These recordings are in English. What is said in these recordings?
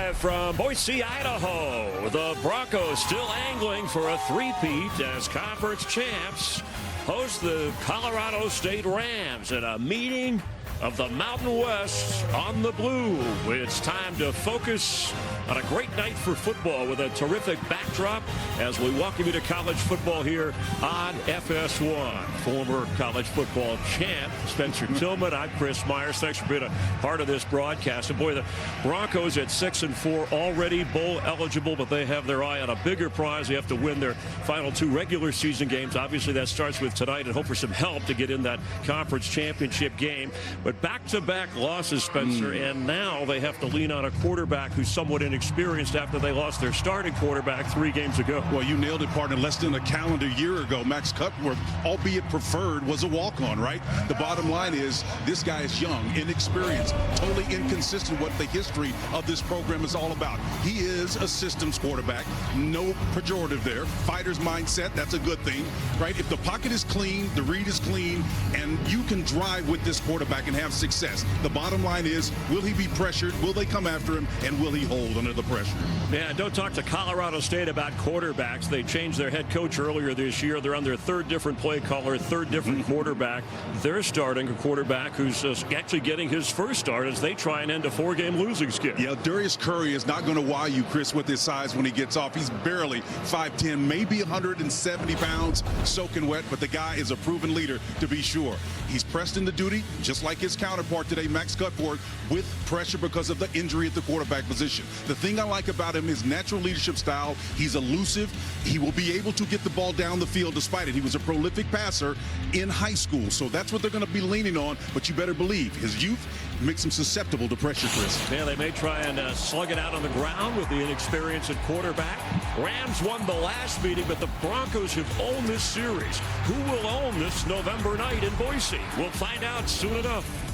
Live from Boise, Idaho, the Broncos still angling for a three-peat as conference champs host the Colorado State Rams in a meeting of the Mountain West on the blue. It's time to focus on a great night for football with a terrific backdrop as we welcome you to college football here on FS1. Former college football champ Spencer Tillman. I'm Chris Myers. Thanks for being a part of this broadcast. And boy, the Broncos at 6-4 already bowl eligible, but they have their eye on a bigger prize. They have to win their final two regular season games. Obviously, that starts with tonight, and hope for some help to get in that conference championship game. But back-to-back losses, Spencer, and now they have to lean on a quarterback who's somewhat inexperienced after they lost their starting quarterback 3 games ago. Well, you nailed it, partner. Less than a calendar year ago, Max Cutworth, albeit preferred, was a walk-on, right? The bottom line is this guy is young, inexperienced, totally inconsistent what the history of this program is all about. He is a systems quarterback. No pejorative there. Fighter's mindset, that's a good thing, right? If the pocket is clean, the read is clean, and you can drive with this quarterback and have success. The bottom line is, will he be pressured? Will they come after him? And will he hold under the pressure? Yeah, don't talk to Colorado State about quarterbacks. They changed their head coach earlier this year. They're on their 3rd different play caller, 3rd different quarterback. They're starting a quarterback who's actually getting his first start as they try and end a 4-game losing skid. Yeah, Darius Curry is not going to wow you, Chris, with his size when he gets off. He's barely 5'10", maybe 170 pounds, soaking wet, but the guy is a proven leader to be sure. He's pressed into duty, just like his counterpart today, Max Cutworth, with pressure because of the injury at the quarterback position. The thing I like about him is natural leadership style. He's elusive. He will be able to get the ball down the field despite it. He was a prolific passer in high school, so that's what they're going to be leaning on, but you better believe his youth makes him susceptible to pressure, Chris. Yeah, they may try and slug it out on the ground with the inexperience at quarterback. Rams won the last meeting, but the Broncos have owned this series. Who will own this November night in Boise? We'll find out soon enough.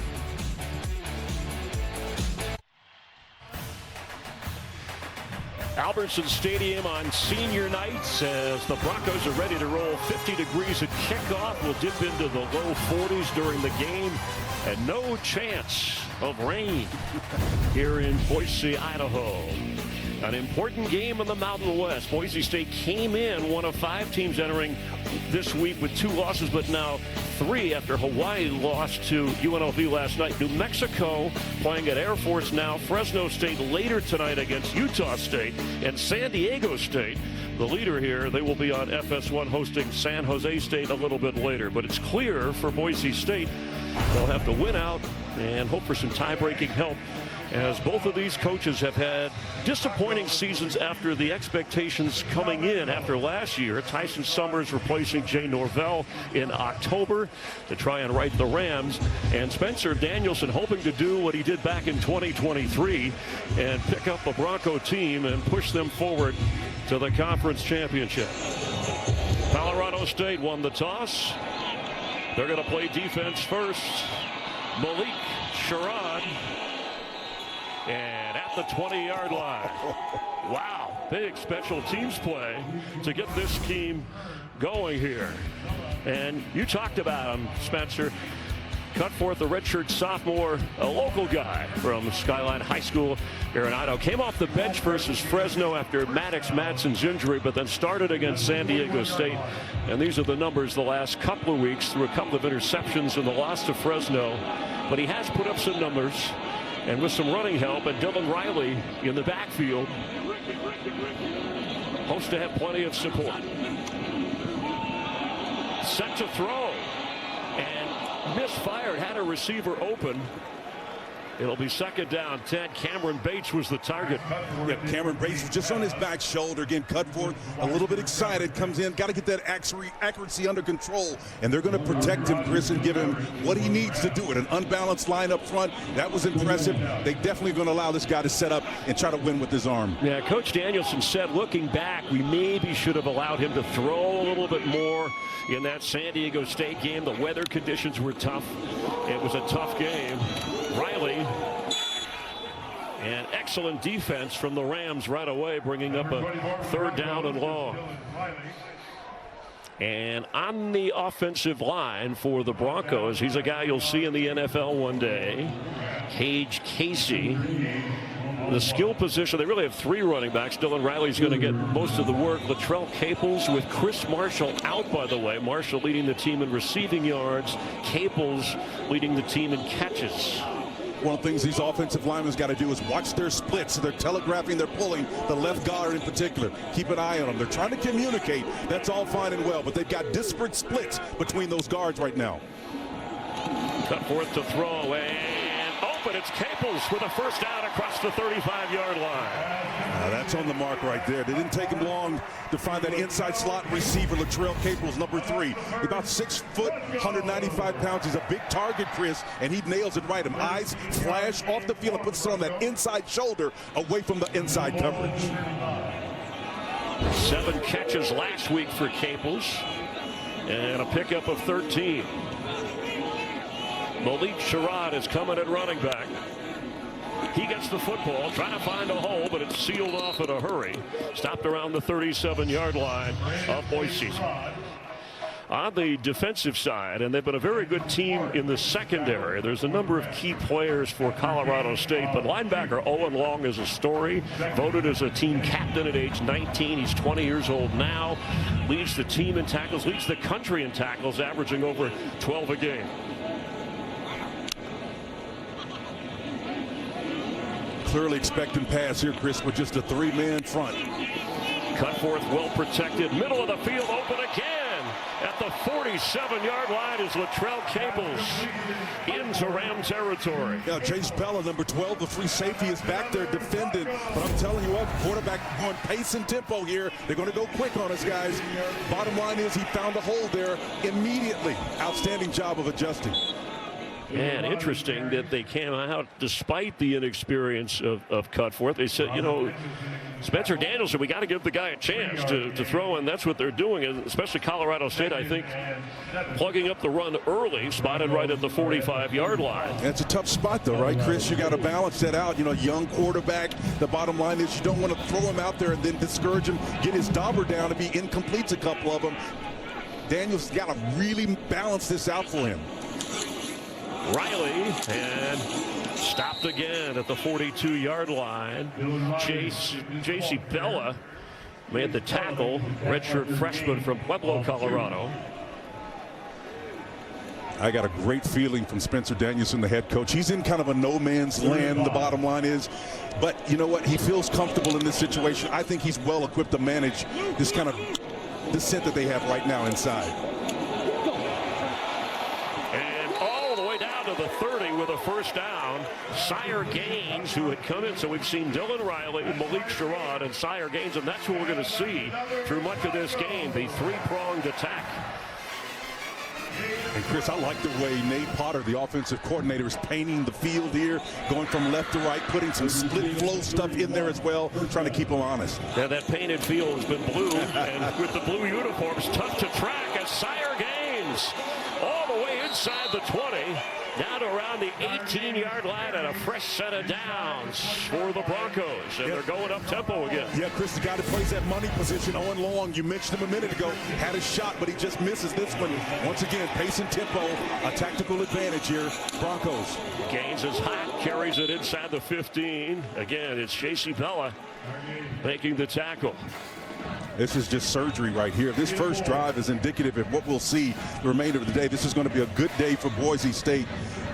Albertson Stadium on senior nights as the Broncos are ready to roll. 50 degrees at kickoff. We'll dip into the low 40s during the game. And no chance of rain here in Boise, Idaho. An important game in the Mountain West. Boise State came in one of 5 teams entering this week with 2 losses, but now 3 after Hawaii lost to UNLV last night. New Mexico playing at Air Force now. Fresno State later tonight against Utah State. And San Diego State, the leader here, they will be on FS1 hosting San Jose State a little bit later. But it's clear for Boise State they'll have to win out and hope for some tie-breaking help, as both of these coaches have had disappointing seasons after the expectations coming in after last year. Tyson Summers replacing Jay Norvell in October to try and right the Rams, and Spencer Danielson hoping to do what he did back in 2023 and pick up a Bronco team and push them forward to the conference championship. Colorado State won the toss. They're going to play defense first. Malik Sherrod. And at the 20-yard line. Wow, big special teams play to get this team going here. And you talked about him, Spencer. Cutworth, a redshirt sophomore, a local guy from Skyline High School here in Idaho. Came off the bench versus Fresno after Maddox Madsen's injury, but then started against San Diego State. And these are the numbers the last couple of weeks, through a couple of interceptions and the loss to Fresno. But he has put up some numbers. And with some running help, and Dylan Riley in the backfield, hopes to have plenty of support. Set to throw, and misfired, had a receiver open. It'll be 2nd down, 10. Cameron Bates was the target. Yeah, Cameron Bates just on his back shoulder. Again, Cutworth a little bit excited, comes in, got to get that accuracy under control. And they're going to protect him, Chris, and give him what he needs to do it. An unbalanced line up front. That was impressive. They definitely going to allow this guy to set up and try to win with his arm. Yeah, Coach Danielson said, looking back, we maybe should have allowed him to throw a little bit more in that San Diego State game. The weather conditions were tough. It was a tough game. Riley, and excellent defense from the Rams right away, bringing up a 3rd down and long. And on the offensive line for the Broncos, he's a guy you'll see in the NFL one day, Cage Casey. the skill position, they really have three running backs. Dylan Riley's going to get most of the work. Latrell Caples with Chris Marshall out, by the way. Marshall leading the team in receiving yards. Caples leading the team in catches. One of the things these offensive linemen got to do is watch their splits. So they're telegraphing, they're pulling, the left guard in particular. Keep an eye on them. They're trying to communicate. That's all fine and well, but they've got disparate splits between those guards right now. Cut forth to throw, and open. It's Caples with a first down across the 35-yard line. That's on the mark right there. They didn't take him long to find that inside slot receiver, Latrell Caples, number 3. About 6 foot, 195 pounds. He's a big target, Chris, and he nails it right. His eyes flash off the field and puts it on that inside shoulder away from the inside coverage. 7 catches last week for Caples, and a pickup of 13. Malik Sherrod is coming at running back. He gets the football, trying to find a hole, but it's sealed off in a hurry. Stopped around the 37-yard line of Boise. On the defensive side, and they've been a very good team in the secondary. There's a number of key players for Colorado State, but linebacker Owen Long is a story. Voted as a team captain at age 19. He's 20 years old now. Leads the team in tackles, leads the country in tackles, averaging over 12 a game. Clearly expecting pass here, Chris, with just a 3-man front. Cut forth, well protected, middle of the field, open again. At the 47-yard line is Latrell Caples into Ram territory. Yeah, Chase Bella, number 12, the free safety, is back there defending. But I'm telling you what, quarterback going pace and tempo here. They're going to go quick on us, guys. Bottom line is he found a hole there immediately. Outstanding job of adjusting. And interesting that they came out despite the inexperience of Cutforth. They said, you know, Spencer Danielson, we got to give the guy a chance to throw, and that's what they're doing, especially Colorado State, I think, plugging up the run early, spotted right at the 45-yard line. That's a tough spot, though, right, Chris? You got to balance that out. You know, young quarterback, the bottom line is you don't want to throw him out there and then discourage him, get his dauber down, and be incompletes a couple of them. Daniels got to really balance this out for him. Riley, and stopped again at the 42-yard line. J.C. Bella made the tackle, redshirt freshman from Pueblo, Colorado. I got a great feeling from Spencer Danielson, the head coach. He's in kind of a no man's land, the bottom line is. But you know what? He feels comfortable in this situation. I think he's well equipped to manage this kind of descent that they have right now inside. The 30 with a first down. Sire Gaines, who had come in. So we've seen Dylan Riley, Malik Sherrod, and Sire Gaines, and that's what we're going to see through much of this game, the three-pronged attack. And Chris, I like the way Nate Potter, the offensive coordinator, is painting the field here, going from left to right, putting some split flow stuff in there as well, trying to keep them honest. Yeah, that painted field has been blue, and with the blue uniforms, tough to track as Sire Gaines all the way inside the 20. Down to around the 18-yard line and a fresh set of downs for the Broncos. And they're going up tempo again. Yeah, Chris, the guy that plays that money position, Owen Long, you mentioned him a minute ago, had a shot, but he just misses this one. Once again, pace and tempo, a tactical advantage here, Broncos. Gaines is hot, carries it inside the 15. Again, it's J.C. Bella making the tackle. This is just surgery right here. This first drive is indicative of what we'll see the remainder of the day. This is going to be a good day for Boise State.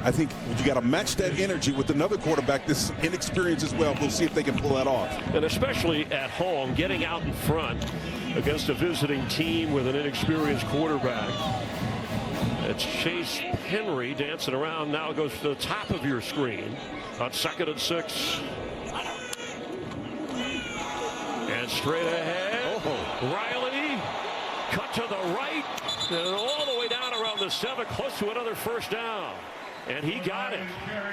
I think you got to match that energy with another quarterback this inexperienced as well. We'll see if they can pull that off. And especially at home, getting out in front against a visiting team with an inexperienced quarterback. It's Chase Henry dancing around. Now goes to the top of your screen on 2nd and 6. And straight ahead. Riley cut to the right and all the way down around the 7, close to another first down. And he got it.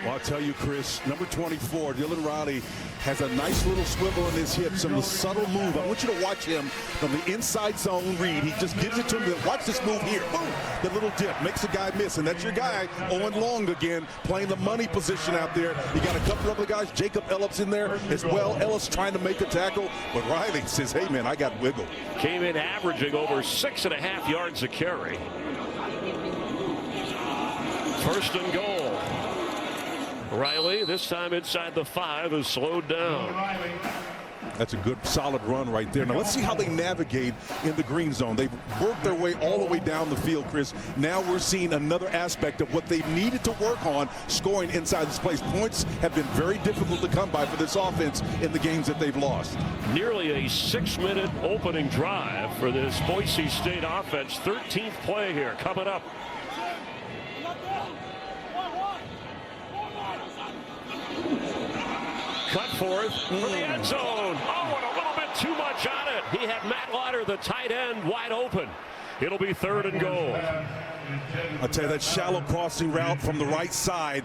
Well, I'll tell you, Chris, number 24, Dylan Riley, has a nice little swivel in his hips, some subtle move. I want you to watch him from the inside zone read. He just gives it to him. Watch this move here. Boom. The little dip makes the guy miss. And that's your guy, Owen Long, again, playing the money position out there. You got a couple other guys. Jacob Ellis in there as well. Ellis trying to make a tackle. But Riley says, hey, man, I got wiggle. Came in averaging over 6.5 yards a carry. First and goal. Riley, this time inside the 5, is slowed down. That's a good, solid run right there. Now, let's see how they navigate in the green zone. They've worked their way all the way down the field, Chris. Now we're seeing another aspect of what they've needed to work on, scoring inside this place. Points have been very difficult to come by for this offense in the games that they've lost. Nearly a 6-minute opening drive for this Boise State offense. 13th play here coming up. Cut forth for the end zone. Oh, and a little bit too much on it. He had Matt Lauder, the tight end, wide open. It'll be 3rd and goal. I'll tell you, that shallow crossing route from the right side,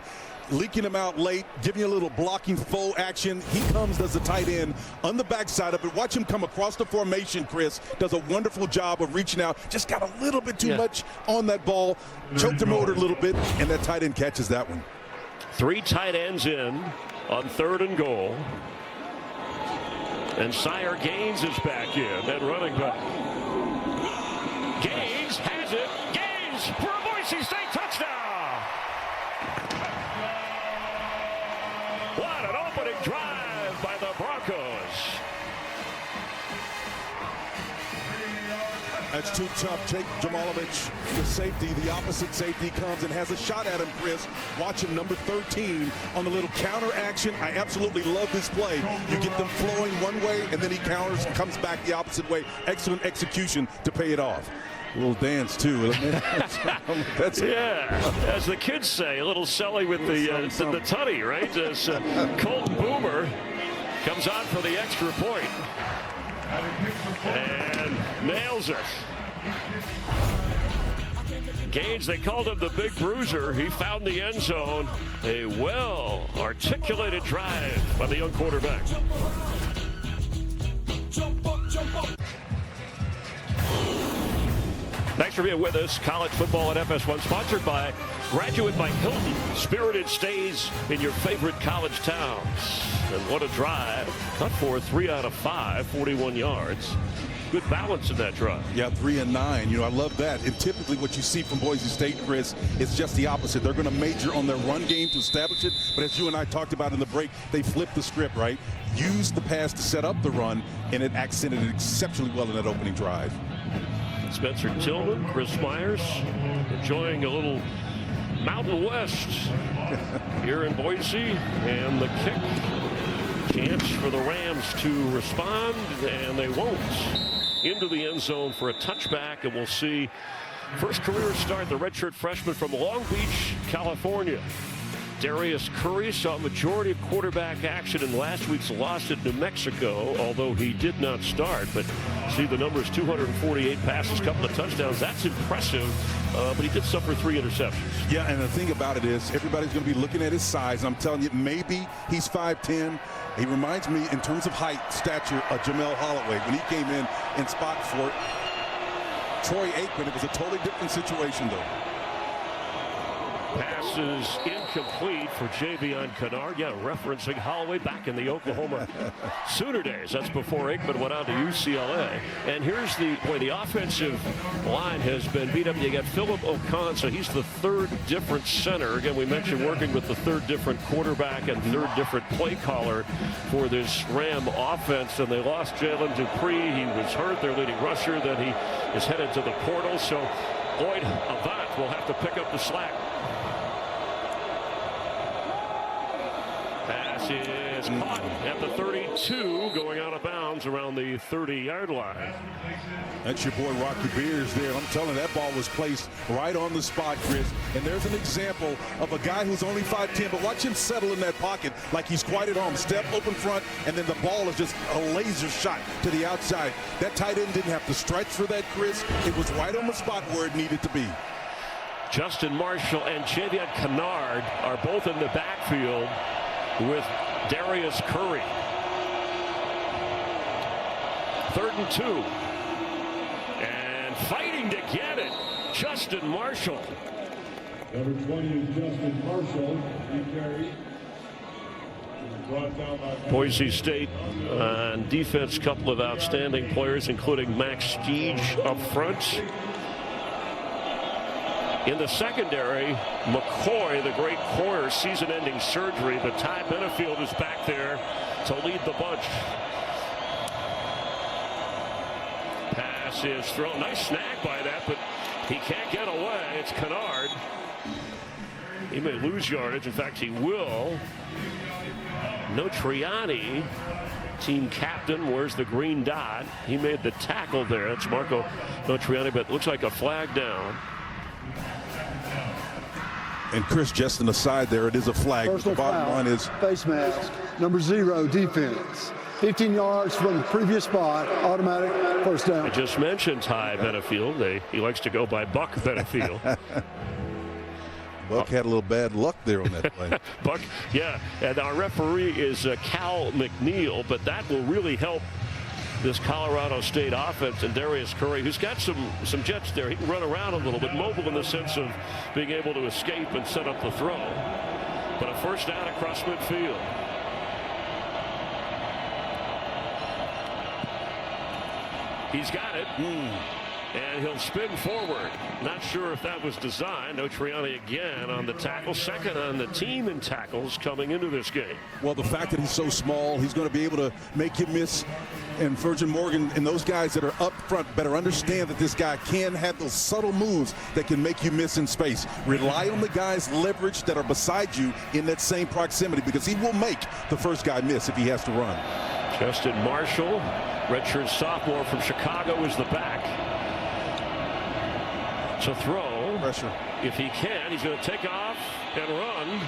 leaking him out late, giving you a little blocking faux action. He comes as the tight end on the backside of it. Watch him come across the formation, Chris. Does a wonderful job of reaching out. Just got a little bit too much on that ball. Choked him over a little bit, and that tight end catches that one. 3 tight ends in on 3rd and goal. And Sire Gaines is back in at running back. Gaines has it. Gaines for a Boise State touchdown. What an opening drive by the Broncos. That's too tough. Jake Jamalovich, the safety, the opposite safety, comes and has a shot at him, Chris. Watch him, number 13, on the little counter action. I absolutely love this play. You get them flowing one way, and then he counters and comes back the opposite way. Excellent execution to pay it off. A little dance, too. That's as the kids say, a little silly with the tutty, right? As Colton Boomer comes on for the extra point. And nails it. Gaines, they called him the big bruiser. He found the end zone. A well-articulated drive by the young quarterback. Thanks for being with us. College football at FS1, sponsored by Graduate by Hilton. Spirited stays in your favorite college towns. And what a drive. Cut for 3 out of 5, 41 yards. Good balance in that drive. Yeah, 3 and 9. You know, I love that. And typically what you see from Boise State, Chris, is just the opposite. They're going to major on their run game to establish it. But as you and I talked about in the break, they flipped the script, right? Used the pass to set up the run, and it accented it exceptionally well in that opening drive. Spencer Tillman, Chris Myers, enjoying a little Mountain West here in Boise, and the kick. Chance for the Rams to respond, and they won't. Into the end zone for a touchback, and we'll see first career start, the redshirt freshman from Long Beach, California. Darius Curry saw majority of quarterback action in last week's loss at New Mexico, although he did not start. But see the numbers, 248 passes, couple of touchdowns. That's impressive, but he did suffer 3 interceptions. Yeah, and the thing about it is everybody's going to be looking at his size. I'm telling you, maybe he's 5'10". He reminds me, in terms of height, stature, of Jamel Holloway. When he came in spot for Troy Aikman, it was a totally different situation, though. Pass is incomplete for Javion Kennard. Yeah, referencing Holloway back in the Oklahoma Sooner days. That's before Aikman went on to UCLA. And here's the offensive line has been beat up. You got Philip O'Con, so he's the 3rd different center. Again, we mentioned working with the 3rd different quarterback and 3rd different play caller for this Ram offense. And they lost Jalen Dupree. He was hurt, their leading rusher. Then he is headed to the portal. So Lloyd Avant will have to pick up the slack. Pass is caught at the 32, going out of bounds around the 30-yard line. That's your boy Rocky Beers there. I'm telling you, that ball was placed right on the spot, Chris. And there's an example of a guy who's only 5'10", but watch him settle in that pocket like he's quite at home. Step open front, and then the ball is just a laser shot to the outside. That tight end didn't have to stretch for that, Chris. It was right on the spot where it needed to be. Justin Marshall and Javion Kennard are both in the backfield with Darius Curry. 3rd and 2. And fighting to get it, Justin Marshall. Number 20 is Justin Marshall. He carries. Boise State on defense, couple of outstanding players, including Max Steege up front. In the secondary, McCoy, the great corner, season-ending surgery. But Ty Benefield is back there to lead the bunch. Pass is thrown. Nice snag by that, but he can't get away. It's Kennard. He may lose yardage. In fact, he will. Notriani, team captain, wears the green dot. He made the tackle there. It's Marco Notriani, but it looks like a flag down. And Chris, just an aside there, it is a flag. Personal the bottom foul, line is face mask, number 0, defense. 15 yards from the previous spot, automatic first down. I just mentioned Ty Benefield. He likes to go by Buck Benefield. Buck had a little bad luck there on that play. Buck, yeah, and our referee is Cal McNeil, but that will really help this Colorado State offense. And Darius Curry, who's got some jets there. He can run around a little bit, mobile in the sense of being able to escape and set up the throw. But a first down across midfield. He's got it. And he'll spin forward. Not sure if that was designed. Notriani again on the tackle. Second on the team in tackles coming into this game. Well, the fact that he's so small, he's going to be able to make you miss. And Virgin Morgan and those guys that are up front better understand that this guy can have those subtle moves that can make you miss in space. Rely on the guys' leverage that are beside you in that same proximity, because he will make the first guy miss if he has to run. Justin Marshall, redshirt sophomore from Chicago, is the back. To throw. Pressure. If he can, he's going to take off and run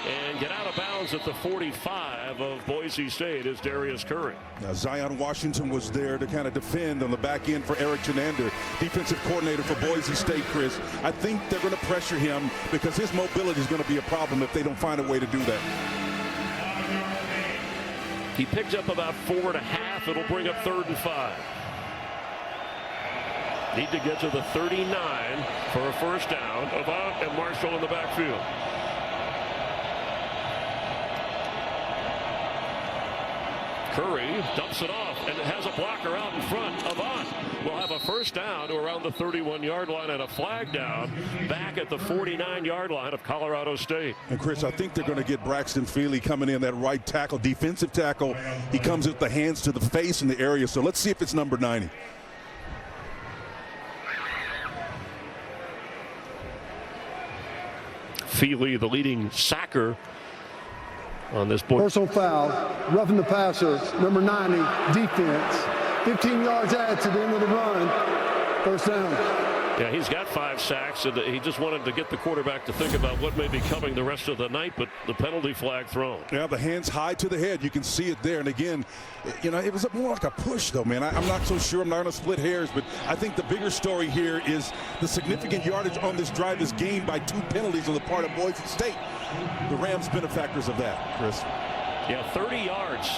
and get out of bounds at the 45 of Boise State is Darius Curry. Now, Zion Washington was there to kind of defend on the back end for Eric Chenander, defensive coordinator for Boise State, Chris. I think they're going to pressure him because his mobility is going to be a problem if they don't find a way to do that. He picked up about 4.5. It'll bring up 3rd and 5. Need to get to the 39 for a first down. Avant and Marshall in the backfield. Curry dumps it off and has a blocker out in front. Avant will have a first down to around the 31-yard line and a flag down back at the 49-yard line of Colorado State. And Chris, I think they're going to get Braxton Feely coming in, that right tackle, defensive tackle. He comes with the hands to the face in the area. So let's see if it's number 90. Feely, the leading sacker on this board. Personal foul, roughing the passer, number 90, defense. 15 yards add to the end of the run. First down. Yeah, he's got 5 sacks, and he just wanted to get the quarterback to think about what may be coming the rest of the night, but the penalty flag thrown. Yeah, the hands high to the head. You can see it there. And again, you know, it was more like a push, though, man. I'm not so sure. I'm not going to split hairs, but I think the bigger story here is the significant yardage on this drive is gained by 2 penalties on the part of Boise State. The Rams benefactors of that, Chris. Yeah, 30 yards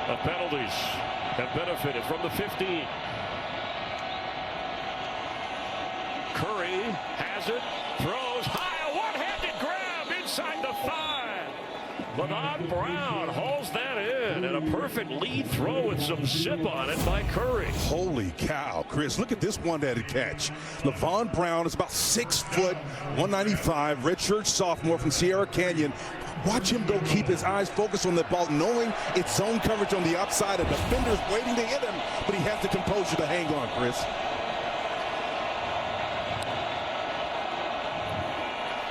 of penalties have benefited from the 15. Curry has it, throws high, a one-handed grab inside the 5. Levon Brown hauls that in, and a perfect lead throw with some zip on it by Curry. Holy cow, Chris, look at this one-handed catch. Levon Brown is about 6 foot, 195, redshirt sophomore from Sierra Canyon. Watch him go, keep his eyes focused on the ball, knowing it's zone coverage on the outside, and defenders waiting to hit him, but he has the composure to hang on, Chris.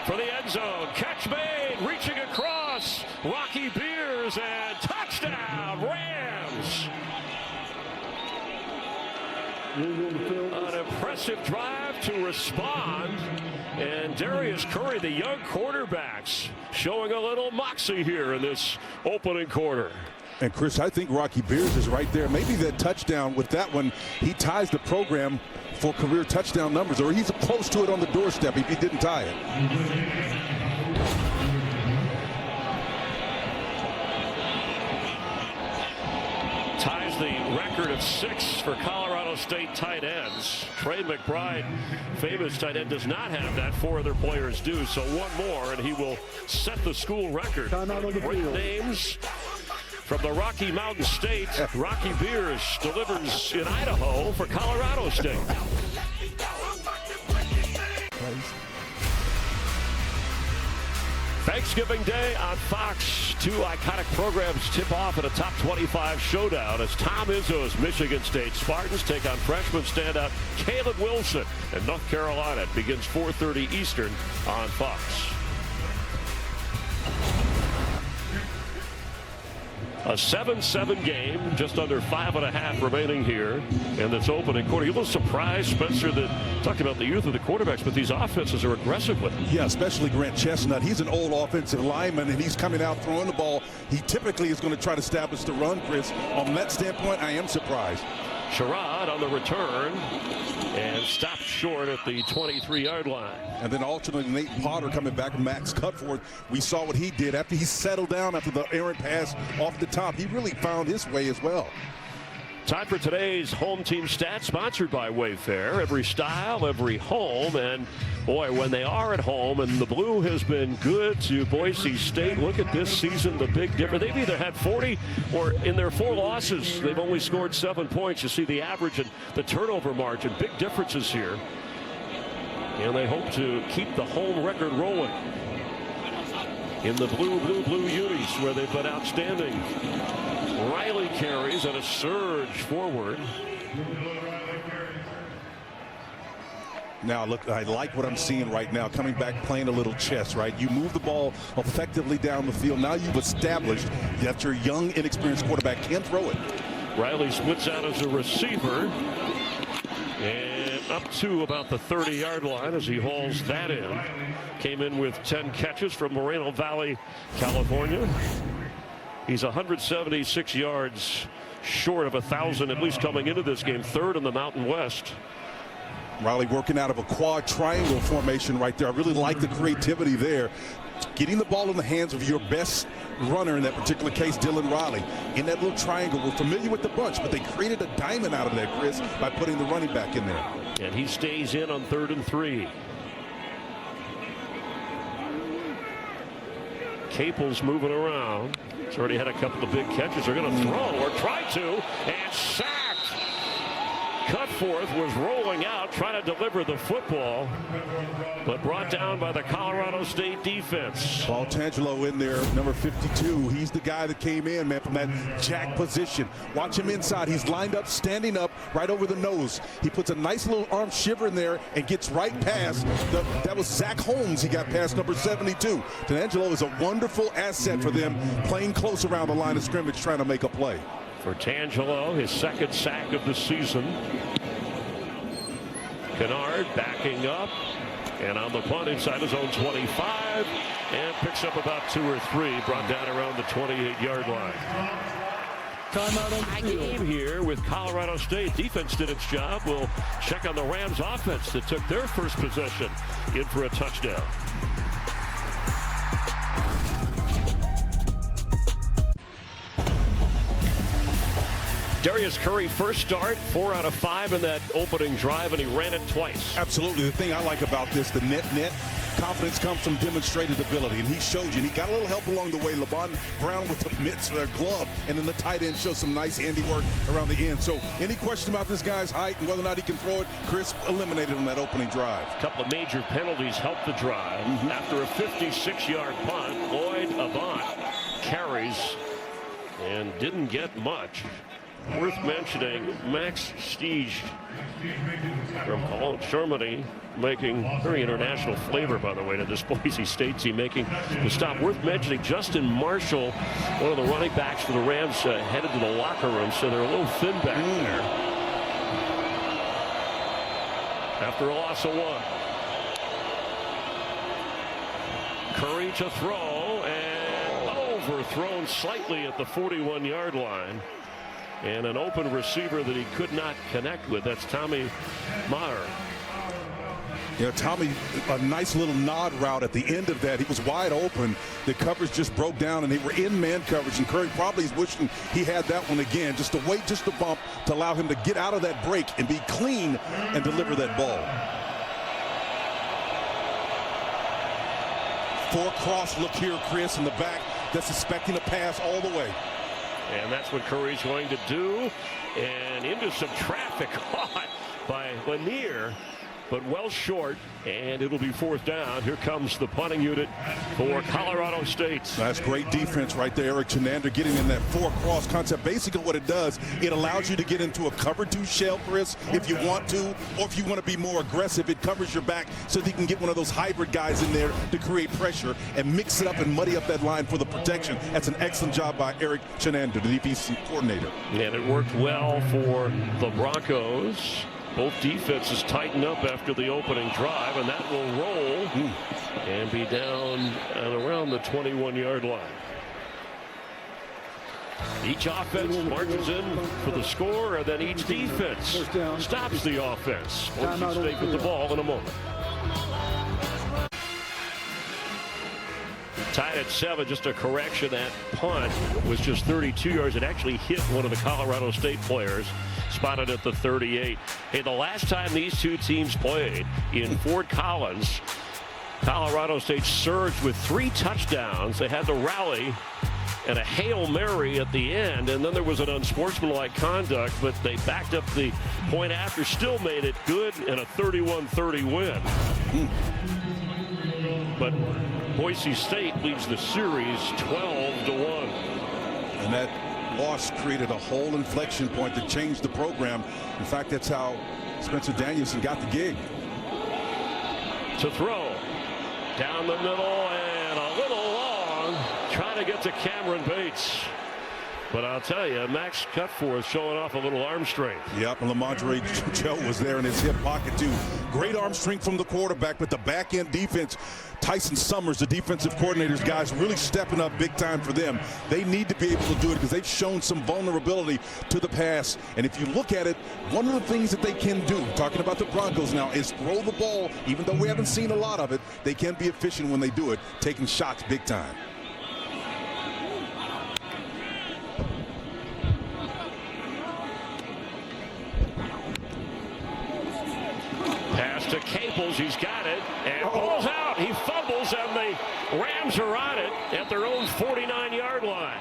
For the end zone, catch made, reaching across, Rocky Beers, and touchdown, Rams. An impressive drive to respond, and Darius Curry, the young quarterbacks, showing a little moxie here in this opening quarter. And Chris, I think Rocky Beers is right there. Maybe that touchdown with that one, he ties the program for career touchdown numbers, or he's close to it on the doorstep if he didn't tie it. Ties the record of 6 for Colorado State tight ends. Trey McBride, famous tight end, does not have that. 4 other players do, so 1 more, and he will set the school record. Great names from the Rocky Mountain State. Rocky Beers delivers in Idaho for Colorado State. Thanksgiving Day on Fox. Two iconic programs tip off at a top 25 showdown as Tom Izzo's Michigan State Spartans take on freshman standout Caleb Wilson in North Carolina. It begins 4:30 Eastern on Fox. A 7-7 game, just under 5.5 remaining here in this opening quarter. You a little surprised, Spencer, that talking about the youth of the quarterbacks, but these offenses are aggressive with them. Yeah, especially Grant Chestnut. He's an old offensive lineman, and he's coming out throwing the ball. He typically is going to try to establish the run, Chris. On that standpoint, I am surprised. Sherrod on the return and stopped short at the 23-yard line. And then alternately Nate Potter coming back, Max Cutforth. We saw what he did after he settled down after the errant pass off the top. He really found his way as well. Time for today's home team stats, sponsored by Wayfair. Every style, every home, and boy, when they are at home, and the blue has been good to Boise State. Look at this season, the big difference. They've either had 40 or in their 4 losses, they've only scored 7 points. You see the average and the turnover margin, big differences here. And they hope to keep the home record rolling in the blue unis, where they've been outstanding. Riley carries and a surge forward. Now, look, I like what I'm seeing right now, coming back playing a little chess, right? You move the ball effectively down the field. Now you've established that your young, inexperienced quarterback can throw it. Riley splits out as a receiver and up to about the 30-yard line as he hauls that in. Came in with 10 catches from Moreno Valley, California. He's 176 yards short of 1,000, at least coming into this game, third in the Mountain West. Riley working out of a quad triangle formation right there. I really like the creativity there. Getting the ball in the hands of your best runner, in that particular case, Dylan Riley, in that little triangle. We're familiar with the bunch, but they created a diamond out of that, Chris, by putting the running back in there. And he stays in on 3rd and 3. Capel's moving around. He's already had a couple of big catches. They're going to throw or try to, and sacked. Cutforth was rolling out, trying to deliver the football, but brought down by the Colorado State defense. Paul Tangelo in there, number 52. He's the guy that came in, man, from that jack position. Watch him inside. He's lined up, standing up, right over the nose. He puts a nice little arm shiver in there and gets right past. That was Zach Holmes. He got past number 72. Tangelo is a wonderful asset for them, playing close around the line of scrimmage, trying to make a play. For Tangelo, his 2nd sack of the season. Kennard backing up and on the punt inside his own 25 and picks up about 2 or 3, brought down around the 28-yard line. Timeout on the game here with Colorado State. Defense did its job. We'll check on the Rams offense that took their first possession in for a touchdown. Darius Curry first start, 4 out of 5 in that opening drive, and he ran it twice. Absolutely. The thing I like about this, the net confidence comes from demonstrated ability, and he showed you. And he got a little help along the way. LeBron Brown with the mitts for their glove, and then the tight end shows some nice handiwork around the end. So any question about this guy's height and whether or not he can throw it, Chris eliminated on that opening drive. A couple of major penalties helped the drive. After a 56-yard punt, Lloyd Avant carries and didn't get much. Worth mentioning, Max Stiege from Cologne, Germany, making very international flavor, by the way, to this Boise State team, making the stop. Worth mentioning, Justin Marshall, one of the running backs for the Rams, headed to the locker room, so they're a little thin back there. After a loss of 1. Curry to throw, and overthrown slightly at the 41-yard line. And an open receiver that he could not connect with. That's Tommy Maher. You know, Tommy, a nice little nod route at the end of that. He was wide open. The coverage just broke down, and they were in man coverage. And Curry probably is wishing he had that one again, just to wait, just to bump, to allow him to get out of that break and be clean and deliver that ball. 4 cross look here, Chris, in the back. That's expecting a pass all the way. And that's what Curry's going to do. And into some traffic caught by Lanier. but well short, and it'll be 4th down. Here comes the punting unit for Colorado State. That's great defense right there. Eric Chenander getting in that 4-cross concept. Basically what it does, it allows you to get into a cover 2 shell, Chris, if you want to, or if you want to be more aggressive, it covers your back so that you can get one of those hybrid guys in there to create pressure and mix it up and muddy up that line for the protection. That's an excellent job by Eric Chenander, the defensive coordinator. And it worked well for the Broncos. Both defenses tighten up after the opening drive, and that will roll and be down and around the 21-yard line. Each offense marches in for the score, and then each defense stops the offense. Boise State with the ball in a moment. Tied at 7, just a correction. That punt was just 32 yards. It actually hit one of the Colorado State players, spotted at the 38. Hey, the last time these two teams played in Fort Collins, Colorado State surged with 3 touchdowns. They had to rally and a Hail Mary at the end, and then there was an unsportsmanlike conduct, but they backed up the point after, still made it good, and a 31-30 win. But Boise State leads the series 12-1. And that loss created a whole inflection point that changed the program. In fact, that's how Spencer Danielson got the gig. To throw down the middle and a little long, trying to get to Cameron Bates. But I'll tell you, Max Cutforth showing off a little arm strength. Yep, and Lamondre Joe was there in his hip pocket too. Great arm strength from the quarterback, but the back end defense, Tyson Summers, the defensive coordinators, guys really stepping up big time for them. They need to be able to do it because they've shown some vulnerability to the pass. And if you look at it, one of the things that they can do, talking about the Broncos now, is throw the ball. Even though we haven't seen a lot of it, they can be efficient when they do it, taking shots big time. Pass to Caples, he's got it, and pulls out. He fumbles, and the Rams are on it at their own 49-yard line.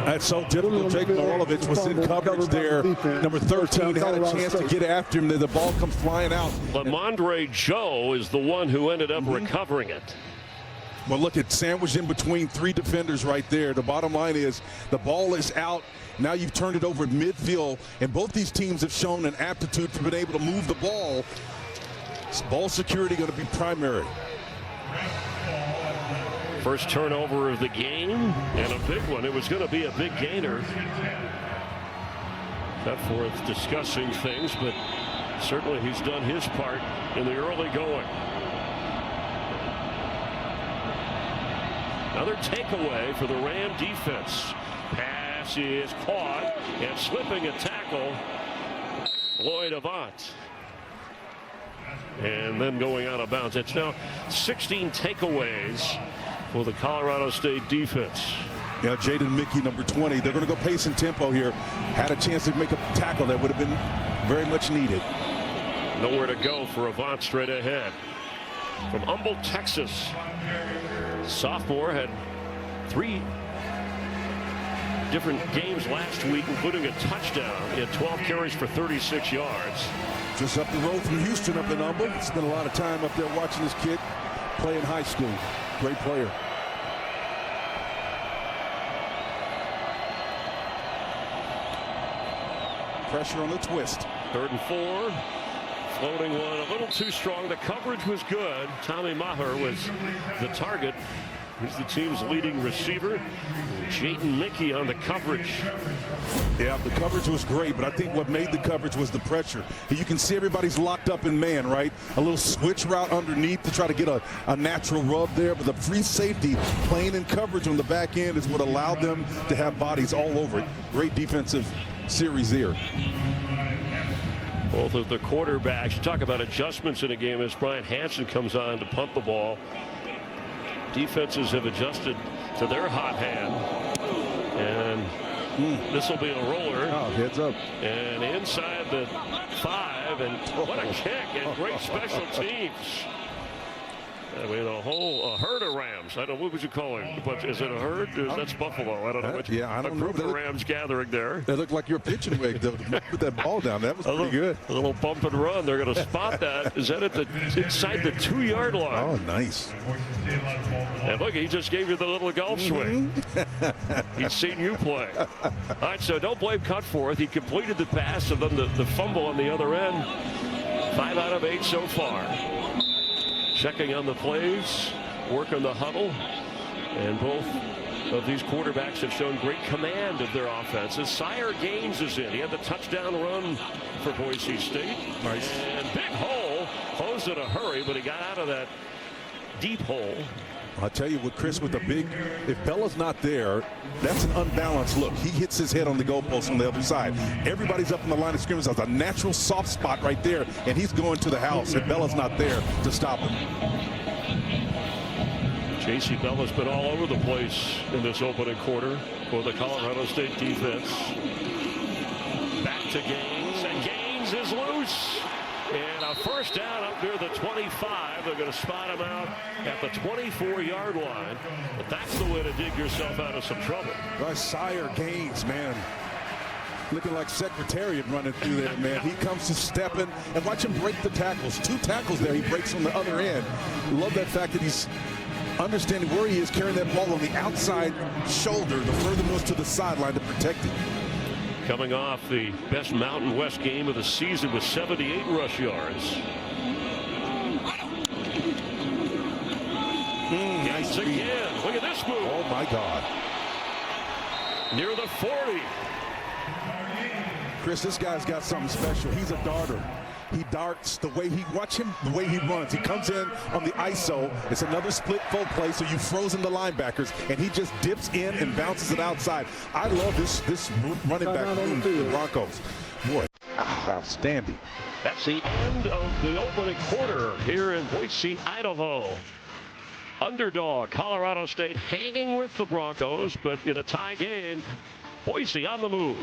That's so difficult. Jake Morolovich was in coverage there. Number 13 had a chance to get after him. The ball comes flying out. Lamondre Joe is the one who ended up recovering it. Well, look, it's sandwiched in between 3 defenders right there. The bottom line is the ball is out. Now you've turned it over at midfield, and both these teams have shown an aptitude for being able to move the ball. Ball security going to be primary. First turnover of the game, and a big one. It was going to be a big gainer. Cutforth discussing things, but certainly he's done his part in the early going. Another takeaway for the Ram defense. Pass is caught, and slipping a tackle, Lloyd Avant. And then going out of bounds. It's now 16 takeaways for the Colorado State defense. Yeah, Jaden Mickey, number 20. They're going to go pace and tempo here. Had a chance to make a tackle that would have been very much needed. Nowhere to go for Avant straight ahead. From Humboldt, Texas. Sophomore had 3 different games last week, including a touchdown. He had 12 carries for 36 yards. Just up the road from Houston up in Humboldt. Spent a lot of time up there watching this kid play in high school. Great player. Pressure on the twist. 3rd and 4. Floating one a little too strong. The coverage was good. Tommy Maher was the target. He's the team's leading receiver. Jaden Mickey on the coverage. Yeah, the coverage was great, but I think what made the coverage was the pressure. You can see everybody's locked up in man, right? A little switch route underneath to try to get a natural rub there, but the free safety playing in coverage on the back end is what allowed them to have bodies all over it. Great defensive series there. Both of the quarterbacks, you talk about adjustments in a game as Brian Hansen comes on to punt the ball. Defenses have adjusted to their hot hand. And this will be a roller. Oh, heads up. And inside the 5, and what a kick, and great special teams. I mean, a herd of rams. I don't know, what would you call it? But is it a herd? That's buffalo. I don't know. Yeah, I don't know. A group of rams gathering there. That looked like your pitching wig to put that ball down. That was pretty good. A little bump and run. They're going to spot that. Is that inside the 2-yard line? Oh, nice. And look, he just gave you the little golf swing. He's seen you play. All right, so don't blame Cutforth. He completed the pass, and then the fumble on the other end. 5 out of 8 so far. Checking on the plays, working the huddle, and both of these quarterbacks have shown great command of their offenses. Sire Gaines is in. He had the touchdown run for Boise State. Nice. And big hole, closed in a hurry, but he got out of that deep hole. I'll tell you what, Chris, with the big, if Bella's not there, that's an unbalanced look. He hits his head on the goalpost on the other side. Everybody's up in the line of scrimmage. There's a natural soft spot right there, and he's going to the house, and Bella's not there to stop him. J.C. Bella's been all over the place in this opening quarter for the Colorado State defense. Back to Gaines, and Gaines is loose. And a first down up near the 25. They're going to spot him out at the 24-yard line. But that's the way to dig yourself out of some trouble. Sire Gaines, man. Looking like Secretariat running through there, man. He comes to stepping, and watch him break the tackles. 2 tackles there. He breaks on the other end. Love that fact that he's understanding where he is, carrying that ball on the outside shoulder, the furthermost to the sideline to protect it. Coming off the best Mountain West game of the season with 78 rush yards. Nice again. Look at this move. Oh, my God. Near the 40. Chris, this guy's got something special. He's a darter. He darts the way watch him, the way he runs. He comes in on the ISO. It's another split full play, so you've frozen the linebackers, and he just dips in and bounces it outside. I love this running back room for the Broncos. Boy, outstanding. That's the end of the opening quarter here in Boise, Idaho. Underdog Colorado State hanging with the Broncos, but in a tie game, Boise on the move.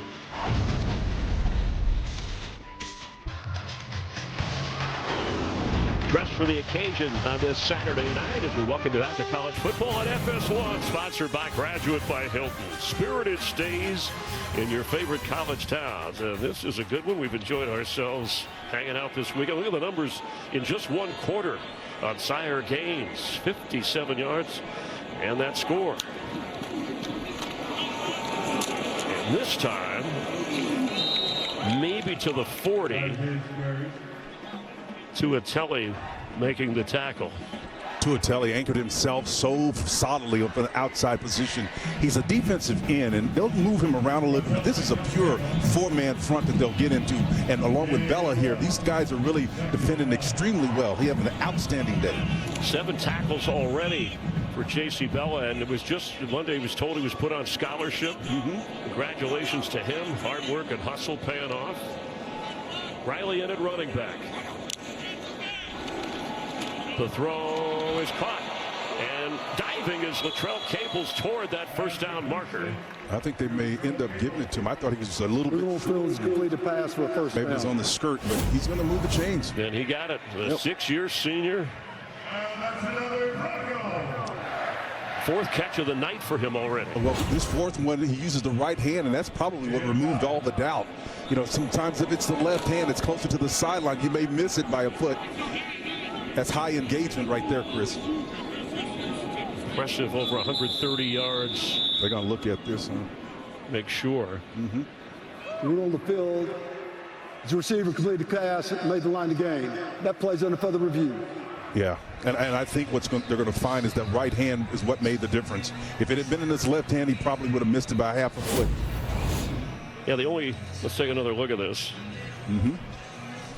Dressed for the occasion on this Saturday night as we welcome you back to college football on FS1, sponsored by Graduate by Hilton. Spirited stays in your favorite college towns. And this is a good one. We've enjoyed ourselves hanging out this weekend. Look at the numbers in just one quarter on Sire Gaines. 57 yards and that score. And this time, maybe to the 40. Tuatelli making the tackle. Tuatelli anchored himself so solidly up in the outside position. He's a defensive end, and they'll move him around a little bit. This is a pure 4-man front that they'll get into. And along with Bella here, these guys are really defending extremely well. He had an outstanding day. 7 tackles already for J.C. Bella, and it was just Monday he was told he was put on scholarship. Congratulations to him. Hard work and hustle paying off. Riley in at running back. The throw is caught, and diving is Latrell Caples toward that first down marker. I think they may end up giving it to him. I thought he was a little bit short. Complete pass for a first down. Maybe it's on the skirt, but he's going to move the chains. And he got it. The 6-year senior. 4th catch of the night for him already. Well, this 4th one, he uses the right hand, and that's probably what removed all the doubt. You know, sometimes if it's the left hand, it's closer to the sideline. He may miss it by a foot. That's high engagement right there, Chris. Impressive, over 130 yards. They're going to look at this, huh? Make sure. We're on the field. The receiver completed the pass, made the line to gain. That plays under further review. Yeah, and I think they're going to find is that right hand is what made the difference. If it had been in his left hand, he probably would have missed it by half a foot. Yeah, let's take another look at this.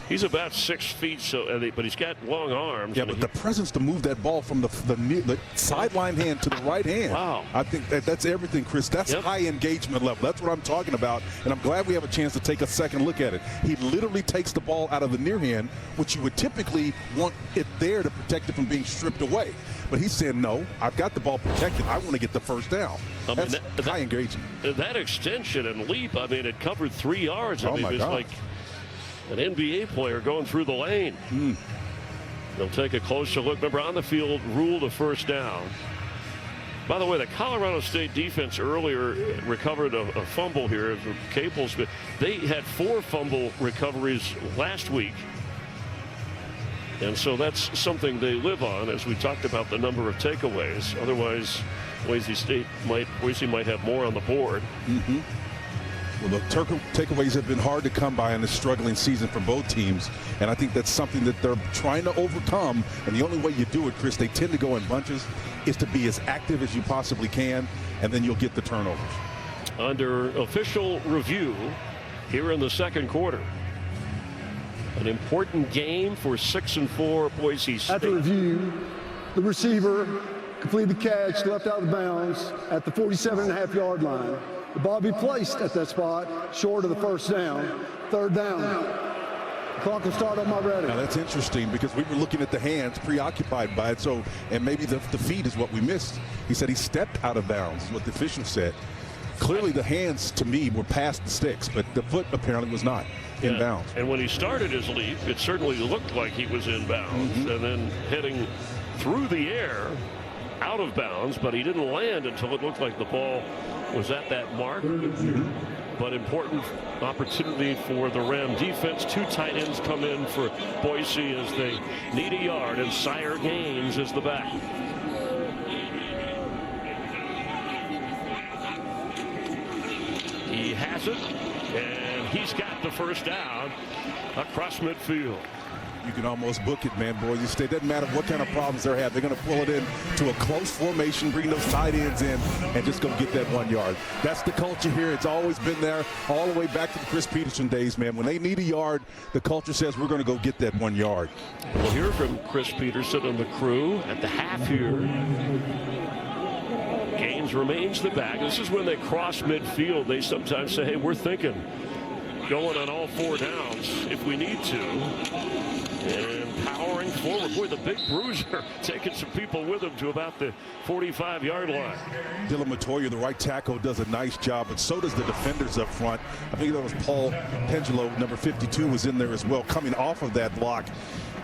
He's about 6 feet, but he's got long arms. Yeah, but the presence to move that ball from the sideline hand to the right hand. Wow. I think that's everything, Chris. That's high engagement level. That's what I'm talking about, and I'm glad we have a chance to take a second look at it. He literally takes the ball out of the near hand, which you would typically want it there to protect it from being stripped away. But he's saying, no, I've got the ball protected. I want to get the first down. That's high engagement. That extension and leap, I mean, it covered 3 yards. I mean, my it was God. like an NBA player going through the lane. They'll take a closer look. Remember, on the field ruled a first down. By the way, the Colorado State defense earlier recovered a fumble here from Caples, but they had 4 fumble recoveries last week. And so that's something they live on, as we talked about the number of takeaways. Otherwise, Boise might have more on the board. Well, the takeaways have been hard to come by in this struggling season for both teams, and I think that's something that they're trying to overcome. And the only way you do it, Chris, they tend to go in bunches, is to be as active as you possibly can, and then you'll get the turnovers. Under official review here in the second quarter. An important game for 6-4 Boise State. At the review, the receiver completed the catch, left out of bounds at the 47.5-yard line. The ball be placed at that spot, short of the first down. Third down. The clock will start on my ready. Now that's interesting because we were looking at the hands, preoccupied by it. So, and maybe the feet is what we missed. He said he stepped out of bounds, is what the official said. Clearly the hands, to me, were past the sticks, but the foot apparently was not in bounds. And when he started his leap, it certainly looked like he was in bounds. And then heading through the air, out of bounds, but he didn't land until it looked like the ball was at that mark. But important opportunity for the Ram defense. 2 tight ends come in for Boise as they need a yard, and Sire Gaines is the back. He has it, and he's got the first down across midfield. You can almost book it, man. Boise State, doesn't matter what kind of problems they have. They're going to pull it in to a close formation, bring those tight ends in, and just go get that 1 yard. That's the culture here. It's always been there all the way back to the Chris Peterson days, man. When they need a yard, the culture says we're going to go get that 1 yard. We'll hear from Chris Peterson and the crew at the half here. Gaines remains the back. This is when they cross midfield. They sometimes say, hey, we're thinking going on all 4 downs if we need to. And powering forward. Boy, the big bruiser taking some people with him to about the 45-yard line. Dylan Matoya, the right tackle, does a nice job, but so does the defenders up front. I think that was Paul Pengelo, number 52, was in there as well, coming off of that block.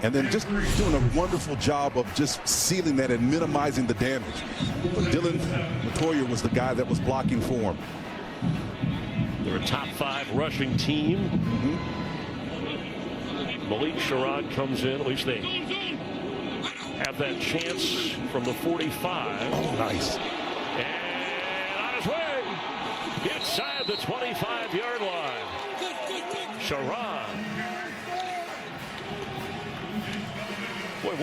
And then just doing a wonderful job of just sealing that and minimizing the damage. But Dylan Matoya was the guy that was blocking for him. They're a top 5 rushing team. Malik Sherrod comes in. At least they have that chance from the 45. Oh, nice. And on his way inside the 25-yard line. Sherrod. Boy,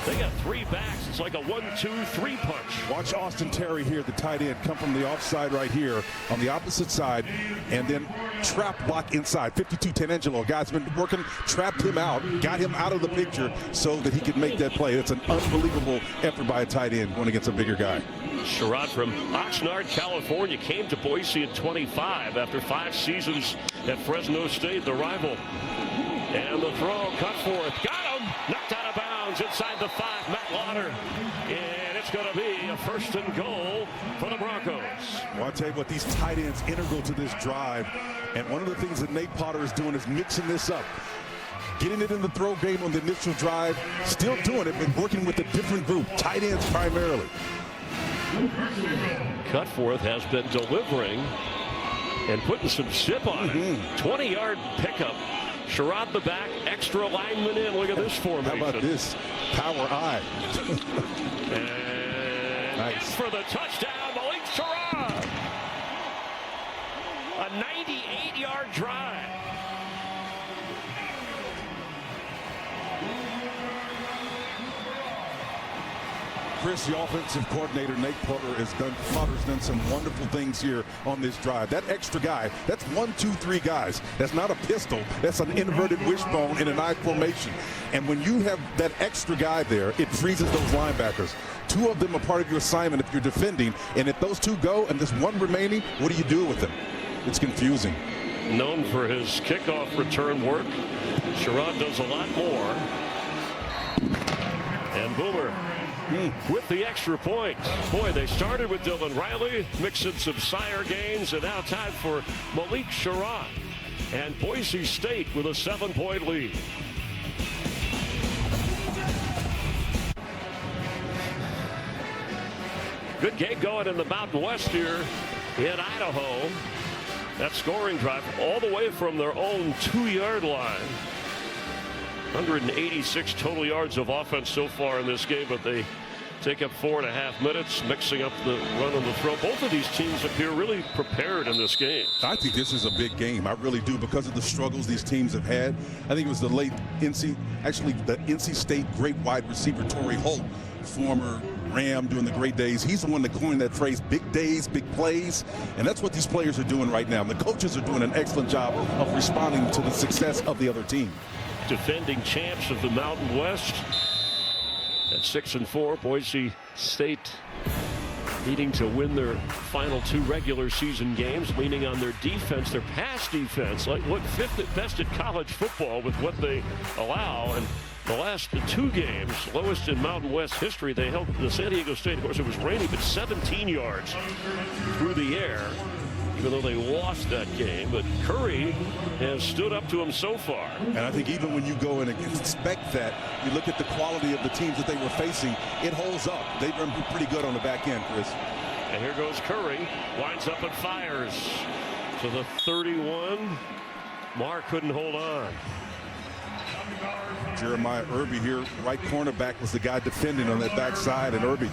they got 3 backs. It's like a 1-2-3 punch. Watch Austin Terry here, the tight end, come from the offside right here on the opposite side, and then trap block inside. 52 Tenangelo, guy's been working, trapped him out, got him out of the picture so that he could make that play. It's an unbelievable effort by a tight end going against a bigger guy. Sherrod from Oxnard, California, came to Boise in 25 after 5 seasons at Fresno State, the rival. And the throw cut forth. Got him! Knocked out of bounds inside the 5. Matt Lauder. And it's going to be a 1st and goal for the Broncos. Well, I'll tell you what, these tight ends integral to this drive. And one of the things that Nate Potter is doing is mixing this up. Getting it in the throw game on the initial drive. Still doing it, but working with a different group. Tight ends primarily. Cutforth has been delivering and putting some zip on it. 20-yard pickup. Sherrod the back, extra lineman in. Look at this formation. How about this? Power eye. And nice. For the touchdown, Malik Sherrod. A 98-yard drive. Chris, the offensive coordinator, Nate Potter's done some wonderful things here on this drive. That extra guy, that's 1, 2, 3 guys. That's not a pistol. That's an inverted wishbone in an I formation. And when you have that extra guy there, it freezes those linebackers. 2 of them are part of your assignment if you're defending. And if those 2 go and there's 1 remaining, what do you do with them? It's confusing. Known for his kickoff return work, Sherrod does a lot more. And Boomer with the extra point. Boy, they started with Dylan Riley, mixing some Sire Gaines, and now time for Malik Sherrod. And Boise State with a 7-point lead. Good game going in the Mountain West here in Idaho. That scoring drive all the way from their own 2-yard line. 186 total yards of offense so far in this game, but they take up 4.5 minutes, mixing up the run and the throw. Both of these teams appear really prepared in this game. I think this is a big game. I really do, because of the struggles these teams have had. I think it was the late the NC State great wide receiver Torrey Holt, former Ram during the great days. He's the one that coined that phrase, big days, big plays. And that's what these players are doing right now. The coaches are doing an excellent job of responding to the success of the other team. Defending champs of the Mountain West. At 6-4, Boise State needing to win their final 2 regular season games, leaning on their defense, their pass defense, like what 5th at best in college football with what they allow. And the last 2 games, lowest in Mountain West history, they held the San Diego State. Of course, it was raining, but 17 yards through the air, even though they lost that game. But Curry has stood up to him so far. And I think even when you go and expect that, you look at the quality of the teams that they were facing, it holds up. They've been pretty good on the back end, Chris. And here goes Curry, winds up and fires to the 31. Marr couldn't hold on. Jeremiah Irby here, right cornerback, was the guy defending on that backside, and Irby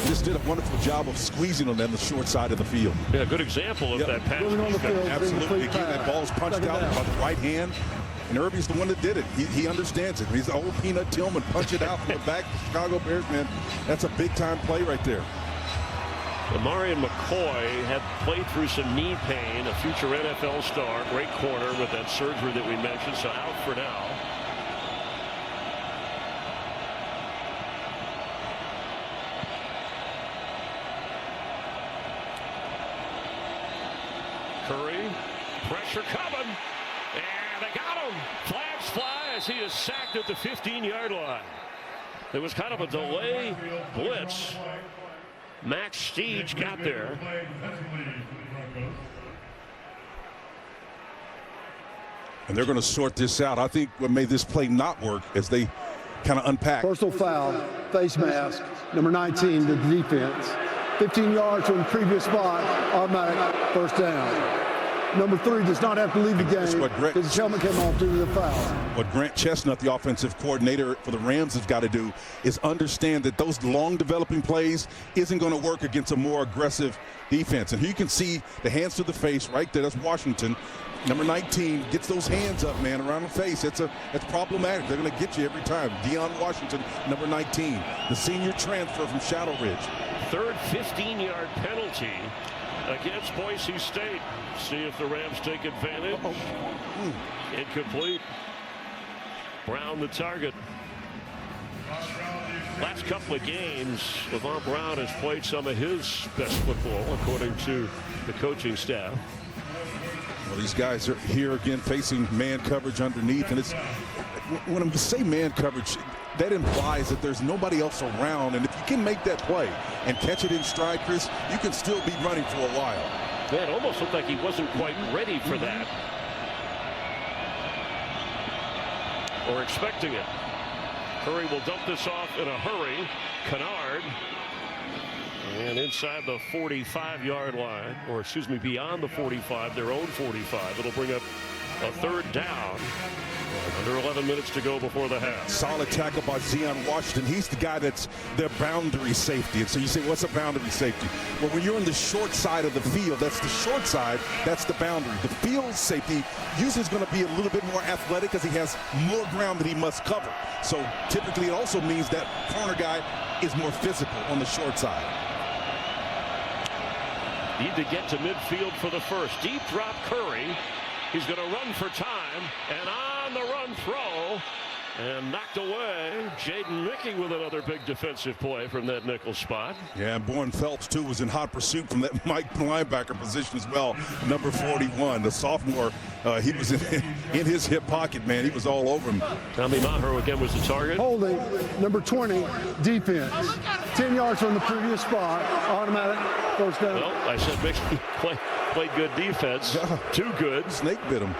just did a wonderful job of squeezing on them the short side of the field. Yeah, good example of that pass. Absolutely. Again, that ball's punched out by the right hand, and Irby's the one that did it. He understands it. He's the old Peanut Tillman, punch it out from the back. Chicago Bears, man, that's a big-time play right there. Marion McCoy had played through some knee pain, a future NFL star, great corner with that surgery that we mentioned, so out for now. Curry, pressure coming, and they got him. Flags fly as he is sacked at the 15-yard line. There was kind of a delay blitz. Max Steege got there. And they're going to sort this out. I think what made this play not work is they kind of unpack. Personal foul, face mask, number 19 to the defense. 15 yards from the previous spot, automatic first down. Number 3 does not have to leave the game because his helmet came off due to the foul. What Grant Chestnut, the offensive coordinator for the Rams, has got to do is understand that those long developing plays isn't going to work against a more aggressive defense. And you can see the hands to the face right there. That's Washington. Number 19 gets those hands up, man, around the face. That's problematic. They're going to get you every time. Deion Washington, number 19, the senior transfer from Shadow Ridge. Third 15-yard penalty against Boise State. See if the Rams take advantage. Incomplete. Brown the target. Last couple of games, LeVon Brown has played some of his best football, according to the coaching staff. Well, these guys are here again facing man coverage underneath, and it's when I say man coverage, that implies that there's nobody else around, and if you can make that play and catch it in stride, Chris, you can still be running for a while. Yeah, it almost looked like he wasn't quite ready for that, or expecting it. Curry will dump this off in a hurry. Kennard, and inside the 45-yard line, or excuse me, beyond the 45, their own 45. It'll bring up a third down. Under 11 minutes to go before the half. Solid tackle by Deion Washington. He's the guy that's their boundary safety. And so you say, what's a boundary safety? Well, when you're on the short side of the field, that's the short side, that's the boundary. The field safety usually is going to be a little bit more athletic because he has more ground that he must cover. So typically it also means that corner guy is more physical on the short side. Need to get to midfield for the first. Deep drop Curry. He's going to run for time, and on the run throw, and knocked away. Jaden Mickey with another big defensive play from that nickel spot. Yeah, and Bourne Phelps, too, was in hot pursuit from that Mike linebacker position as well. Number 41, the sophomore, he was in his hip pocket, man. He was all over him. Tommy Maher again was the target. Holding, number 20, defense. 10 yards from the previous spot, automatic first down. Well, I said Mickey played good defense. Too good. Snake bit him.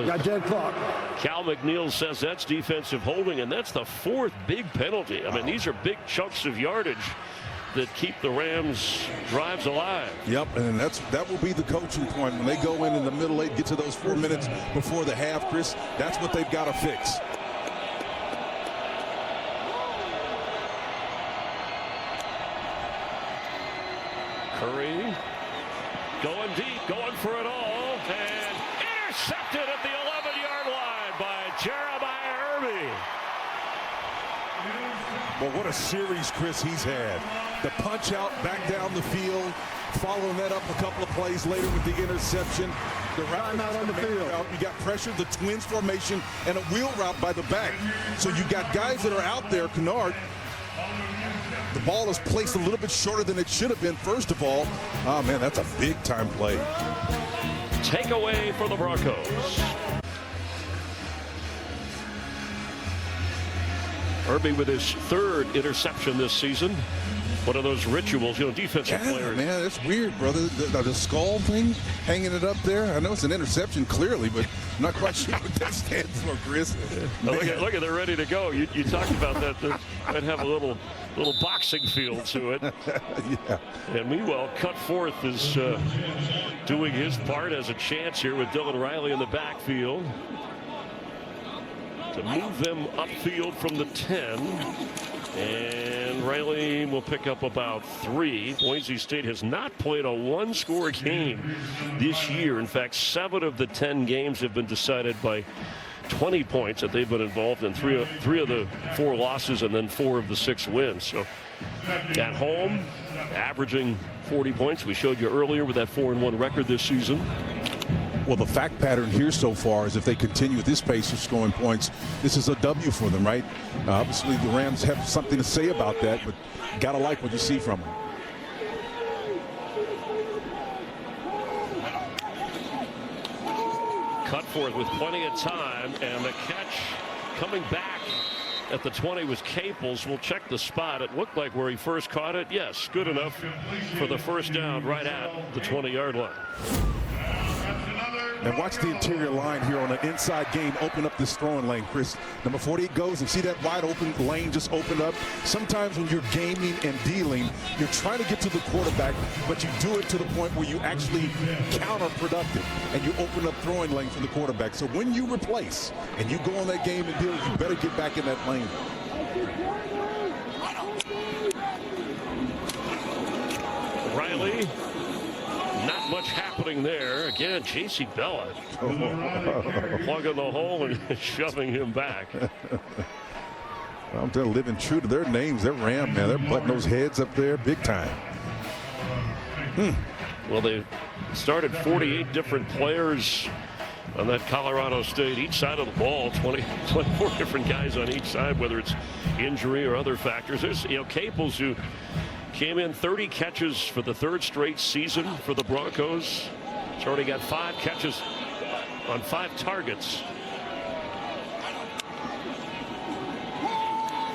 Got dead clock. Cal McNeil says that's defensive holding, and that's the 4th big penalty. I mean, these are big chunks of yardage that keep the Rams drives alive. Yep, and that will be the coaching point. When they go in the middle eight, get to those 4 minutes before the half, Chris, that's what they've got to fix. Curry going deep, going for it all, and intercepted at the 11-yard line by Jeremiah Irby. Well, what a series, Chris, he's had. The punch out back down the field, following that up a couple of plays later with the interception. The route out on the field. You got pressure, the twins formation, and a wheel route by the back. So you got guys that are out there. Kennard, the ball is placed a little bit shorter than it should have been, first of all. Oh, man, that's a big-time play. Takeaway for the Broncos. Irby with his third interception this season. One of those rituals, defensive players. Man, that's weird, brother. The skull thing, hanging it up there. I know it's an interception, clearly, but I'm not quite sure what that stands for, Chris. Look at they're ready to go. You talked about that. They might have a little boxing feel to it. Yeah. And meanwhile, Cutforth is doing his part, as a chance here with Dylan Riley in the backfield to move them upfield from the 10. And Riley will pick up about 3. Boise State has not played a one-score game this year. In fact, 7 of the 10 games have been decided by 20 points that they've been involved in. Three of the 4 losses and then 4 of the 6 wins. So at home, averaging 40 points. We showed you earlier with that 4-1 record this season. Well, the fact pattern here so far is if they continue with this pace of scoring points, this is a W for them, right? Obviously, the Rams have something to say about that, but got to like what you see from them. Cutforth with plenty of time, and the catch coming back at the 20 was Caples. We'll check the spot. It looked like where he first caught it. Yes, good enough for the first down right at the 20-yard line. And watch the interior line here on an inside game open up this throwing lane, Chris. Number 48 goes and see that wide open lane just open up. Sometimes when you're gaming and dealing, you're trying to get to the quarterback, but you do it to the point where you actually counterproductive and you open up throwing lane for the quarterback. So when you replace and you go on that game and deal, you better get back in that lane. Riley. Not much happening there. Again, J.C. Bella plugging the hole and shoving him back. Well, they're living true to their names. They're Ram, man. They're butting those heads up there big time. Well, they started 48 different players on that Colorado State, each side of the ball, 24 different guys on each side, whether it's injury or other factors. There's, Caples, who came in 30 catches for the 3rd straight season for the Broncos. He's already got 5 catches on 5 targets.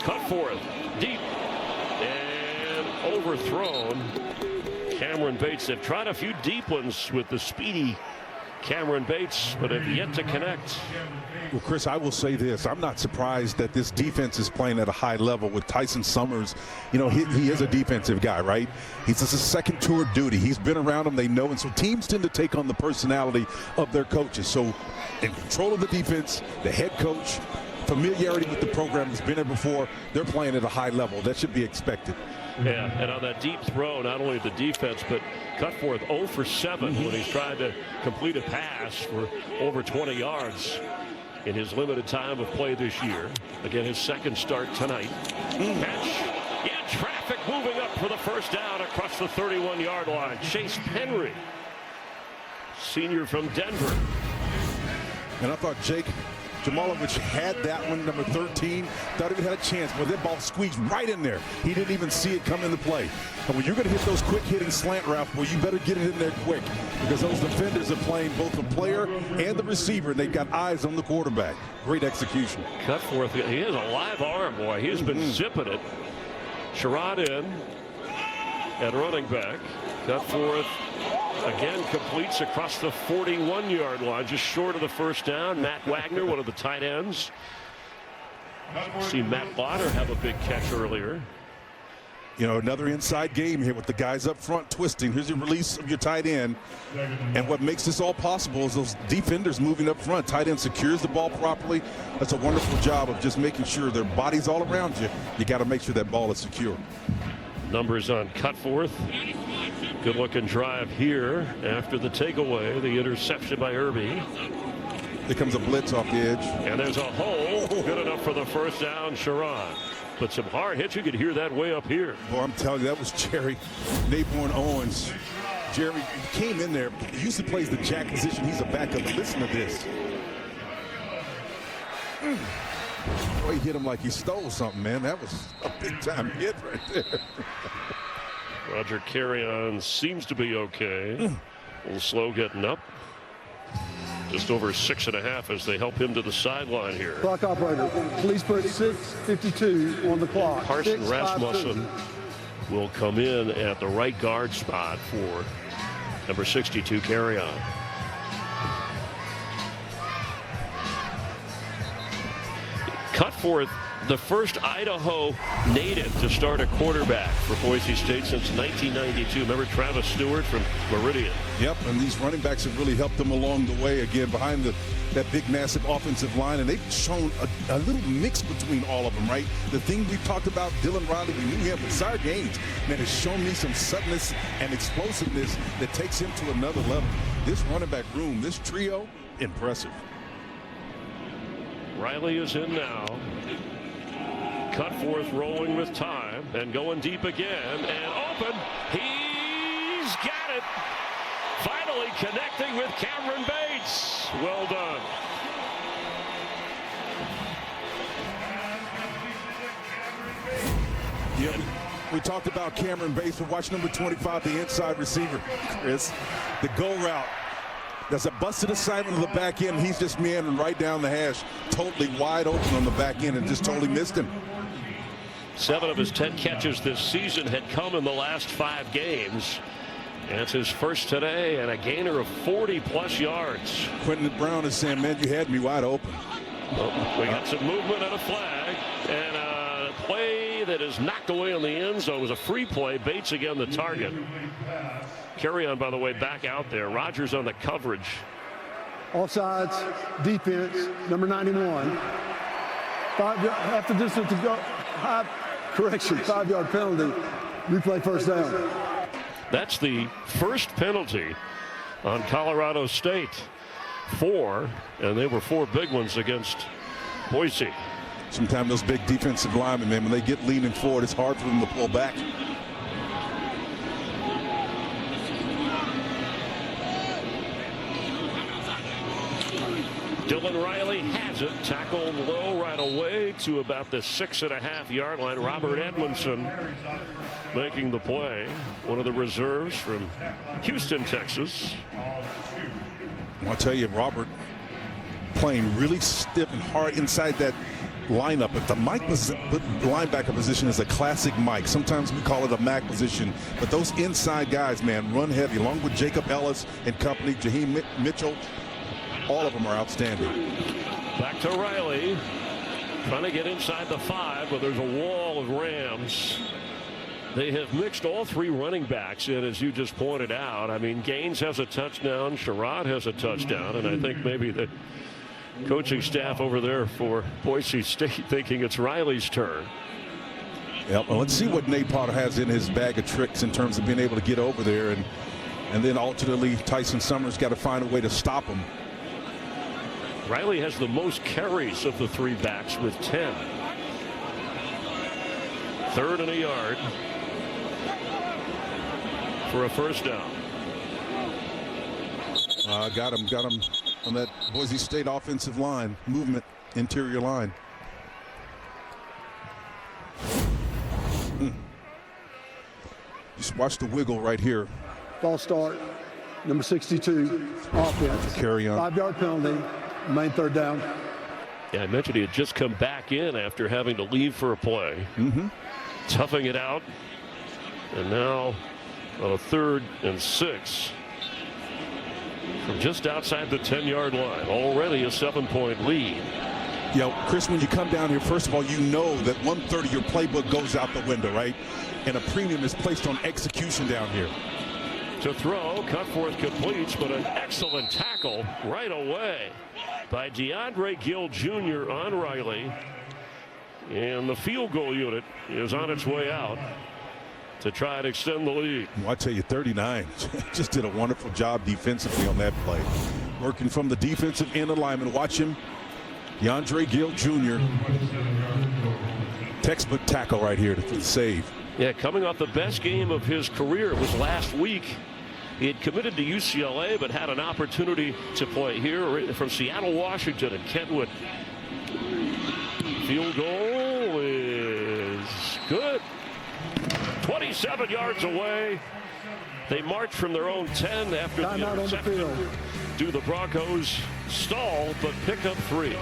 Cutforth deep and overthrown. Cameron Bates. They've tried a few deep ones with the speedy Cameron Bates, but have yet to connect. Well, Chris, I will say this. I'm not surprised that this defense is playing at a high level with Tyson Summers. He is a defensive guy, right? He's just a second tour duty. He's been around them. They know. And so teams tend to take on the personality of their coaches. So in control of the defense, the head coach, familiarity with the program, has been there before. They're playing at a high level. That should be expected. Yeah, and on that deep throw, not only the defense, but Cutforth 0 for 7 when he's tried to complete a pass for over 20 yards in his limited time of play this year. Again, his second start tonight. Catch. Yeah, traffic moving up for the first down across the 31-yard line. Chase Henry, senior from Denver. And I thought Jake Jamalovich had that one, number 13. Thought he had a chance, but that ball squeezed right in there. He didn't even see it come into play. And when you're going to hit those quick hitting slant routes, well, you better get it in there quick, because those defenders are playing both the player and the receiver, and they've got eyes on the quarterback. Great execution. Cutforth, he has a live arm, boy. He has been zipping it. Sherrod in at running back. Cutforth again completes across the 41-yard line, just short of the first down. Matt Wagner, one of the tight ends. See Matt Bonner have a big catch earlier. You know, another inside game here with the guys up front twisting. Here's your release of your tight end. And what makes this all possible is those defenders moving up front. Tight end secures the ball properly. That's a wonderful job of just making sure their body's all around you. You got to make sure that ball is secure. Numbers on Cutforth. Good looking drive here after the takeaway, the interception by Irby. There comes a blitz off the edge. And there's a hole. Good enough for the first down, Sherrod. But some hard hits, you could hear that way up here. Boy, I'm telling you, that was Jerry Naborn Owens. Jerry came in there. He usually plays the jack position. He's a backup. But listen to this. Boy, he hit him like he stole something, man. That was a big-time hit right there. Roger Carrion seems to be okay. A little slow getting up. Just over 6.5 as they help him to the sideline here. Clock operator, please put 6:52 on the clock. Carson Rasmussen will come in at the right guard spot for number 62, Carrion. Cutforth, the first Idaho native to start a quarterback for Boise State since 1992. Remember Travis Stewart from Meridian? Yep, and these running backs have really helped them along the way, again, behind that big, massive offensive line, and they've shown a little mix between all of them, right? The thing we've talked about, Dylan Riley, we knew him, but Sire Gaines, man, has shown me some suddenness and explosiveness that takes him to another level. This running back room, this trio, impressive. Riley is in now. Cutforth rolling with time and going deep again and open. He's got it. Finally connecting with Cameron Bates. Well done. Yeah, we talked about Cameron Bates, but watch number 25, the inside receiver, Chris. The go route. There's a busted assignment on the back end. He's just meandering right down the hash, totally wide open on the back end and just totally missed him. 7 of his 10 catches this season had come in the last 5 games. That's his first today and a gainer of 40+ yards. Quentin Brown is saying, man, you had me wide open. We got some movement and a flag and a play that is knocked away on the end zone. It was a free play. Bates again the target. Carrion, by the way, back out there. Rogers on the coverage. Offsides, defense, number 91. Half the distance to go. Correction, 5-yard penalty. Replay first down. That's the first penalty on Colorado State. 4, and they were 4 big ones against Boise. Sometimes those big defensive linemen, man, when they get leaning forward, it's hard for them to pull back. Dylan Riley has it, tackled low right away to about the 6.5-yard line. Robert Edmondson making the play. One of the reserves from Houston, Texas. I'll tell you, Robert playing really stiff and hard inside that lineup. But the linebacker position is a classic Mike. Sometimes we call it a Mac position. But those inside guys, man, run heavy, along with Jacob Ellis and company, Jaheim Mitchell. All of them are outstanding. Back to Riley. Trying to get inside the 5, but there's a wall of Rams. They have mixed all 3 running backs in, as you just pointed out. I mean, Gaines has a touchdown. Sherrod has a touchdown. And I think maybe the coaching staff over there for Boise State thinking it's Riley's turn. Yep. Well, let's see what Nate Potter has in his bag of tricks in terms of being able to get over there. And then ultimately, Tyson Summers got to find a way to stop him. Riley has the most carries of the 3 backs with 10. 3rd and a yard for a first down. Got him on that Boise State offensive line, movement, interior line. Just watch the wiggle right here. False start, number 62, offense. Carry on. 5-yard penalty, main 3rd down. Yeah, I mentioned he had just come back in after having to leave for a play. Toughing it out. And now on a 3rd and 6 from just outside the 10-yard line. Already a 7-point lead. You know, Chris, when you come down here, first of all, you know that 1/3 of your playbook goes out the window, right? And a premium is placed on execution down here. To throw, Cutforth completes, but an excellent tackle right away by DeAndre Gill Jr. on Riley. And the field goal unit is on its way out to try and extend the lead. Well, I tell you, 39 just did a wonderful job defensively on that play. Working from the defensive end alignment. Watch him. DeAndre Gill Jr. Textbook tackle right here to save. Yeah, coming off the best game of his career. It was last week. He had committed to UCLA, but had an opportunity to play here from Seattle, Washington, and Kentwood. Field goal is good. 27 yards away. They march from their own 10 after the interception. Do the Broncos stall, but pick up 3.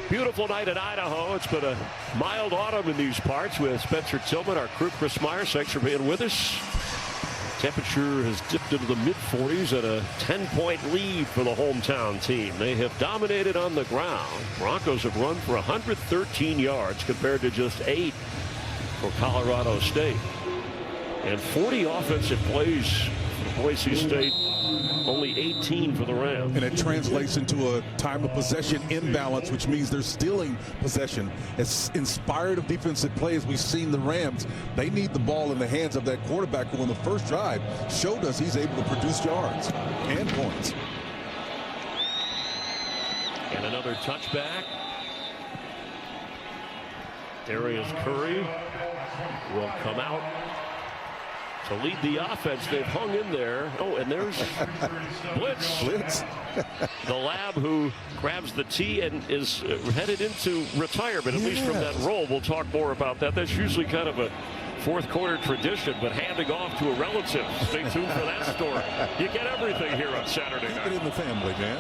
Beautiful night in Idaho. It's been a mild autumn in these parts with Spencer Tillman, our crew, Chris Myers. Thanks for being with us. Temperature has dipped into the mid-40s at a 10-point lead for the hometown team. They have dominated on the ground. Broncos have run for 113 yards compared to just 8 for Colorado State. And 40 offensive plays for Boise State, only 18 for the Rams. And it translates into a time of possession imbalance, which means they're stealing possession. As inspired of defensive play as we've seen the Rams, they need the ball in the hands of that quarterback who on the first drive showed us he's able to produce yards and points. And another touchback. Darius Curry will come out to lead the offense. They've hung in there. Oh, and there's Blitz. The Lab who grabs the tee and is headed into retirement, at least from that role. We'll talk more about that. That's usually kind of a fourth quarter tradition, but handing off to a relative. Stay tuned for that story. You get everything here on Saturday night. Keep it in the family, man.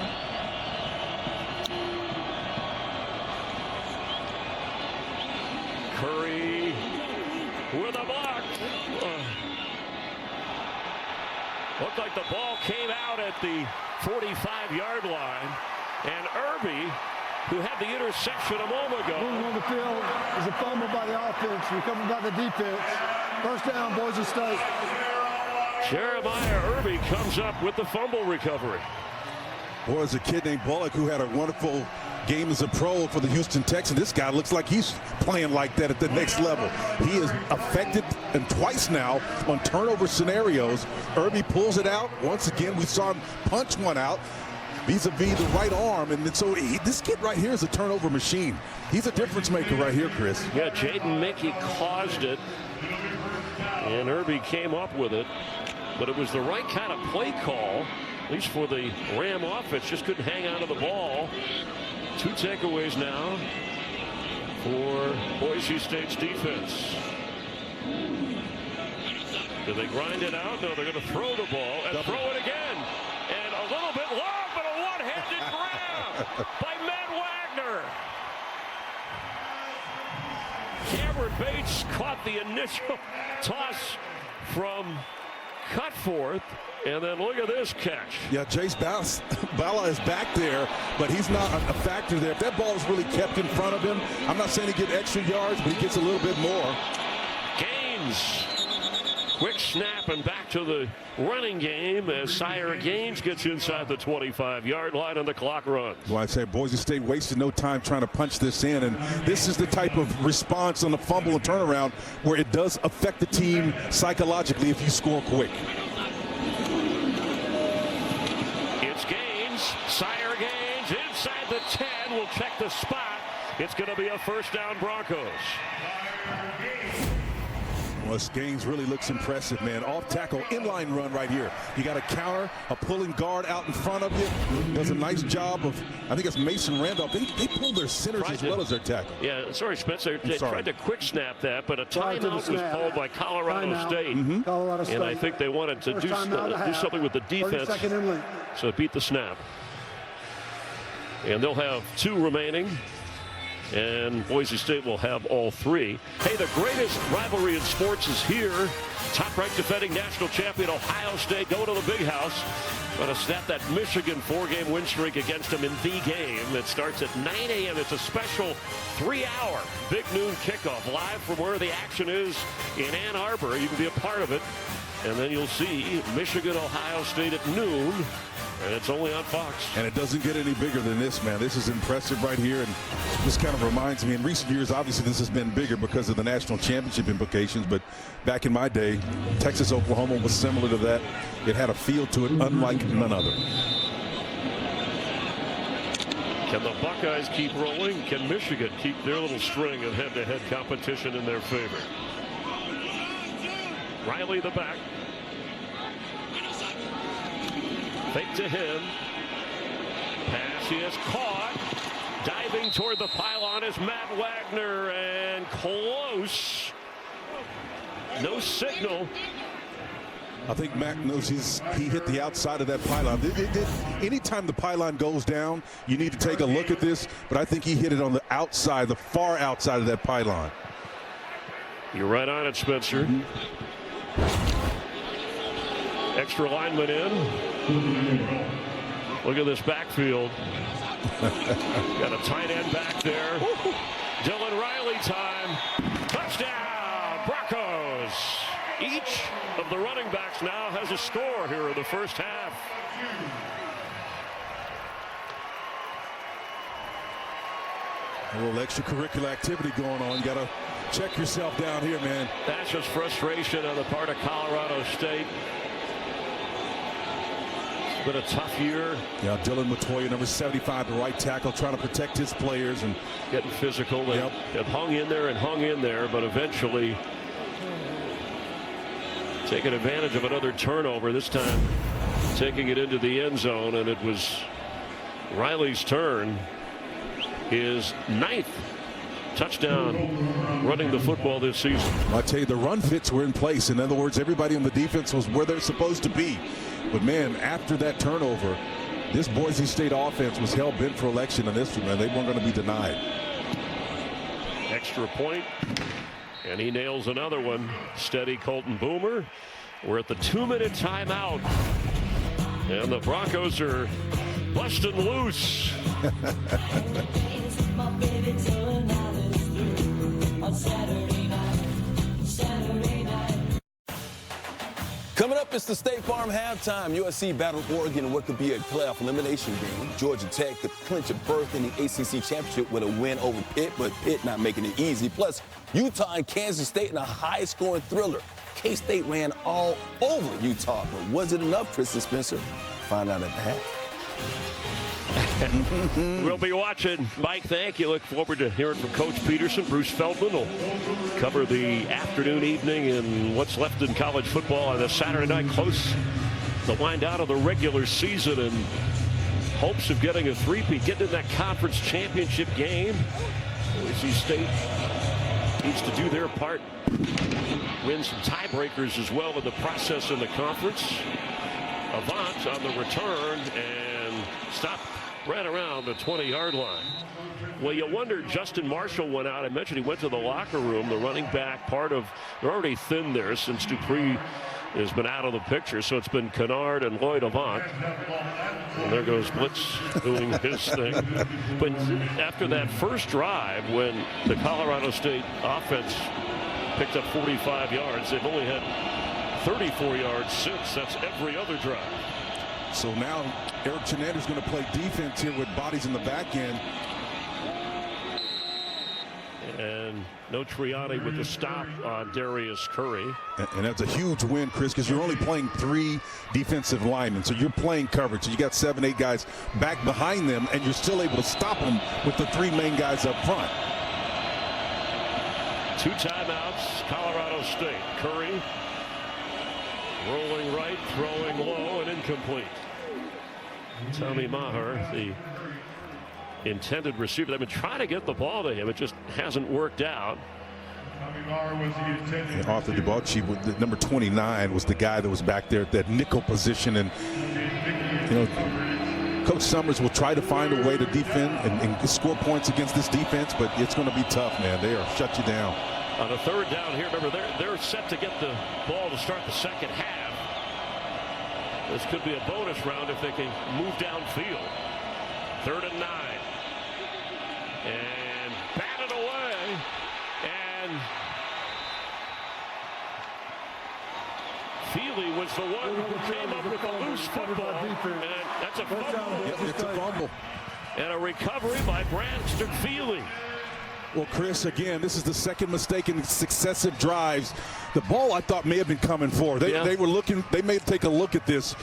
Curry with a block. Looked like the ball came out at the 45-yard line. And Irby, who had the interception a moment ago. Moving on the field is a fumble by the offense, recovered by the defense. First down, Boise State. Jeremiah Irby comes up with the fumble recovery. Boy, there's a kid named Bullock who had a wonderful game as a pro for the Houston Texans. This guy looks like he's playing like that at the next level. He is affected and twice now on turnover scenarios. Irby pulls it out. Once again, we saw him punch one out vis-a-vis the right arm. And so this kid right here is a turnover machine. He's a difference maker right here, Chris. Yeah, Jaden Mickey caused it. And Irby came up with it. But it was the right kind of play call, at least for the Ram offense. Just couldn't hang on to the ball. 2 takeaways now for Boise State's defense. Do they grind it out? No, they're going to throw the ball and throw it again. And a little bit long, but a one-handed grab by Matt Wagner. Cameron Bates caught the initial toss from Cutforth. And then look at this catch. Yeah, Jace Bala is back there, but he's not a factor there. If that ball is really kept in front of him, I'm not saying he gets extra yards, but he gets a little bit more. Gaines. Quick snap and back to the running game as Sire Gaines gets inside the 25-yard line and the clock runs. Well, I say Boise State wasted no time trying to punch this in, and this is the type of response on the fumble and turnaround where it does affect the team psychologically if you score quick. Sire Gaines inside the 10. We'll check the spot. It's going to be a first down Broncos. Well, Gaines really looks impressive, man. Off tackle, inline run right here. You got a counter, a pulling guard out in front of you. Does a nice job of, I think it's Mason Randolph. They pulled their centers as well as their tackle. Yeah, sorry, Spencer. They tried to quick snap that, but a timeout was called by Colorado State. Colorado State. And I think they wanted to do something with the defense. So beat the snap. And they'll have 2 remaining. and Boise State will have all three. Hey, the greatest rivalry in sports is here. Top-ranked defending national champion Ohio State going to the Big House. Going to snap that Michigan 4-game win streak against them in the game. It starts at 9 a.m. It's a special 3-hour big noon kickoff live from where the action is in Ann Arbor. You can be a part of it. And then you'll see Michigan, Ohio State at noon. And it's only on Fox. And it doesn't get any bigger than this, man. This is impressive right here. And this kind of reminds me, in recent years, obviously this has been bigger because of the national championship implications. But back in my day, Texas, Oklahoma was similar to that. It had a feel to it unlike none other. Can the Buckeyes keep rolling? Can Michigan keep their little string of head-to-head competition in their favor? Riley the back. Fake to him. Pass he is caught. Diving toward the pylon is Matt Wagner, and close. No signal. I think Matt knows he hit the outside of that pylon. Anytime the pylon goes down, you need to take a look at this, but I think he hit it on the outside, the far outside of that pylon. You're right on it, Spencer. Extra lineman in. Look at this backfield. Got a tight end back there. Dylan Riley time. Touchdown, Broncos. Each of the running backs now has a score here in the first half. A little extracurricular activity going on. You got to check yourself down here, man. That's just frustration on the part of Colorado State. It's been a tough year. Yeah, Dylan Matoya, number 75, the right tackle, trying to protect his players and getting physical. They hung in there, but eventually taking advantage of another turnover, this time taking it into the end zone, and it was Riley's turn. His 9th touchdown running the football this season. I tell you, the run fits were in place. In other words, everybody on the defense was where they're supposed to be. But man, after that turnover, this Boise State offense was hell bent for election in this one, man. They weren't going to be denied. Extra point, and he nails another one. Steady Colton Boomer. We're at the 2-minute timeout, and the Broncos are busting loose. Coming up, it's the State Farm halftime. USC battled Oregon in what could be a playoff elimination game. Georgia Tech could clinch a berth in the ACC championship with a win over Pitt, but Pitt not making it easy. Plus, Utah and Kansas State in a high-scoring thriller. K-State ran all over Utah, but was it enough, Tristan Spencer? Find out at the half. We'll be watching. Mike, thank you. Look forward to hearing from Coach Peterson. Bruce Feldman will cover the afternoon, evening, and what's left in college football on this Saturday night. Close the wind out of the regular season and hopes of getting a three-peat, getting in that conference championship game. Boise State needs to do their part, win some tiebreakers as well in the process in the conference. Avant on the return and stop right around the 20-yard line. Well, you wonder, Justin Marshall went out. I mentioned he went to the locker room. The running back, they're already thin there since Dupree has been out of the picture. So it's been Kennard and Lloyd Avant. And there goes Blitz doing his thing. But after that first drive, when the Colorado State offense picked up 45 yards, they've only had 34 yards since. That's every other drive. So now Eric Chenander's going to play defense here with bodies in the back end. And no Triani with the stop on Darius Curry. And that's a huge win, Chris, because you're only playing 3 defensive linemen. So you're playing coverage. So you got 7, 8 guys back behind them, and you're still able to stop them with the 3 main guys up front. 2 timeouts, Colorado State. Curry rolling right, throwing low, and incomplete. Tommy Maher, the intended receiver. They've been trying to get the ball to him. It just hasn't worked out. And Arthur DeBauchi, with number 29, was the guy that was back there at that nickel position. And, you know, Coach Summers will try to find a way to defend and score points against this defense, but it's going to be tough, man. They are shut you down. On a third down here, remember, they're set to get the ball to start the second half. This could be a bonus round if they can move downfield. 3rd and 9. And batted away. And Feely was the one who came up with a loose football. And that's a fumble. Yep, it's a fumble. And a recovery by Braxton Feely. Well, Chris, again, this is the second mistake in successive drives. The ball, I thought, may have been coming forward. They were looking. They may take a look at this,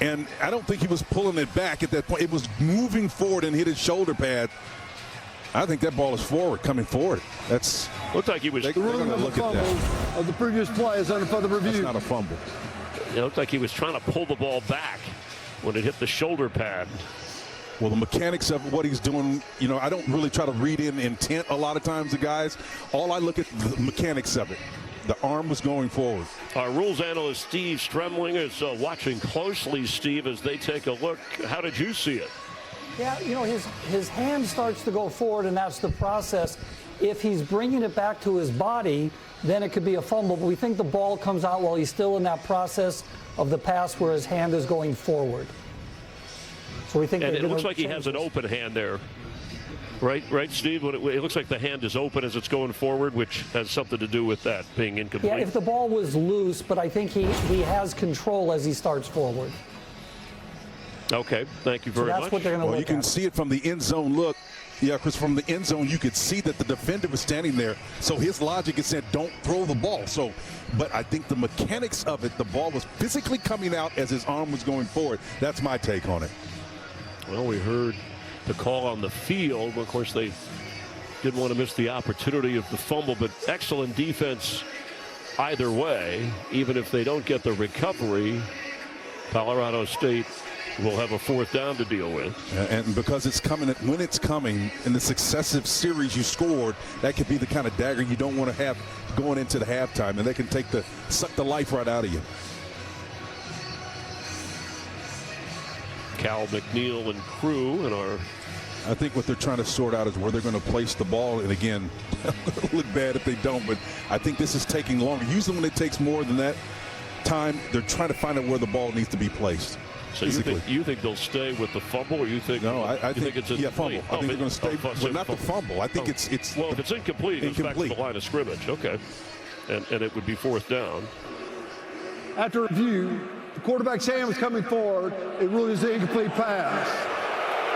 and I don't think he was pulling it back at that point. It was moving forward and hit his shoulder pad. I think that ball is forward, coming forward. That's looked like he was. They're going to look at that. Of the previous play is under further review. That's not a fumble. It looked like he was trying to pull the ball back when it hit the shoulder pad. Well, the mechanics of what he's doing, you know, I don't really try to read in intent a lot of times, the guys. All I look at the mechanics of it. The arm was going forward. Our rules analyst, Steve Stremling, is watching closely, Steve, as they take a look. How did you see it? Yeah, you know, his hand starts to go forward, and that's the process. If he's bringing it back to his body, then it could be a fumble. But we think the ball comes out while he's still in that process of the pass where his hand is going forward. So we think, and it looks like he has an open hand there, right, Steve? It looks like the hand is open as it's going forward, which has something to do with that being incomplete. Yeah, if the ball was loose, but I think he has control as he starts forward. Okay, thank you very much. That's what they're going to look at. You can see it from the end zone look. Yeah, because from the end zone, you could see that the defender was standing there. So his logic is said, don't throw the ball. So, but I think the mechanics of it, the ball was physically coming out as his arm was going forward. That's my take on it. Well, we heard the call on the field. Of course, they didn't want to miss the opportunity of the fumble, but excellent defense either way. Even if they don't get the recovery, Colorado State will have a 4th down to deal with. And because it's coming, when it's coming in the successive series you scored, that could be the kind of dagger you don't want to have going into the halftime, and they can suck the life right out of you. Cal McNeil and crew and our. I think what they're trying to sort out is where they're going to place the ball. And again, it'll look bad if they don't, but I think this is taking longer. Usually when it takes more than that time, they're trying to find out where the ball needs to be placed. So you think they'll stay with the fumble, or you think? No, I think it's a fumble. I think they're going to stay, but not the fumble. I think it's. Well, if it's incomplete, it's back to the line of scrimmage. Okay, and it would be 4th down. After review, the quarterback's hand was coming forward. It really is an incomplete pass.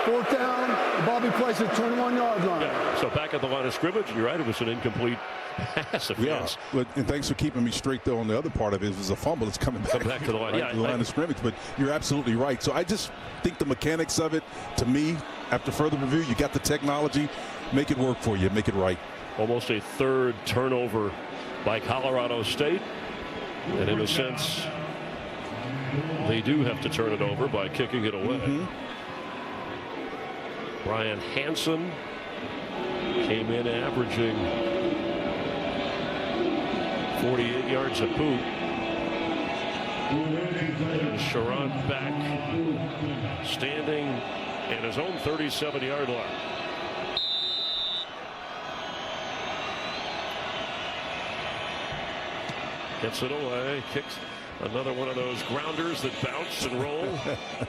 4th down, the ball be placed at the 21-yard line. Yeah, so back at the line of scrimmage, you're right, it was an incomplete pass. And thanks for keeping me straight, though, on the other part of it. It was a fumble. It's coming back to the line, the line of scrimmage. But you're absolutely right. So I just think the mechanics of it, to me, after further review, you got the technology. Make it work for you. Make it right. Almost a 3rd turnover by Colorado State. And in a sense, they do have to turn it over by kicking it away. Brian Hansen came in averaging 48 yards a poop. And Sharon back standing in his own 37-yard line. Gets it away, kicks another one of those grounders that bounce and roll.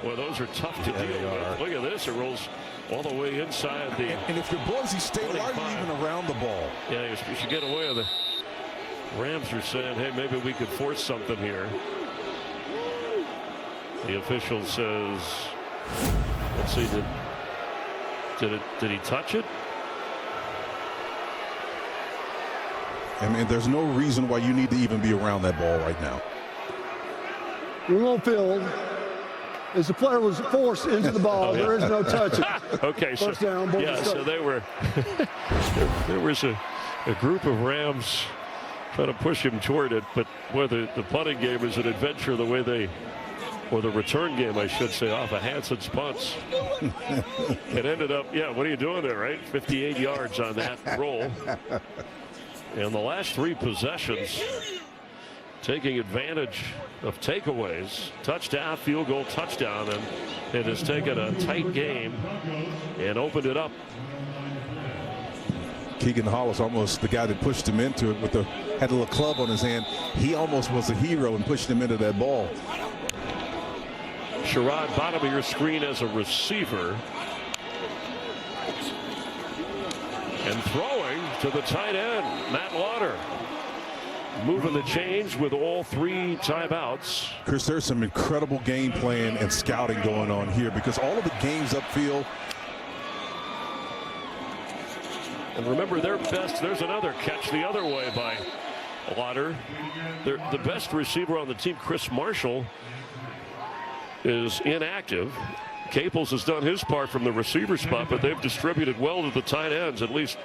Well, those are tough to deal with. Look at this, it rolls all the way inside the. And if you're Boise State, why are you even around the ball? Yeah, you should get away with it. Rams are saying, hey, maybe we could force something here. The official says, let's see, did he touch it? I mean, there's no reason why you need to even be around that ball right now. Rule on field is the player was forced into the ball. There is no touching. Okay, First down, Boise State. So they were. there was a group of Rams trying to push him toward it, but boy, the punting game is an adventure the way they, or the return game, I should say, off of Hansen's punts. It ended up, what are you doing there, right? 58 yards on that roll. And the last 3 possessions, taking advantage of takeaways. Touchdown, field goal, touchdown, and it has taken a tight game and opened it up. Keegan Hollis, almost the guy that pushed him into it had a little club on his hand. He almost was a hero and pushed him into that ball. Sherrod, bottom of your screen as a receiver. And throwing to the tight end, Matt Lauder. Moving the change with all 3 timeouts. Chris, there's some incredible game plan and scouting going on here because all of the games upfield. And remember, their best, there's another catch the other way by Lauder. The best receiver on the team, Chris Marshall, is inactive. Caples has done his part from the receiver spot, but they've distributed well to the tight ends, at least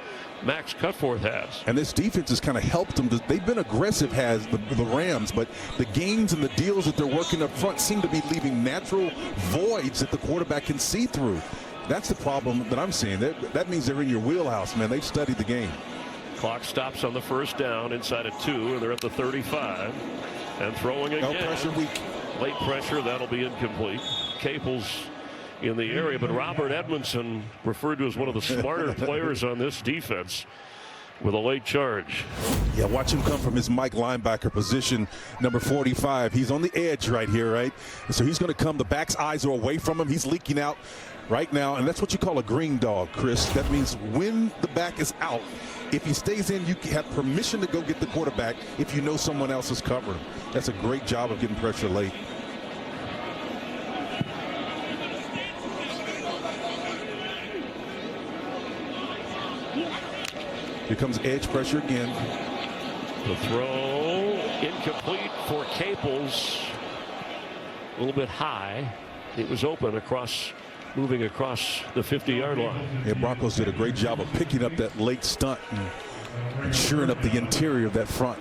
Max Cutforth has. And this defense has kind of helped them. They've been aggressive, has the Rams, but the games and the deals that they're working up front seem to be leaving natural voids that the quarterback can see through. That's the problem that I'm seeing. That means they're in your wheelhouse, man. They've studied the game. Clock stops on the first down inside at 2, and they're at the 35. And throwing again. No pressure weak. Late pressure, that'll be incomplete. Caples in the area, but Robert Edmondson, referred to as one of the smarter players on this defense, with a late charge. Yeah, watch him come from his Mike linebacker position, number 45. He's on the edge right here, right? And so he's going to come. The back's eyes are away from him. He's leaking out right now, and that's what you call a green dog, Chris. That means when the back is out, if he stays in, you have permission to go get the quarterback if you know someone else is covering him. That's a great job of getting pressure late. Here comes edge pressure again. The throw incomplete for Caples. A little bit high. It was open moving across the 50-yard line. Yeah, Broncos did a great job of picking up that late stunt and shoring up the interior of that front.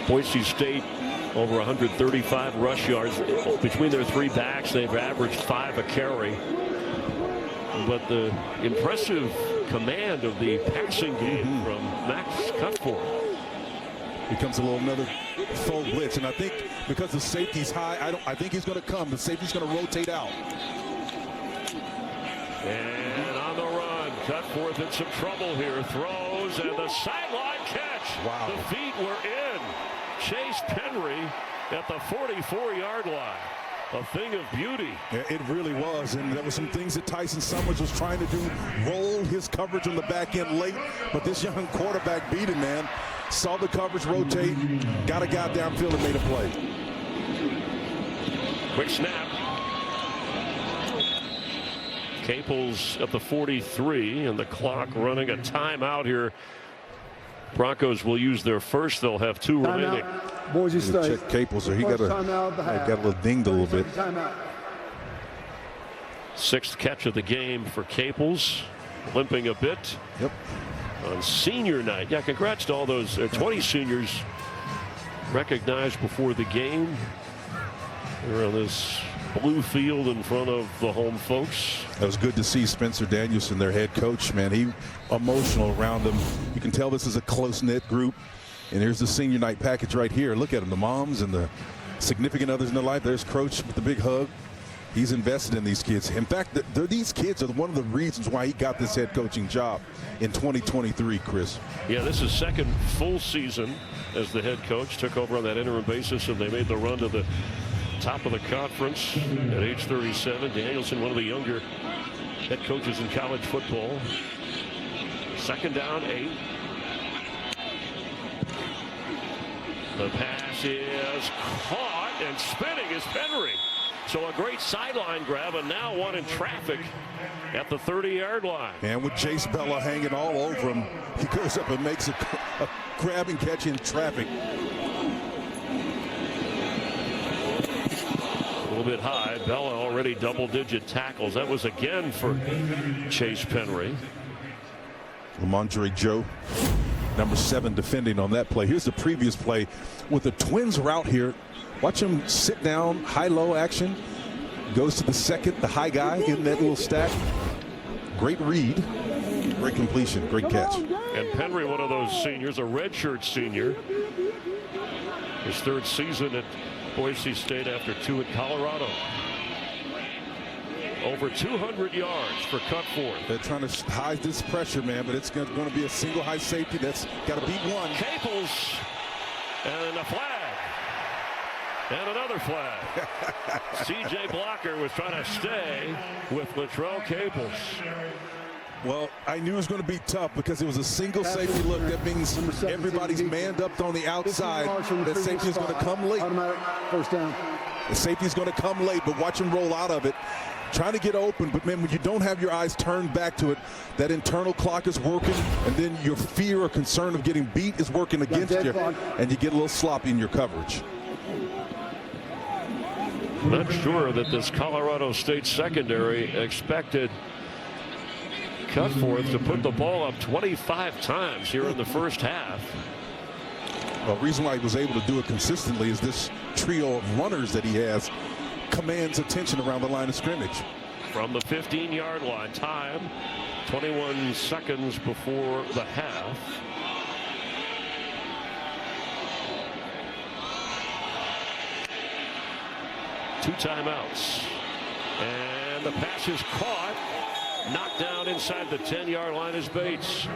Boise State over 135 rush yards between their 3 backs. They've averaged 5 a carry. But the impressive command of the passing game from Max Cutforth. Here comes another full blitz, and I think because the safety's high, I think he's going to come. The safety's going to rotate out. And on the run, Cutforth in some trouble here. Throws and the sideline catch. Wow. The feet were in. Chase Penry at the 44-yard line. A thing of beauty. Yeah, it really was, and there were some things that Tyson Summers was trying to do, roll his coverage on the back end late, but this young quarterback beat him, man. Saw the coverage rotate, got a guy downfield and made a play. Quick snap. Caples at the 43, and the clock running a timeout here. Broncos will use their first. They'll have 2 remaining. Boise State. Check Caples, so he got a little dinged a little bit. Sixth catch of the game for Caples, limping a bit. Yep. On senior night. Yeah, congrats to all those 20 seniors recognized before the game. They're on this blue field in front of the home folks. It was good to see Spencer Danielson, their head coach, man. He emotional around them. You can tell this is a close-knit group. And here's the senior night package right here. Look at them, the moms and the significant others in their life. There's Coach with the big hug. He's invested in these kids. In fact, these kids are one of the reasons why he got this head coaching job in 2023, Chris. Yeah, this is second full season as the head coach. Took over on that interim basis, and they made the run to the top of the conference at age 37. Danielson, one of the younger head coaches in college football. Second down, 8. The pass is caught, and spinning is Penry. So a great sideline grab, and now one in traffic at the 30-yard line. And with Jace Bella hanging all over him, he goes up and makes a grab and catch in traffic. A little bit high. Bella already double-digit tackles. That was again for Chase Penry. Lamondre Joe, number 7, defending on that play. Here's the previous play with the Twins route here. Watch him sit down, high-low action. Goes to the second, the high guy in that little stack. Great read. Great completion, great catch. And Penry, one of those seniors, a redshirt senior. His third season at Boise State after 2 at Colorado. Over 200 yards for Cutforth. They're trying to hide this pressure, man, but it's going to be a single high safety that's got to beat one. Caples, and a flag. And another flag. C.J. Blocker was trying to stay with Latrell Caples. Well, I knew it was going to be tough because it was a single safety look. That means everybody's manned up on the outside. That safety is going to come late. Automatic first down. The safety is going to come late, but watch him roll out of it. Trying to get open, but man, when you don't have your eyes turned back to it, that internal clock is working, and then your fear or concern of getting beat is working against you, and you get a little sloppy in your coverage. Not sure that this Colorado State secondary expected Cutforth to put the ball up 25 times here in the first half. Well, the reason why he was able to do it consistently is this trio of runners that he has commands attention around the line of scrimmage. From the 15-yard line, time 21 seconds before the half. Two timeouts, and the pass is caught, knocked down inside the 10-yard line is Bates.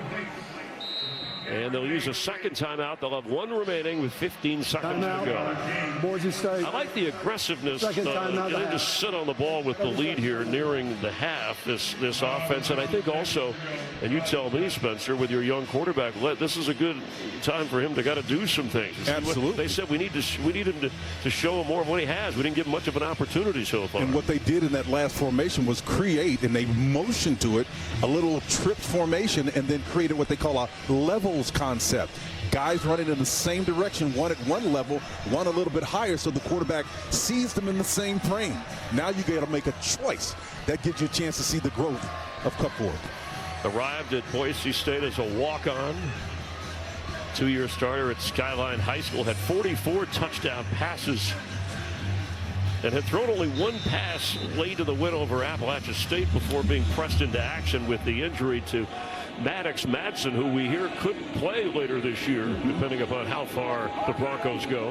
And they'll use a second timeout. They'll have one remaining with 15 seconds to go. Boise State. I like the aggressiveness. Second timeout. They didn't just sit on the ball with the lead here nearing the half, this offense. And I think also, and you tell me, Spencer, with your young quarterback, this is a good time for him to got to do some things. Absolutely. They said we need him to show him more of what he has. We didn't give him much of an opportunity so far. And what they did in that last formation was create, and they motioned to it, a little trip formation, and then created what they call a levels concept. Guys running in the same direction, one at one level, one a little bit higher, so the quarterback sees them in the same frame. Now you got to make a choice. That gives you a chance to see the growth of Cutforth. Arrived at Boise State as a walk-on. Two-year starter at Skyline High School, had 44 touchdown passes and had thrown only one pass late in the win over Appalachia State before being pressed into action with the injury to Maddox Madsen, who we hear could play later this year, depending upon how far the Broncos go.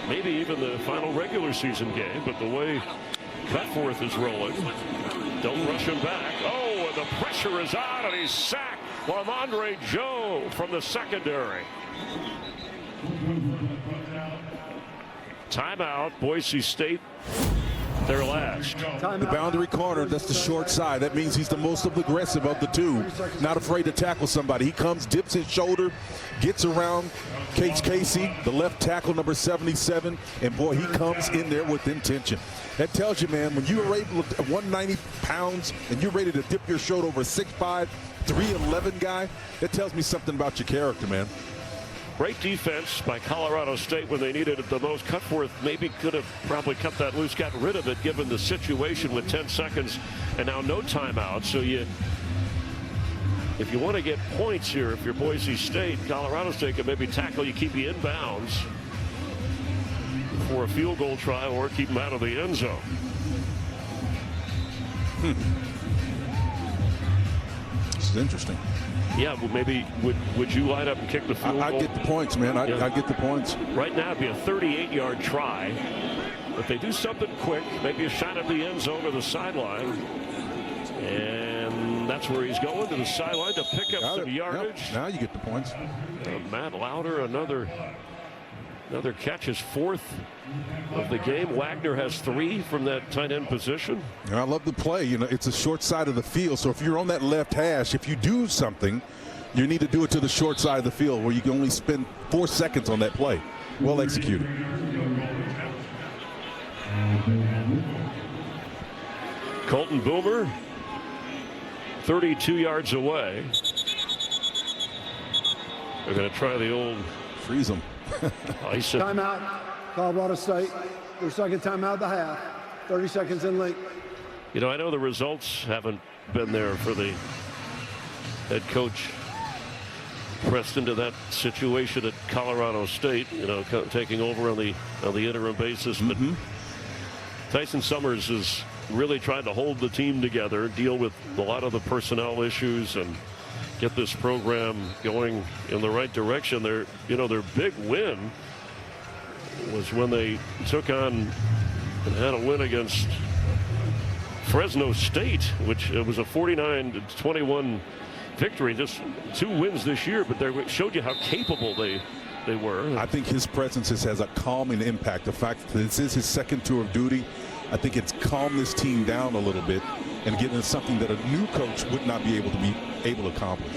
Maybe even the final regular season game, but the way Cutforth is rolling, don't rush him back. Oh, and the pressure is on, and he's sacked. Lamondre Joe from the secondary. Timeout, Boise State, their last. The boundary corner, that's the short side. That means he's the most aggressive of the two. Not afraid to tackle somebody. He comes, dips his shoulder, gets around Casey, the left tackle, number 77, and boy, he comes in there with intention. That tells you, man, when you are able to 190 pounds and you're ready to dip your shoulder over a 6'5", 311 guy, that tells me something about your character, man. Great defense by Colorado State when they needed it the most. Cutforth maybe could have probably cut that loose, got rid of it given the situation with 10 seconds and now no timeout. So if you want to get points here, if you're Boise State, Colorado State can maybe tackle you, keep you in bounds for a field goal try or keep them out of the end zone. This is interesting. Yeah, well, maybe would you line up and kick the field goal? I get the points, man. I get the points. Right now it'd be a 38-yard try. If they do something quick, maybe a shot at the end zone or the sideline. And that's where he's going, to the sideline to pick up some yardage. Yep. Now you get the points. Matt Lauder, another catch, his fourth of the game. Wagner has 3 from that tight end position. I love the play. You know, it's a short side of the field. So if you're on that left hash, if you do something, you need to do it to the short side of the field where you can only spend 4 seconds on that play. Well executed. Colton Boomer, 32 yards away. They're going to try the old freeze them. Timeout, Colorado State. Their second timeout of the half. 30 seconds in length. You know, I know the results haven't been there for the head coach pressed into that situation at Colorado State, you know, taking over on the interim basis. But Tyson Summers is really trying to hold the team together, deal with a lot of the personnel issues, and get this program going in the right direction. Their big win was when they took on and had a win against Fresno State, which was a 49-21 victory. Just 2 wins this year, but they showed you how capable they were. I think his presence has a calming impact. The fact that this is his second tour of duty, I think it's calmed this team down a little bit and given something that a new coach would not be able to accomplish.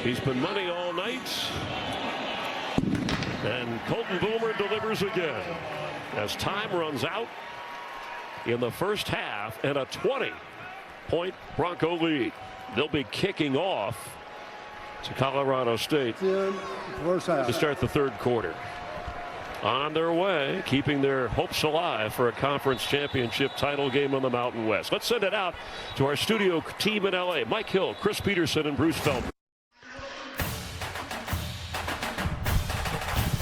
He's been money all night. And Colton Boomer delivers again as time runs out in the first half and a 20-point Bronco lead. They'll be kicking off to Colorado State to start the third quarter. On their way, keeping their hopes alive for a conference championship title game on the Mountain West. Let's send it out to our studio team in LA. Mike Hill, Chris Peterson, and Bruce Feldman.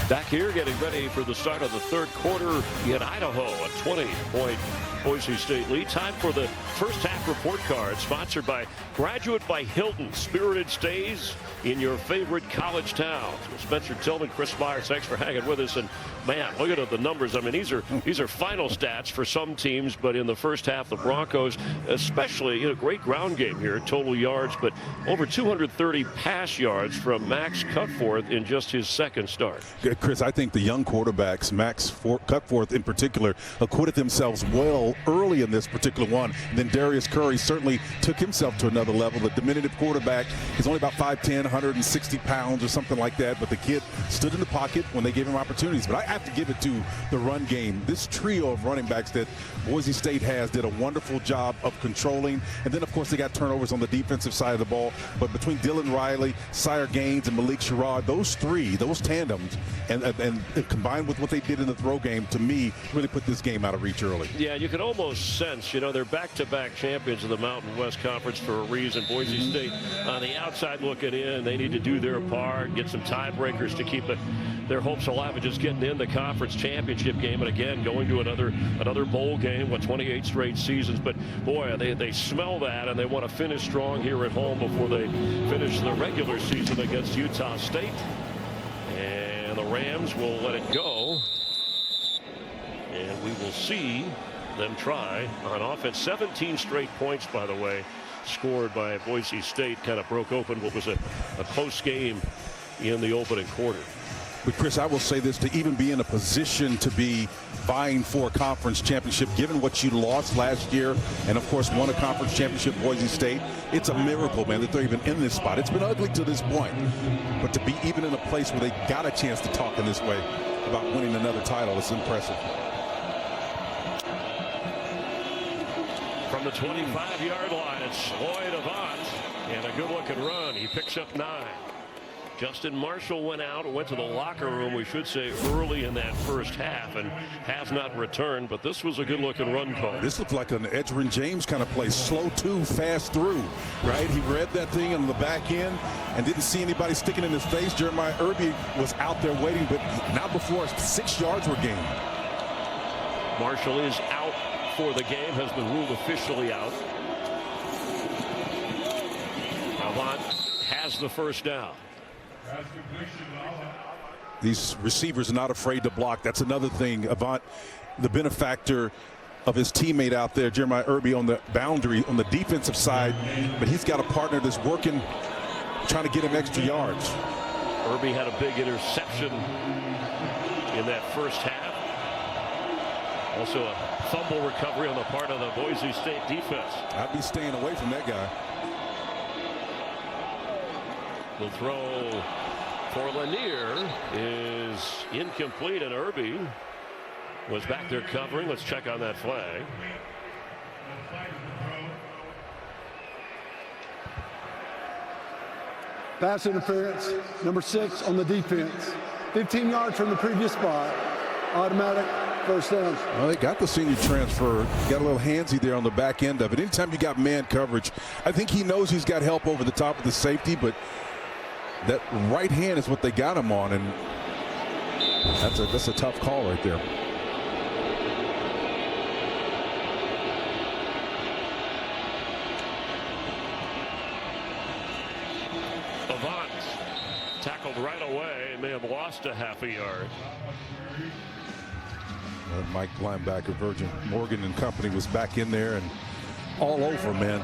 Back here getting ready for the start of the third quarter in Idaho. A 20-point Boise State lead. Time for the first half report card, sponsored by Graduate by Hilton. Spirited stays in your favorite college towns. Spencer Tillman, Chris Myers, thanks for hanging with us. And man, look at the numbers. I mean, these are final stats for some teams, but in the first half, the Broncos, especially, great ground game here, total yards, but over 230 pass yards from Max Cutforth in just his second start. Chris, I think the young quarterbacks, Max Cutforth in particular, acquitted themselves well early in this particular one. And then Darius Curry certainly took himself to another level. The diminutive quarterback is only about 5'10", 160 pounds or something like that, but the kid stood in the pocket when they gave him opportunities. But I have to give it to the run game. This trio of running backs that Boise State has did a wonderful job of controlling. And then, of course, they got turnovers on the defensive side of the ball. But between Dylan Riley, Sire Gaines, and Malik Sherrod, those tandems, and combined with what they did in the throw game, to me, really put this game out of reach early. Yeah, you can almost sense, they're back-to-back champions of the Mountain West Conference for a reason. Boise State on the outside looking in. They need to do their part, get some tiebreakers to keep their hopes alive and just getting in the conference championship game, and again going to another bowl game, 28 straight seasons. But boy, they smell that, and they want to finish strong here at home before they finish the regular season against Utah State. And the Rams will let it go, and we will see them try on offense. 17 straight points, by the way, scored by Boise State. Kind of broke open what was a close game in the opening quarter. But Chris, I will say this, to even be in a position to be vying for a conference championship, given what you lost last year, and of course won a conference championship, Boise State, it's a miracle, man, that they're even in this spot. It's been ugly to this point, but to be even in a place where they got a chance to talk in this way about winning another title is impressive. From the 25-yard line, it's Lloyd Avant, and a good-looking run. He picks up 9. Justin Marshall went to the locker room, we should say, early in that first half, and has not returned, but this was a good-looking run call. This looked like an Edgerrin James kind of play. Slow to, fast through, right? He read that thing on the back end and didn't see anybody sticking in his face. Jeremiah Irby was out there waiting, but not before 6 yards were gained. Marshall is out for the game, has been ruled officially out. Avant has the first down. These receivers are not afraid to block. That's another thing. Avant, the benefactor of his teammate out there, Jeremiah Irby, on the boundary on the defensive side, but he's got a partner that's working, trying to get him extra yards. Irby had a big interception in that first half. Also a fumble recovery on the part of the Boise State defense. I'd be staying away from that guy. The throw for Lanier is incomplete, and Irby was back there covering. Let's check on that flag. Pass interference, number 6 on the defense. 15 yards from the previous spot. Automatic first down. Well, they got the senior transfer. Got a little handsy there on the back end of it. Anytime you got man coverage, I think he knows he's got help over the top of the safety, but that right hand is what they got him on, and that's a tough call right there. Avant tackled right away, may have lost a half a yard. Mike linebacker Virgin Morgan and company was back in there and all over, man.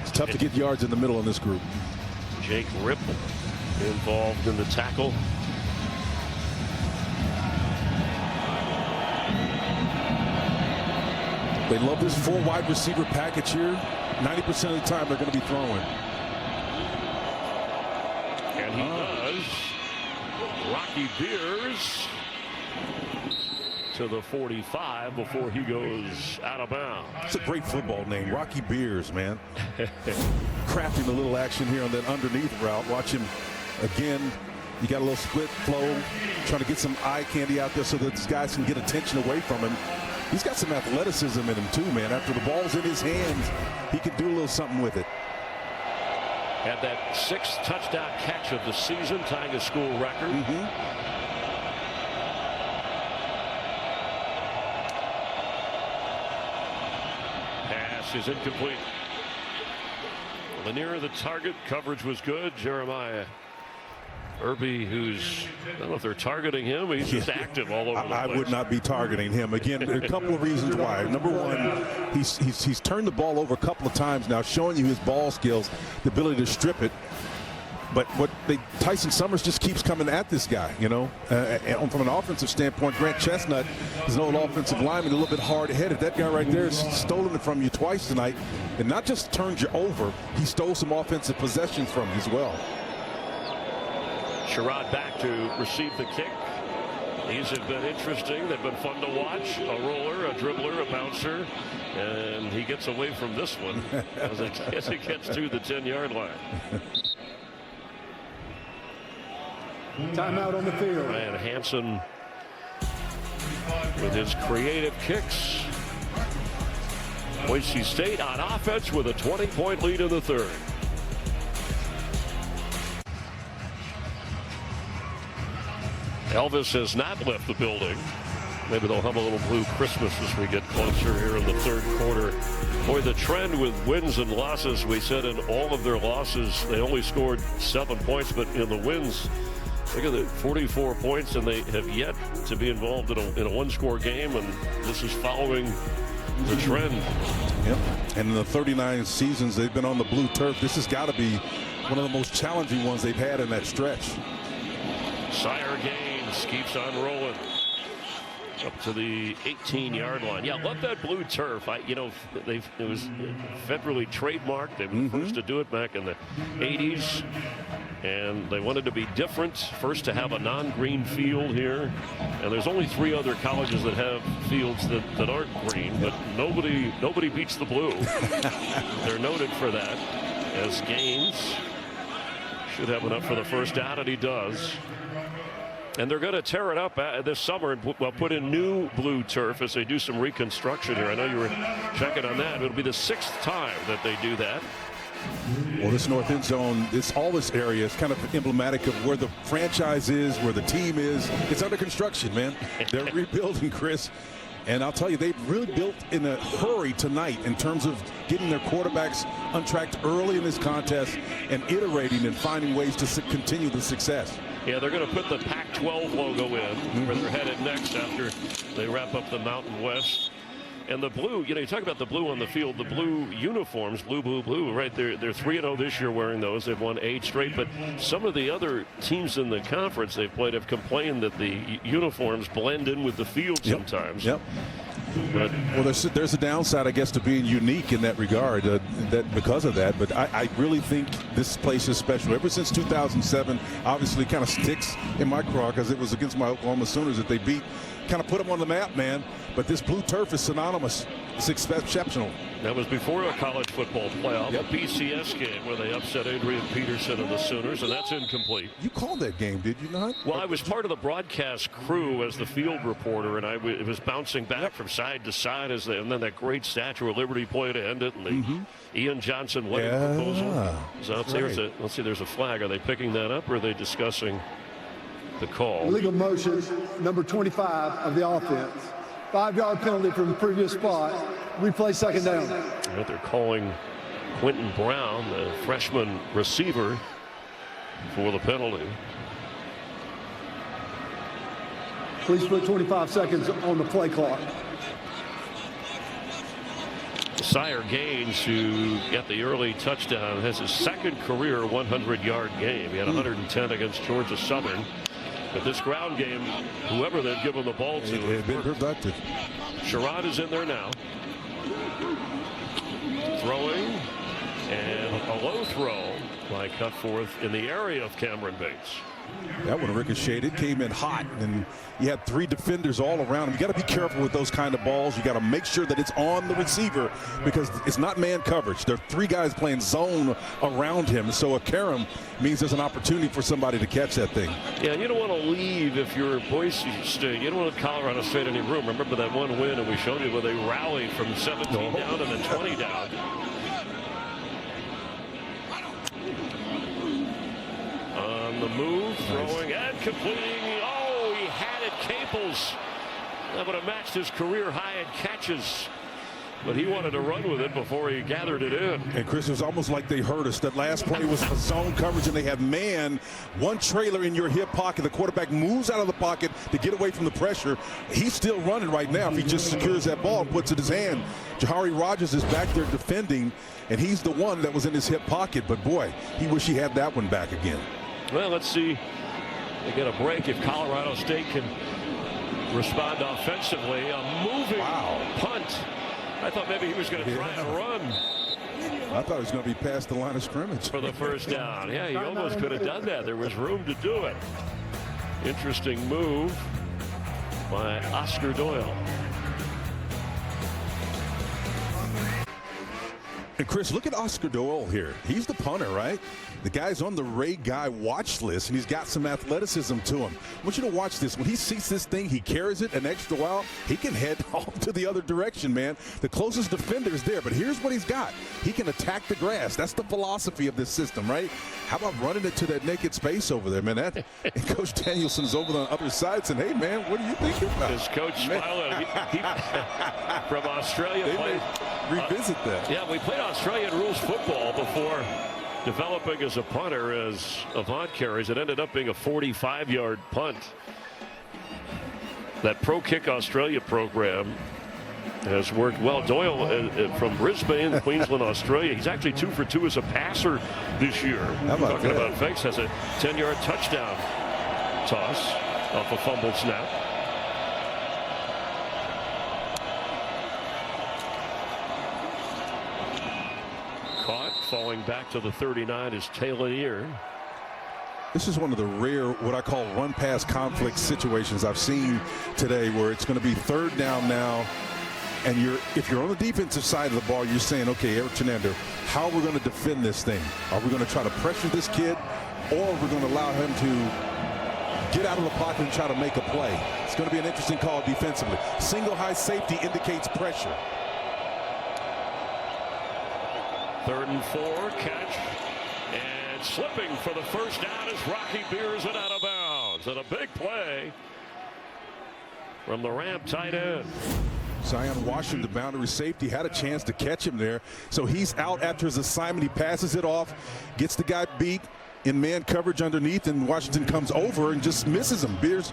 It's tough to get yards in the middle in this group. Jake Ripple involved in the tackle. They love this 4 wide receiver package here. 90% of the time they're going to be throwing. And he does. Rocky Beers to the 45 before he goes out of bounds. It's a great football name, Rocky Beers, man. Crafting a little action here on that underneath route. Watch him again. You got a little split flow, trying to get some eye candy out there so that these guys can get attention away from him. He's got some athleticism in him too, man. After the ball's in his hands, he can do a little something with it. Had that 6th touchdown catch of the season, tying a school record. Pass is incomplete. The nearer the target, coverage was good. Jeremiah Irby, who's, I don't know if they're targeting him. He's just active all over the place. I would not be targeting him. Again, a couple of reasons why. Number one, he's turned the ball over a couple of times now, showing you his ball skills, the ability to strip it. But Tyson Summers just keeps coming at this guy, you know. And from an offensive standpoint, Grant Chestnut is an old offensive lineman, a little bit hard-headed. That guy right there has stolen it from you twice tonight. And not just turned you over, he stole some offensive possessions from you as well. Sherrod back to receive the kick. These have been interesting. They've been fun to watch. A roller, a dribbler, a bouncer. And he gets away from this one as it gets to the 10-yard line. Timeout on the field. Ryan Hansen with his creative kicks. Boise State on offense with a 20-point lead in the 3rd. Elvis has not left the building. Maybe they'll have a little blue Christmas as we get closer here in the 3rd quarter. Boy, the trend with wins and losses, we said in all of their losses, they only scored 7 points, but in the wins, look at it, 44 points, and they have yet to be involved in a one-score game, and this is following the trend. Yep. And in the 39 seasons they've been on the blue turf, this has got to be one of the most challenging ones they've had in that stretch. Sire Gaines keeps on rolling up to the 18-yard line. Yeah, love that blue turf. It was federally trademarked. They were the first to do it back in the 80s, and they wanted to be different. First to have a non-green field here, and there's only 3 other colleges that have fields that aren't green, but nobody beats the blue. They're noted for that, as Gaines should have enough for the first down, and he does. And they're going to tear it up this summer and put in new blue turf as they do some reconstruction here. I know you were checking on that. It'll be the 6th time that they do that. Well, this north end zone, all this area is kind of emblematic of where the franchise is, where the team is. It's under construction, man. They're rebuilding, Chris. And I'll tell you, they've really built in a hurry tonight in terms of getting their quarterbacks untracked early in this contest and iterating and finding ways to continue the success. Yeah, they're going to put the Pac-12 logo in where they're headed next after they wrap up the Mountain West. And the blue, you talk about the blue on the field, the blue uniforms, blue, right? They're 3-0 this year wearing those. They've won 8 straight. But some of the other teams in the conference they've played have complained that the uniforms blend in with the field sometimes. Yep. But, well, there's a downside, I guess, to being unique in that regard, because of that. But I really think this place is special. Ever since 2007, obviously kind of sticks in my craw because it was against my Oklahoma Sooners that they beat. Kind of put them on the map, man. But this blue turf is synonymous. It's exceptional. That was before a college football playoff, a BCS game where they upset Adrian Peterson and the Sooners, and that's incomplete. You called that game, did you not? Well, I was part of the broadcast crew as the field reporter, and it was bouncing back from side to side and then that great Statue of Liberty play to end it, and the Ian Johnson wedding proposal. So let's see, there's a flag. Are they picking that up, or are they discussing the call? Illegal motion, number 25 of the offense. 5-yard penalty from the previous spot. Replay, 2nd down. They're calling Quentin Brown, the freshman receiver, for the penalty. Please put 25 seconds on the play clock. Sire Gaines, who got the early touchdown, has his second career 100-yard game. He had 110 against Georgia Southern. But this ground game, whoever they've given the ball to, has been productive. Sherrod is in there now. Throwing, and a low throw by Cutforth in the area of Cameron Bates. That one ricocheted. It came in hot, and you had 3 defenders all around him. You got to be careful with those kind of balls. You got to make sure that it's on the receiver because it's not man coverage. There are 3 guys playing zone around him. So a carom means there's an opportunity for somebody to catch that thing. Yeah, you don't want to leave if you're Boise State. You don't want Colorado State any room. Remember that one win, and we showed you where they rallied from 17 down and then 20 down. The move, throwing and completing. Oh, he had it. Caples. That would have matched his career high in catches. But he wanted to run with it before he gathered it in. And Chris, it was almost like they heard us. That last play was a zone coverage, and they had man, one trailer in your hip pocket. The quarterback moves out of the pocket to get away from the pressure. He's still running right now if he just secures that ball and puts it in his hand. Jahari Rogers is back there defending, and he's the one that was in his hip pocket. But, boy, he wish he had that one back again. Well, let's see. They get a break if Colorado State can respond offensively. A moving punt. I thought maybe he was going to try and run. I thought it was going to be past the line of scrimmage. For the first down. Yeah, he almost could have done that. There was room to do it. Interesting move by Oscar Doyle. And Chris, look at Oscar Doyle here. He's the punter, right? The guy's on the Ray Guy watch list, and he's got some athleticism to him. I want you to watch this. When he sees this thing, he carries it an extra while. He can head off to the other direction, man. The closest defender is there, but here's what he's got. He can attack the grass. That's the philosophy of this system, right? How about running it to that naked space over there, man? And Coach Danielson's over on the other side saying, hey, man, what are you thinking about? His coach smiling. He from Australia. They may revisit that. Yeah, we played Australian rules football before developing as a punter as Avant carries. It ended up being a 45-yard punt. That Pro Kick Australia program has worked well. Doyle from Brisbane, Queensland, Australia. He's actually 2 for 2 as a passer this year. How about Talking that? about fakes, has a 10-yard touchdown toss off a fumbled snap. Caught, falling back to the 39 is Taylor. This is one of the rare, what I call run-pass conflict situations I've seen today, where it's going to be 3rd down now, and if you're on the defensive side of the ball, you're saying, okay, Eric Chenander, how are we going to defend this thing? Are we going to try to pressure this kid, or are we going to allow him to get out of the pocket and try to make a play? It's going to be an interesting call defensively. Single high safety indicates pressure. 3rd and 4, catch, and slipping for the first down is Rocky Beers and out of bounds. And a big play from the Ram tight end. Zion Washington, the boundary safety, had a chance to catch him there. So he's out after his assignment. He passes it off, gets the guy beat in man coverage underneath, and Washington comes over and just misses him. Beers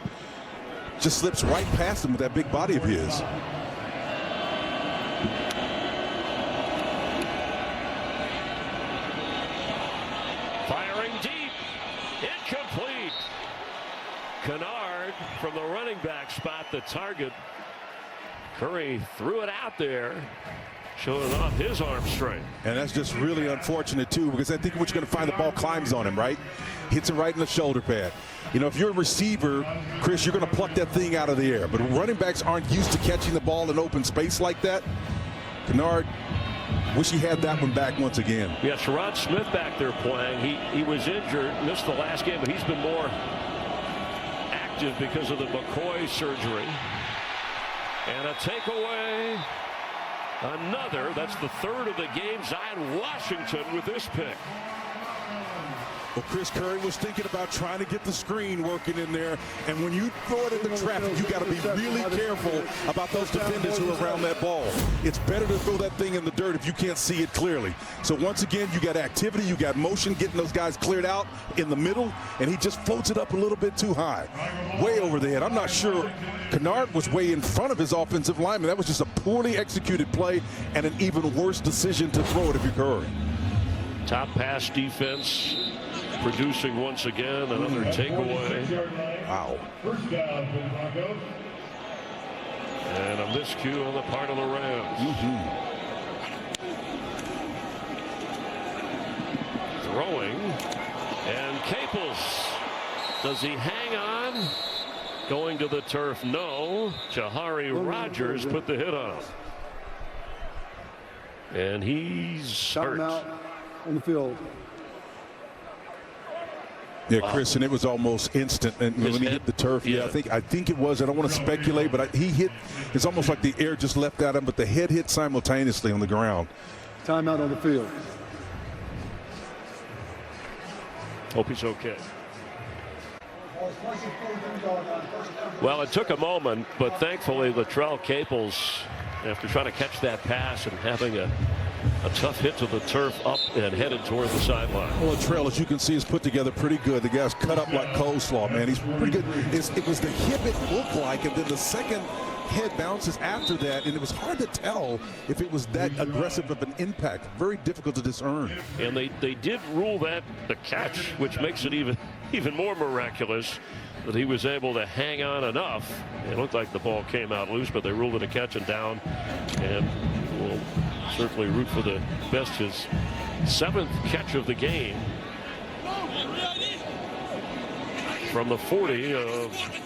just slips right past him with that big body of his. Firing deep, incomplete. Kennard from the running back spot, the target. Curry threw it out there, showing off his arm strength. And that's just really unfortunate, too, because I think what you're going to find, the ball climbs on him, right? Hits him right in the shoulder pad. You know, if you're a receiver, Chris, you're going to pluck that thing out of the air. But running backs aren't used to catching the ball in open space like that. Kennard, wish he had that one back once again. Yeah, Sherrod Smith back there playing. He was injured, missed the last game, but he's been more active because of the McCoy surgery. And a takeaway. Another. That's the 3rd of the game. Zion Washington with this pick. Well, Chris Curry was thinking about trying to get the screen working in there. And when you throw it into traffic, you got to be really careful about those defenders who are around that ball. It's better to throw that thing in the dirt if you can't see it clearly. So once again, you got activity, you got motion, getting those guys cleared out in the middle, and he just floats it up a little bit too high. Way over the head. I'm not sure. Kennard was way in front of his offensive lineman. That was just a poorly executed play and an even worse decision to throw it if you're Curry. Top pass defense producing once again. Another takeaway. Wow. First down for the Broncos. And a miscue on the part of the Rams. Throwing. And Caples. Does he hang on? Going to the turf, no. Jahari Rogers put the hit on him. And he's hurt. Out on the field. Yeah, Chris, and it was almost instant. And when he hit the turf, yeah, I think it was. I don't want to speculate, but he hit. It's almost like the air just left out him, but the head hit simultaneously on the ground. Timeout on the field. Hope he's okay. Well, it took a moment, but thankfully Latrell Caples, after trying to catch that pass and having a tough hit to the turf, up and headed toward the sideline. Well, Latrell, as you can see, is put together pretty good. The guy's cut up like coleslaw, man. He's pretty good. It was the hip it looked like, and then the second head bounces after that, and it was hard to tell if it was that aggressive of an impact. Very difficult to discern. And they did rule that the catch, which makes it even more miraculous that he was able to hang on enough. It looked like the ball came out loose, but they ruled it a catch and down. And we'll certainly root for the best. His 7th catch of the game from the 40 of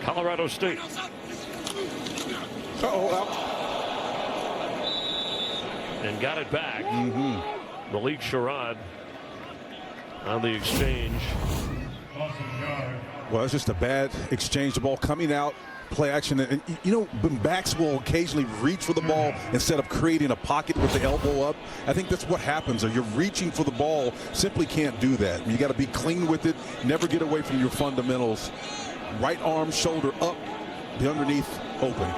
Colorado State. And got it back. Malik Sherrod on the exchange. Well, it's just a bad exchange. The ball coming out, play action. And you know, backs will occasionally reach for the ball instead of creating a pocket with the elbow up. I think that's what happens. Or you're reaching for the ball, simply can't do that. You got to be clean with it, never get away from your fundamentals. Right arm, shoulder up, the underneath open.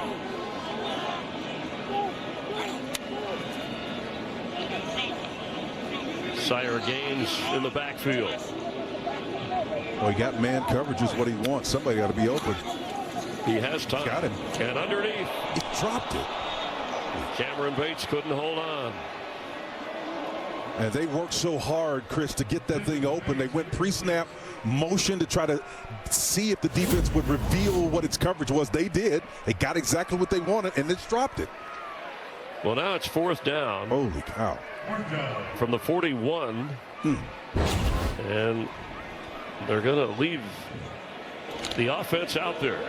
Sire gains in the backfield. Well, he got man coverage is what he wants. Somebody got to be open. He has time. Got him. And underneath. He dropped it. Cameron Bates couldn't hold on. And they worked so hard, Chris, to get that thing open. They went pre-snap motion to try to see if the defense would reveal what its coverage was. They did. They got exactly what they wanted, and it's dropped it. Well, now it's 4th down. Holy cow. From the 41. And they're going to leave the offense out there.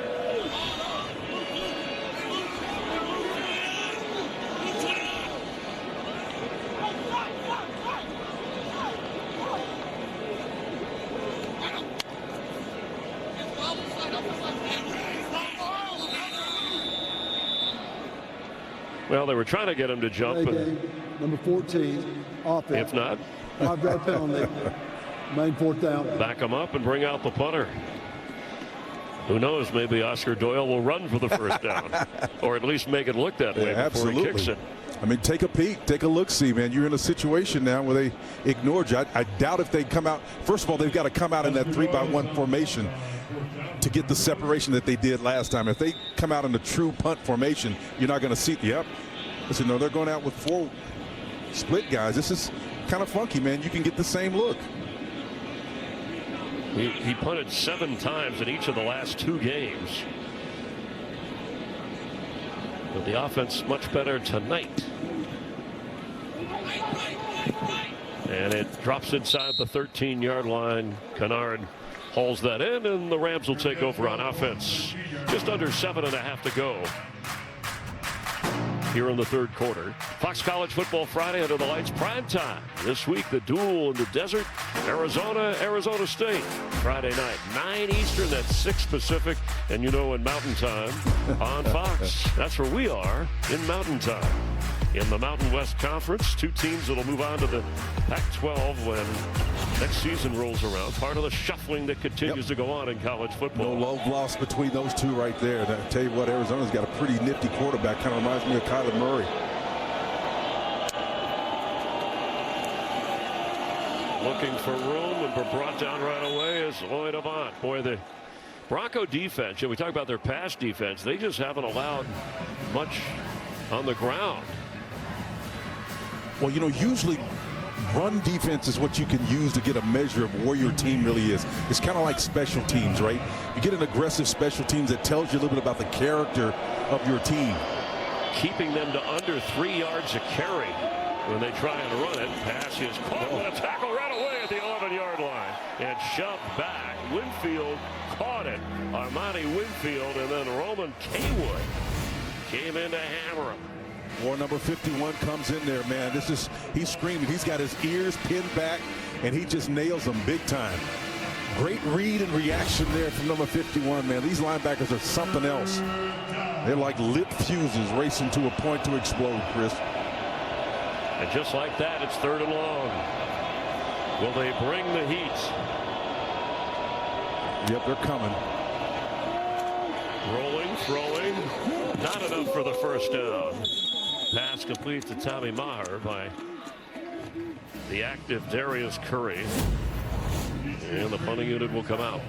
Well, they were trying to get him to jump. Number 14, offense. If not, 5-yard penalty. Main 4th down. Back him up and bring out the punter. Who knows? Maybe Oscar Doyle will run for the first down, or at least make it look that way before he kicks it. I mean, take a peek, take a look-see, man. You're in a situation now where they ignored you. I doubt if they come out. First of all, they've got to come out in that 3-by-1 formation to get the separation that they did last time. If they come out in a true punt formation, you're not going to see. Yep. Listen, no, they're going out with 4 split guys. This is kind of funky, man. You can get the same look. He punted 7 times in each of the last 2 games. But the offense much better tonight. And it drops inside the 13-yard line. Kennard hauls that in, and the Rams will take over on offense. Just under 7.5 to go here in the 3rd quarter. Fox College Football Friday under the lights, prime time. This week, the duel in the desert, Arizona State. Friday night, 9 Eastern, that's 6 Pacific. And you know, in Mountain Time on Fox, that's where we are in Mountain Time. In the Mountain West Conference, 2 teams that will move on to the Pac-12 when next season rolls around. Part of the shuffling that continues to go on in college football. No love lost between those two right there. And I tell you what, Arizona's got a pretty nifty quarterback. Kind of reminds me of Kyler Murray. Looking for room and brought down right away is Lloyd Avant. Boy, the Bronco defense, we talk about their pass defense, they just haven't allowed much on the ground. Well, you know, usually run defense is what you can use to get a measure of where your team really is. It's kind of like special teams, right? You get an aggressive special teams that tells you a little bit about the character of your team. Keeping them to under 3 yards a carry when they try and run it. Pass is caught with a tackle right away at the 11-yard line and shoved back. Winfield caught it. Armani Winfield, and then Roman Kaywood came in to hammer him. War number 51 comes in there, man. He's screaming. He's got his ears pinned back, and he just nails them big time. Great read and reaction there from number 51, man. These linebackers are something else. They're like lit fuses racing to a point to explode, Chris. And just like that, it's 3rd and long. Will they bring the heat? Yep, they're coming. Rolling, throwing. Not enough for the first down. Pass complete to Tommy Maher by the active Darius Curry. And the punting unit will come out.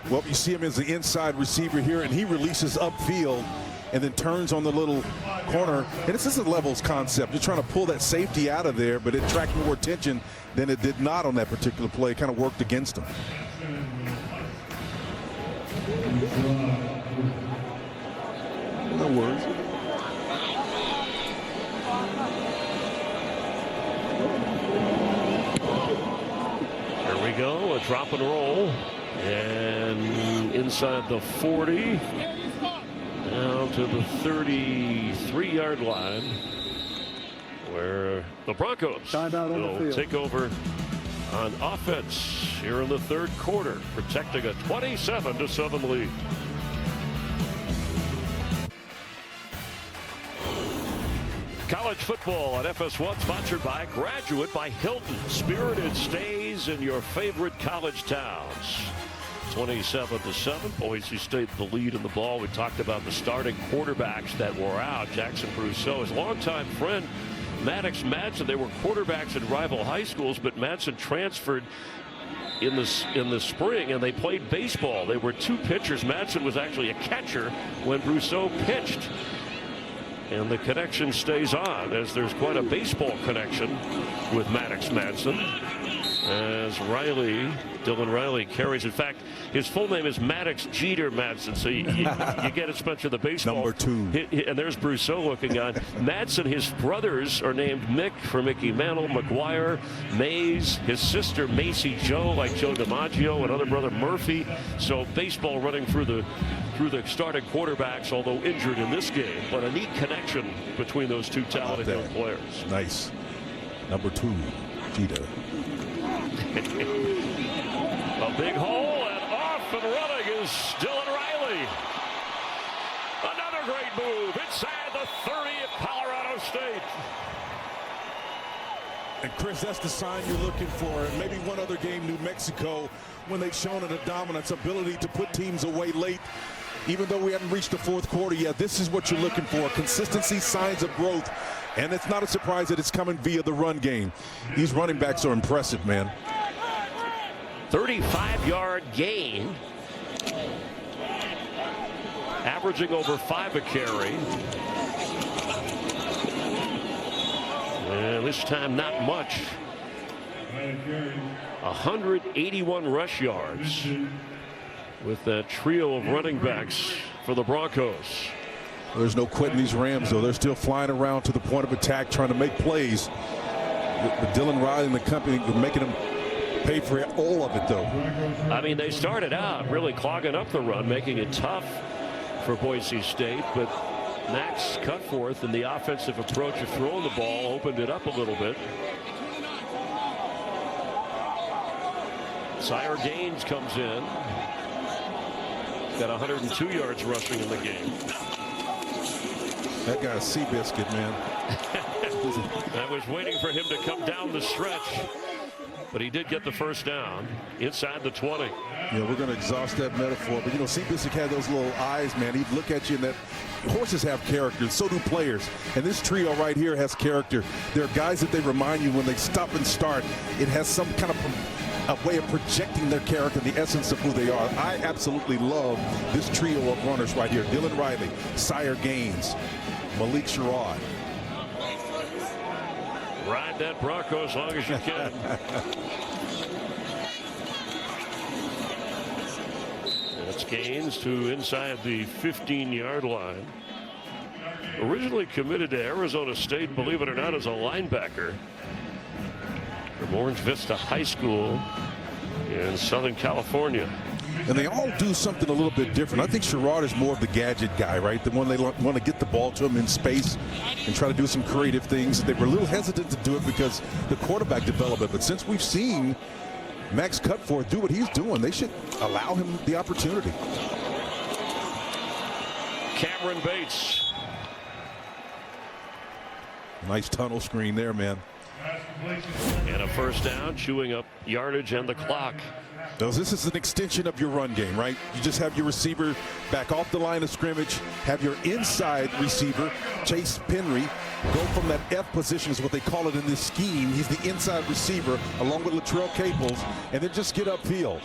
Well, you see him as the inside receiver here, and he releases upfield and then turns on the little corner. And this is a levels concept. You're trying to pull that safety out of there, but it attracted more attention than it did not on that particular play. It kind of worked against him. No worries. Here we go, a drop and roll. And inside the 40. Down to the 33-yard line, where the Broncos will take over on offense here in the 3rd quarter, protecting a 27-7 lead. College football on FS1, sponsored by Graduate by Hilton. Spirited stays in your favorite college towns. 27-7. Boise State the lead in the ball. We talked about the starting quarterbacks that were out. Jackson Brousseau, his longtime friend Maddox Madsen. They were quarterbacks in rival high schools, but Madsen transferred in the spring, and they played baseball. They were 2 pitchers. Madsen was actually a catcher when Brousseau pitched. And the connection stays on, as there's quite a baseball connection with Maddox Madsen. As Dylan Riley carries. In fact, his full name is Maddox Jeter Madsen, so you get as much of the baseball. Number 2. And there's Brousseau looking on. Madsen, his brothers are named Mick for Mickey Mantle, McGuire, Mays, his sister Macy Joe, like Joe DiMaggio, and other brother Murphy. So baseball running through the starting quarterbacks, although injured in this game. But a neat connection between those 2 talented young players. Nice. Number 2, Jeter. A big hole, and off and running is Dylan Riley. Another great move inside the 30 of Colorado State. And Chris, that's the sign you're looking for. And maybe one other game, New Mexico, when they've shown a dominance, ability to put teams away late. Even though we haven't reached the 4th quarter yet, this is what you're looking for. Consistency, signs of growth. And it's not a surprise that it's coming via the run game. These running backs are impressive, man. 35-yard gain. Averaging over 5 a carry. And this time not much. 181 rush yards with that trio of running backs for the Broncos. There's no quitting these Rams, though. They're still flying around to the point of attack, trying to make plays. But Dylan Riley and the company making them pay for all of it, though. I mean, they started out really clogging up the run, making it tough for Boise State. But Max Cutforth and the offensive approach of throwing the ball opened it up a little bit. Sire Gaines comes in. Got 102 yards rushing in the game. That guy's Seabiscuit, man. I was waiting for him to come down the stretch. But he did get the first down inside the 20. Yeah, we're going to exhaust that metaphor. But, you know, Seabiscuit had those little eyes, man. He'd look at you, and that horses have character. So do players. And this trio right here has character. There are guys that they remind you when they stop and start. It has some kind of a way of projecting their character, the essence of who they are. I absolutely love this trio of runners right here. Dylan Riley, Sire Gaines, Malik Sherrod. Ride that Bronco as long as you can. That's Gaines to inside the 15-yard line. Originally committed to Arizona State, believe it or not, as a linebacker from Orange Vista High School in Southern California. And they all do something a little bit different. I think Sherrod is more of the gadget guy, right? The one they want to get the ball to him in space and try to do some creative things. They were a little hesitant to do it because the quarterback development. But since we've seen Max Cutforth do what he's doing, they should allow him the opportunity. Cameron Bates. Nice tunnel screen there, man. And a first down, chewing up yardage and the clock. This is an extension of your run game, right? You just have your receiver back off the line of scrimmage, have your inside receiver, Chase Penry, go from that F position is what they call it in this scheme. He's the inside receiver along with Latrell Caples, and then just get upfield.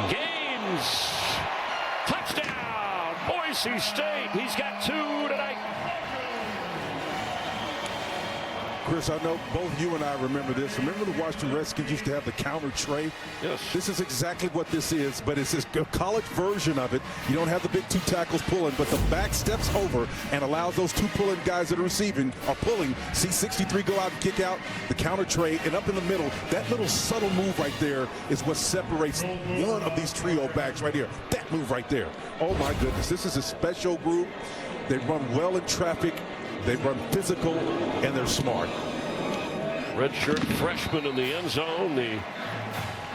Gaines. Touchdown, Boise State. He's got 2 tonight. Chris, I know both you and I remember this. Remember the Washington Redskins used to have the counter tray? Yes. This is exactly what this is, but it's a college version of it. You don't have the big 2 tackles pulling, but the back steps over and allows those 2 pulling guys that are receiving or pulling. See 63 go out and kick out the counter tray, and up in the middle, that little subtle move right there is what separates one of these trio backs right here. That move right there. Oh my goodness, this is a special group. They run well in traffic. They run physical, and they're smart. Redshirt freshman in the end zone. The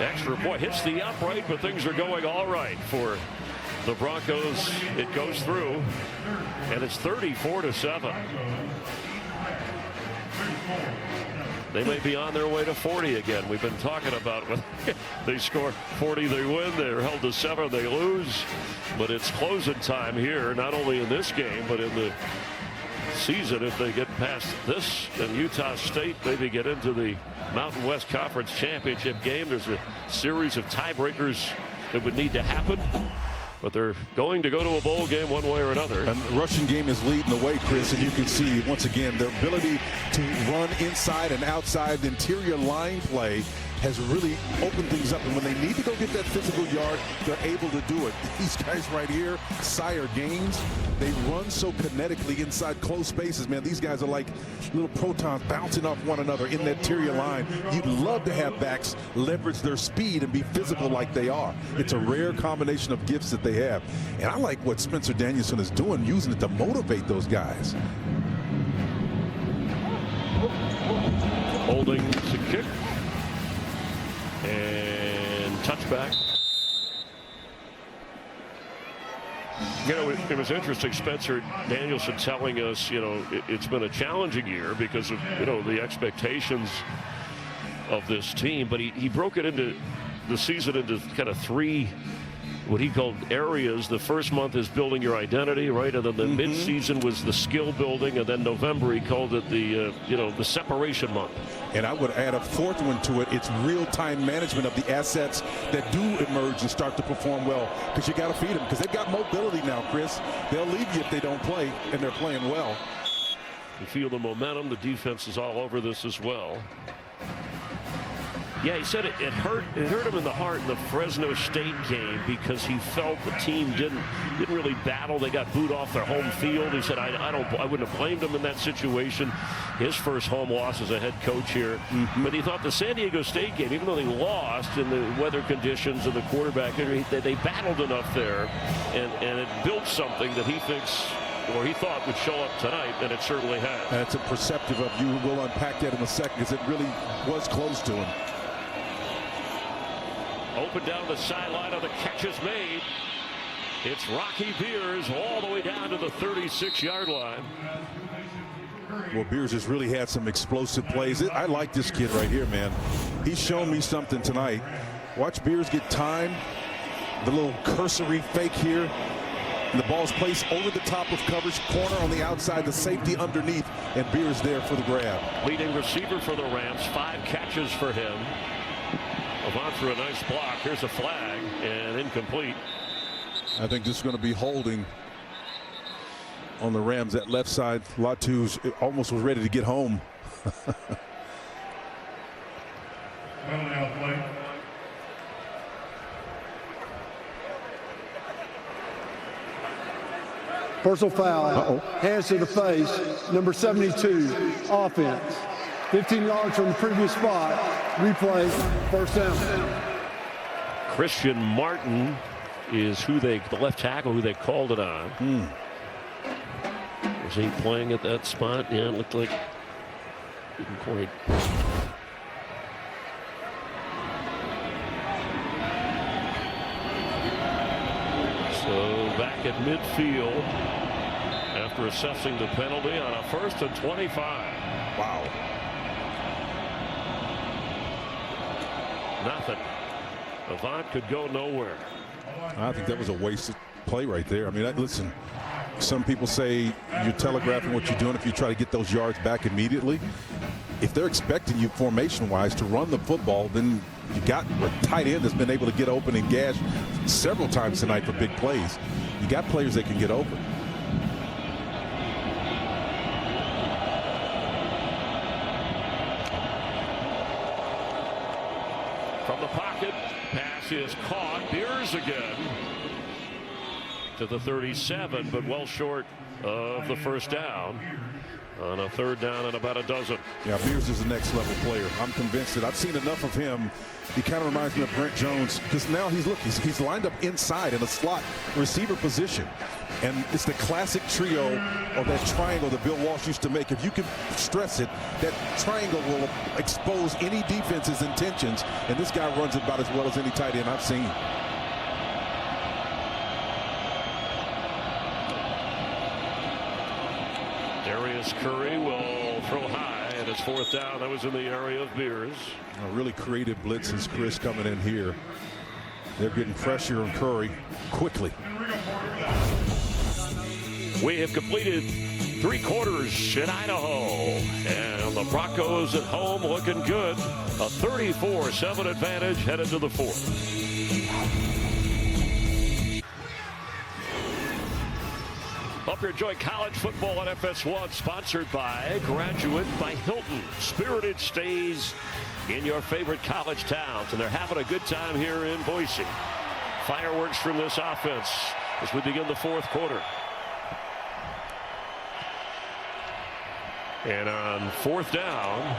extra point hits the upright, but things are going all right for the Broncos. It goes through, and it's 34-7. They may be on their way to 40 again. We've been talking about when they score 40, they win. They're held to 7, they lose. But it's closing time here, not only in this game, but in the season. If they get past this, then Utah State maybe get into the Mountain West Conference Championship game. There's a series of tiebreakers that would need to happen, but they're going to go to a bowl game one way or another. And the rushing game is leading the way, Chris, and you can see once again their ability to run inside and outside. The interior line play has really opened things up, and when they need to go get that physical yard, they're able to do it. These guys right here, Sire Gaines, they run so kinetically inside close spaces, man. These guys are like little protons bouncing off one another in that interior line. You'd love to have backs leverage their speed and be physical like they are. It's a rare combination of gifts that they have. And I like what Spencer Danielson is doing, using it to motivate those guys. Holding to kick. And touchback. You know, it was interesting, Spencer Danielson telling us, you know, it's been a challenging year because of, you know, the expectations of this team. But he broke it into the season into kind of 3 what he called areas. The first month is building your identity, right? And then the mid-season was the skill building, and then November he called it the you know, the separation month. And I would add a 4th one to it. It's real-time management of the assets that do emerge and start to perform well, because you got to feed them, because they've got mobility now, Chris. They'll leave you if they don't play, and they're playing well. You feel the momentum. The defense is all over this as well. Yeah, he said it hurt him in the heart in the Fresno State game because he felt the team didn't really battle. They got booed off their home field. He said, I wouldn't have blamed him in that situation. His first home loss as a head coach here. But he thought the San Diego State game, even though they lost in the weather conditions and the quarterback, they battled enough there, and it built something that he thinks, or he thought, would show up tonight, and it certainly has. That's a perceptive of you. We'll unpack that in a second, because it really was close to him. Open down the sideline, and the catch is made. It's Rocky Beers all the way down to the 36-yard line. Well, Beers has really had some explosive plays. I like this kid right here, man. He's shown me something tonight. Watch Beers get time. The little cursory fake here. And the ball's placed over the top of coverage, corner on the outside, the safety underneath, and Beers there for the grab. Leading receiver for the Rams, 5 catches for him. Avant for a nice block. Here's a flag, and incomplete. I think this is going to be holding on the Rams. That left side, Latu's almost was ready to get home. Personal foul. Hands to the face. Number 72. Offense. 15 yards from the previous spot. Replay. First down. Christian Martin is the left tackle who they called it on. Was he playing at that spot? Yeah, it looked like didn't quite. So back at midfield after assessing the penalty on a 1st and 25. Wow. Nothing. Avant could go nowhere. I think that was a wasted play right there. I mean, listen, some people say you're telegraphing what you're doing if you try to get those yards back immediately. If they're expecting you formation-wise to run the football, then you got a tight end that's been able to get open and gash several times tonight for big plays. You got players that can get open. From the pocket, pass is caught. Beers again to the 37, but well short of the first down on a 3rd down and about a dozen. Yeah, Beers is the next level player. I'm convinced that I've seen enough of him. He kind of reminds me of Brent Jones because now he's lined up inside in a slot receiver position. And it's the classic trio or that triangle that Bill Walsh used to make. If you can stress it, that triangle will expose any defense's intentions. And this guy runs it about as well as any tight end I've seen. Curry will throw high, and it's 4th down. That was in the area of Beers. A really creative blitzes, Chris, coming in here. They're getting pressure on Curry quickly. We have completed 3 quarters in Idaho, and the Broncos at home looking good. A 34-7 advantage headed to the 4th. Hope you're enjoying college football on FS1, sponsored by Graduate by Hilton. Spirited stays in your favorite college towns, and they're having a good time here in Boise. Fireworks from this offense as we begin the 4th quarter. And on 4th down,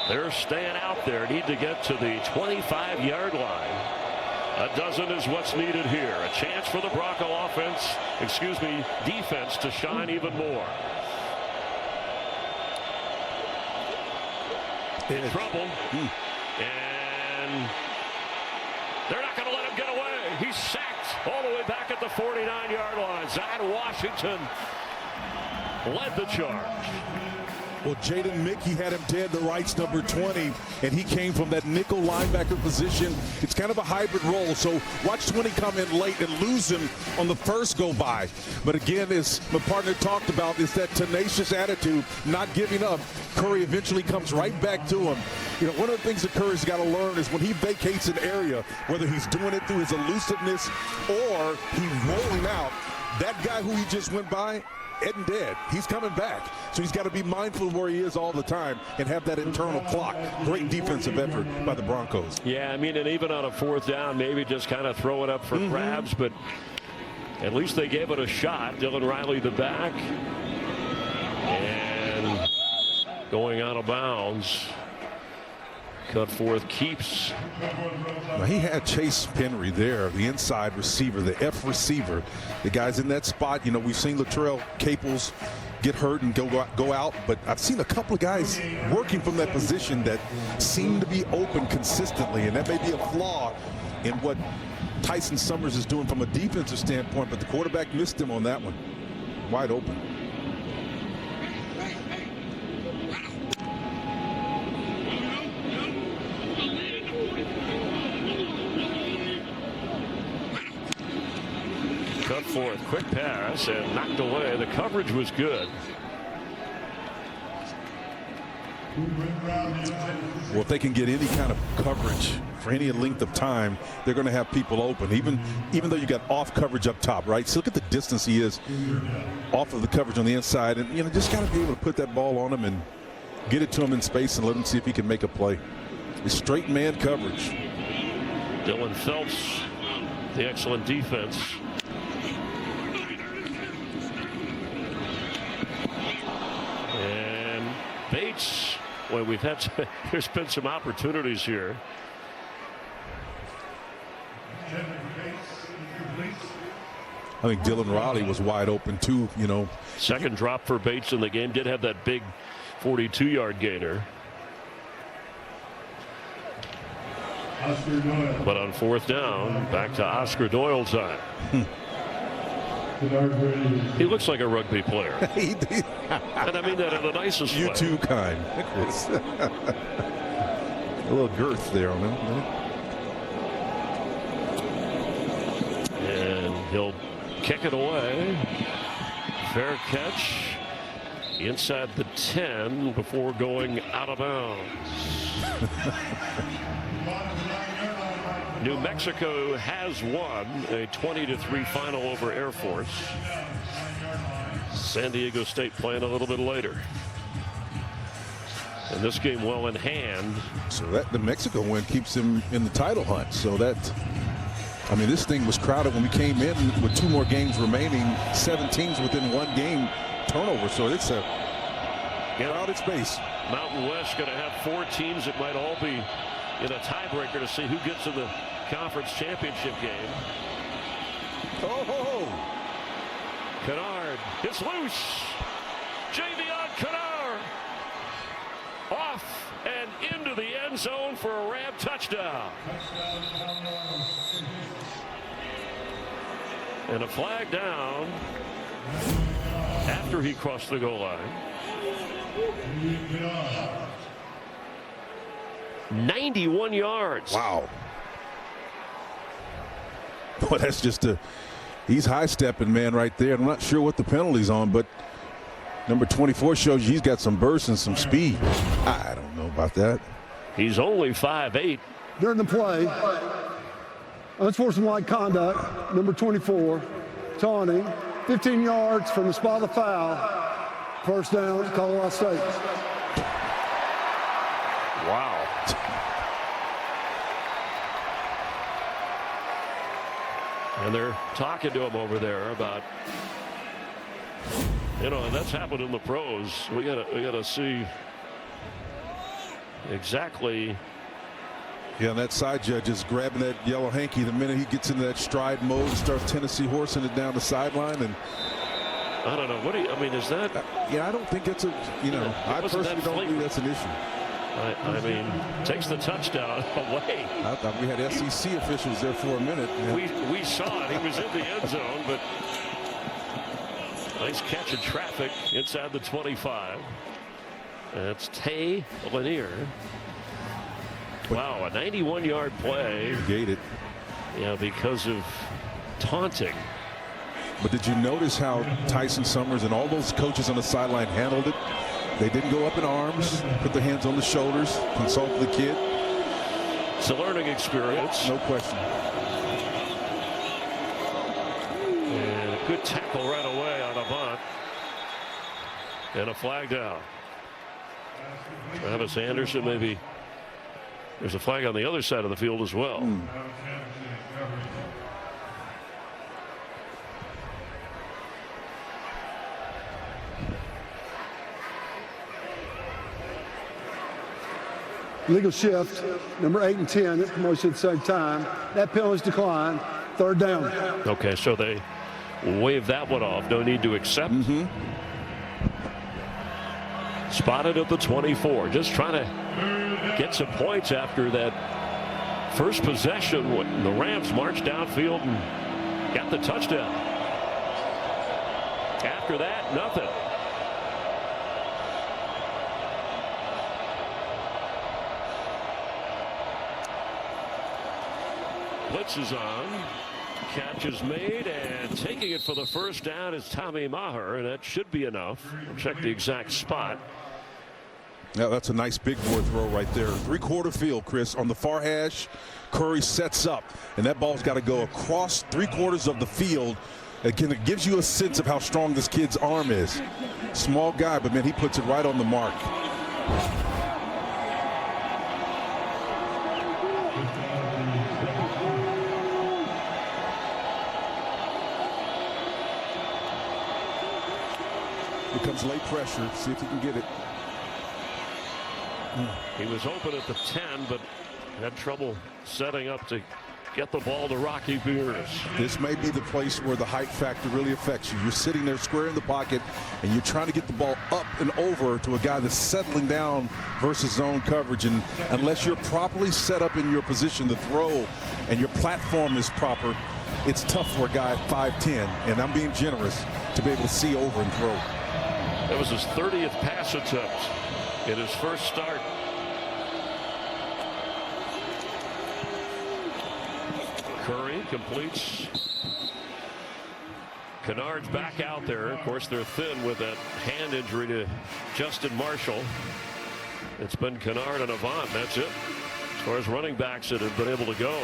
they're staying out there. Need to get to the 25-yard line. A dozen is what's needed here. A chance for the Bronco defense to shine even more. In trouble. And they're not going to let him get away. He's sacked all the way back at the 49-yard line. Zion Washington led the charge. Well, Jaden Mickey had him dead, the right's number 20, and he came from that nickel linebacker position. It's kind of a hybrid role, so watch 20 come in late and lose him on the first go by. But again, as my partner talked about, is that tenacious attitude, not giving up. Curry eventually comes right back to him. You know, one of the things that Curry's got to learn is when he vacates an area, whether he's doing it through his elusiveness or he's rolling out, that guy who he just went by, isn't dead. He's coming back. So he's got to be mindful of where he is all the time and have that internal clock. Great defensive effort by the Broncos. Yeah, I mean, and even on a 4th down, maybe just kind of throw it up for grabs, but at least they gave it a shot. Dylan Riley the back. And going out of bounds. Cut forth keeps. Now he had Chase Penry there, the inside receiver, the F receiver. The guy's in that spot. You know, we've seen Latrell Caples get hurt and go out, but I've seen a couple of guys working from that position that seem to be open consistently, and that may be a flaw in what Tyson Summers is doing from a defensive standpoint, but the quarterback missed him on that one. Wide open. Cut forth, quick pass, and knocked away. The coverage was good. Well, if they can get any kind of coverage for any length of time, they're going to have people open, even though you got off coverage up top, right? So look at the distance he is off of the coverage on the inside, and just got to be able to put that ball on him and get it to him in space and let him see if he can make a play. It's straight man coverage. Dylan Phelps, the excellent defense. And Bates, well, there's been some opportunities here. I think Dylan Riley was wide open too, Second drop for Bates in the game. Did have that big 42-yard gainer. But on fourth down, back to Oscar Doyle time. He looks like a rugby player. And I mean that in the nicest way. You too kind. A little girth there on him. And he'll kick it away. Fair catch inside the 10 before going out of bounds. New Mexico has won a 20-3 final over Air Force. San Diego State playing a little bit later. And this game well in hand. So that the Mexico win keeps him in the title hunt. So this thing was crowded when we came in with 2 more games remaining, 7 teams within 1 game turnover. So it's a crowded space. Mountain West going to have 4 teams that might all be in a tiebreaker to see who gets in the conference championship game. Oh! Kennard, it's loose. Javion Kennard off and into the end zone for a Ram touchdown. And a flag down after he crossed the goal line. 91 yards. Wow. Boy, that's just he's high-stepping, man, right there. I'm not sure what the penalty's on, but number 24 shows you he's got some burst and some speed. I don't know about that. He's only 5'8". During the play, unsportsmanlike conduct, number 24, taunting, 15 yards from the spot of the foul. First down, Colorado State. Wow. And they're talking to him over there about, and that's happened in the pros. We gotta see exactly. Yeah, and that side judge is grabbing that yellow hanky the minute he gets into that stride mode and starts Tennessee horsing it down the sideline. And I don't know. Is that? Yeah, I don't think it's I personally don't believe that's an issue. I mean, takes the touchdown away. I thought we had SEC officials there for a minute. Yeah. We saw it. He was in the end zone, but nice catch in traffic inside the 25. That's Tay Lanier. Wow, a 91-yard play. Gated. Yeah, because of taunting. But did you notice how Tyson Summers and all those coaches on the sideline handled it? They didn't go up in arms, put their hands on the shoulders, consult the kid. It's a learning experience. No question. And a good tackle right away on Avant. And a flag down. Travis Anderson, maybe. There's a flag on the other side of the field as well. Legal shift, number 8 and 10, promotion at the same time. That penalty's declined. Third down. Okay, so they wave that one off. No need to accept. Spotted at the 24. Just trying to get some points after that first possession when the Rams marched downfield and got the touchdown. After that, nothing. Blitz is on. Catch is made, and taking it for the first down is Tommy Maher, and that should be enough. We'll check the exact spot. Yeah, that's a nice big boy throw right there. Three-quarter field, Chris. On the far hash, Curry sets up, and that ball's got to go across three-quarters of the field. It gives you a sense of how strong this kid's arm is. Small guy, but man, he puts it right on the mark. Here comes late pressure. See if he can get it. He was open at the 10, but had trouble setting up to get the ball to Rocky Beers. This may be the place where the height factor really affects you. You're sitting there square in the pocket, and you're trying to get the ball up and over to a guy that's settling down versus zone coverage. And unless you're properly set up in your position to throw and your platform is proper, it's tough for a guy at 5'10", and I'm being generous, to be able to see over and throw. That was his 30th pass attempt in his first start. Curry completes. Kennard's back out there. Of course, they're thin with that hand injury to Justin Marshall. It's been Kennard and Avant. That's it as far as running backs that have been able to go.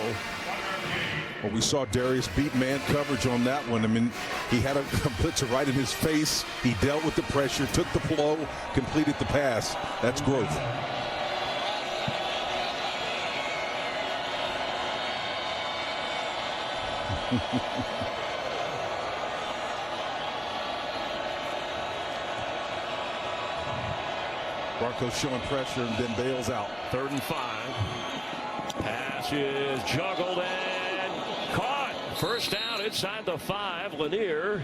Well, we saw Darius beat man coverage on that one. I mean, he had a blitzer right in his face. He dealt with the pressure, took the blow, completed the pass. That's growth. Broncos showing pressure and then bails out. 3rd and 5. Pass is juggled and caught. First down inside the 5. Lanier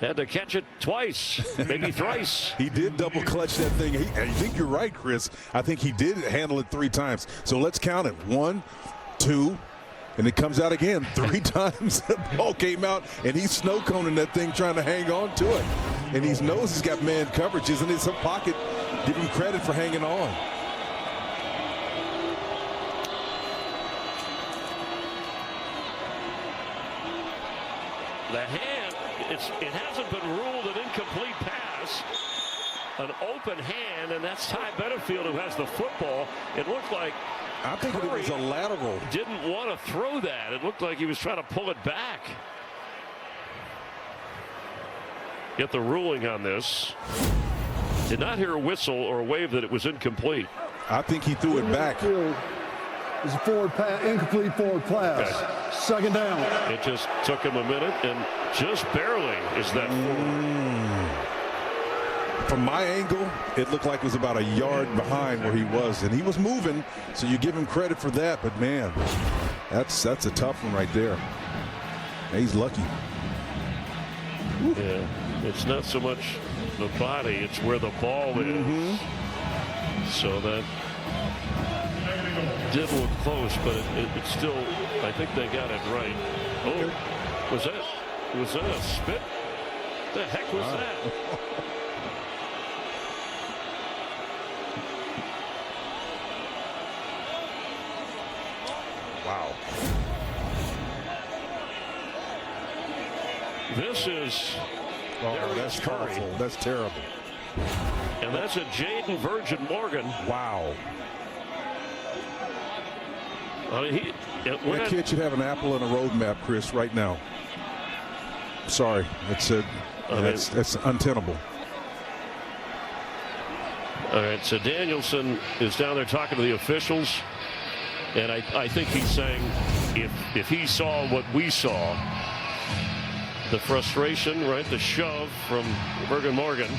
had to catch it twice, maybe thrice. He did double clutch that thing. I think you're right, Chris. I think he did handle it 3 times. So let's count it. 1, 2, and it comes out again 3 times. The ball came out, and he's snow coning that thing, trying to hang on to it. And he knows he's got man coverage, isn't it? Some pocket. Give him credit for hanging on. The hand, it hasn't been ruled an incomplete pass. An open hand, and that's Ty Benefield who has the football. It looked like I think it was a lateral. Didn't want to throw that. It looked like he was trying to pull it back. Get the ruling on this. Did not hear a whistle or a wave that it was incomplete. I think he threw it back. It's a forward pass, incomplete forward pass. Okay. 2nd down. It just took him a minute, and just barely is that forward. From my angle, it looked like it was about a yard behind where he was, and he was moving, so you give him credit for that. But man, that's a tough one right there. He's lucky. Yeah, it's not so much the body, it's where the ball is. So that did look close, but it still, I think they got it right. Oh, was that a spit? What the heck was that? Wow. This is that's powerful. That's terrible. And that's a Jaden Virgin Morgan. Wow. I mean, that kid should have an apple and a roadmap, Chris, right now. Sorry, that's untenable. All right, so Danielson is down there talking to the officials, and I think he's saying if he saw what we saw, the frustration, right, the shove from Virgin Morgan,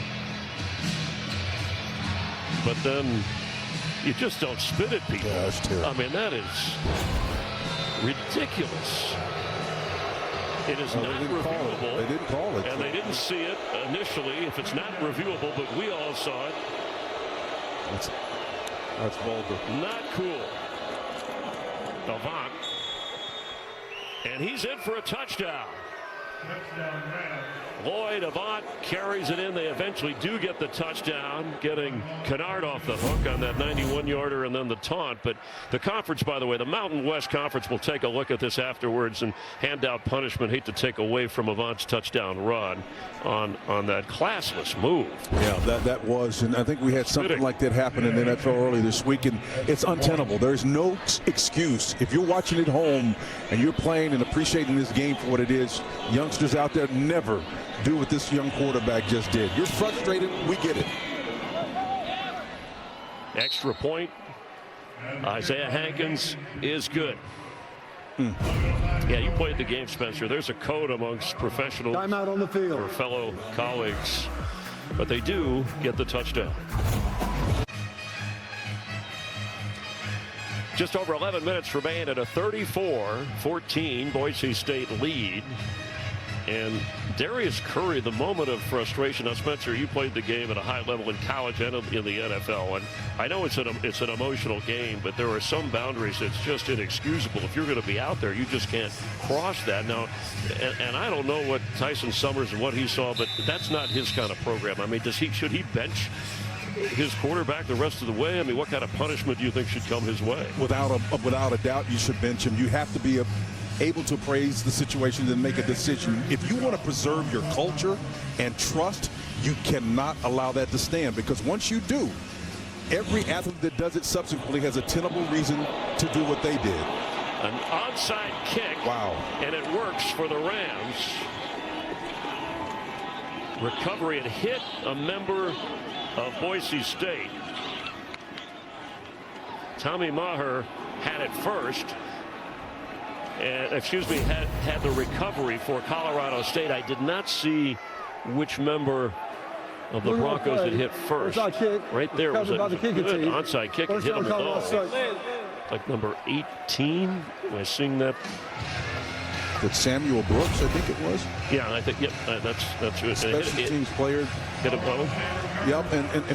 but then you just don't spit at people. Yeah, that's terrible. I mean, that is ridiculous. It is not reviewable. They didn't call it. And they didn't see it initially. If it's not reviewable, but we all saw it. That's vulgar. Not cool. Avant. And he's in for a touchdown. Lloyd Avant carries it in. They eventually do get the touchdown, getting Kennard off the hook on that 91-yarder and then the taunt. But the conference, by the way, the Mountain West Conference will take a look at this afterwards and hand out punishment. Hate to take away from Avant's touchdown run on that classless move. Yeah, that was, and I think we had something like that happen in the NFL early this week, and it's untenable. There's no excuse. If you're watching at home and you're playing and appreciating this game for what it is, youngsters out there never do what this young quarterback just did. You're frustrated. We get it. Extra point. Isaiah Hankins is good. Yeah, you played the game, Spencer. There's a code amongst professionals Timeout on the field. or fellow colleagues, but they do get the touchdown. Just over 11 minutes remain at a 34-14 Boise State lead. And Darius Curry, the moment of frustration. Now, Spencer, you played the game at a high level in college and in the NFL, and I know it's an emotional game, but there are some boundaries that's just inexcusable. If you're going to be out there, you just can't cross that. Now, and I don't know what Tyson Summers and what he saw, but that's not his kind of program. I mean, should he bench his quarterback the rest of the way? I mean, what kind of punishment do you think should come his way? Without a doubt, you should bench him. You have to be able to appraise the situation and make a decision. If you want to preserve your culture and trust, you cannot allow that to stand, because once you do, every athlete that does it subsequently has a tenable reason to do what they did. An onside kick. Wow. And it works for the Rams. Recovery and hit a member of Boise State. Tommy Maher had it first. And, had the recovery for Colorado State. I did not see which member of the Broncos that hit first. Right there was a good onside kick. And hit him like number 18. Am I seeing that? With Samuel Brooks, I think it was. Yeah, I think that's good. Special teams player. Hit him both. Yep,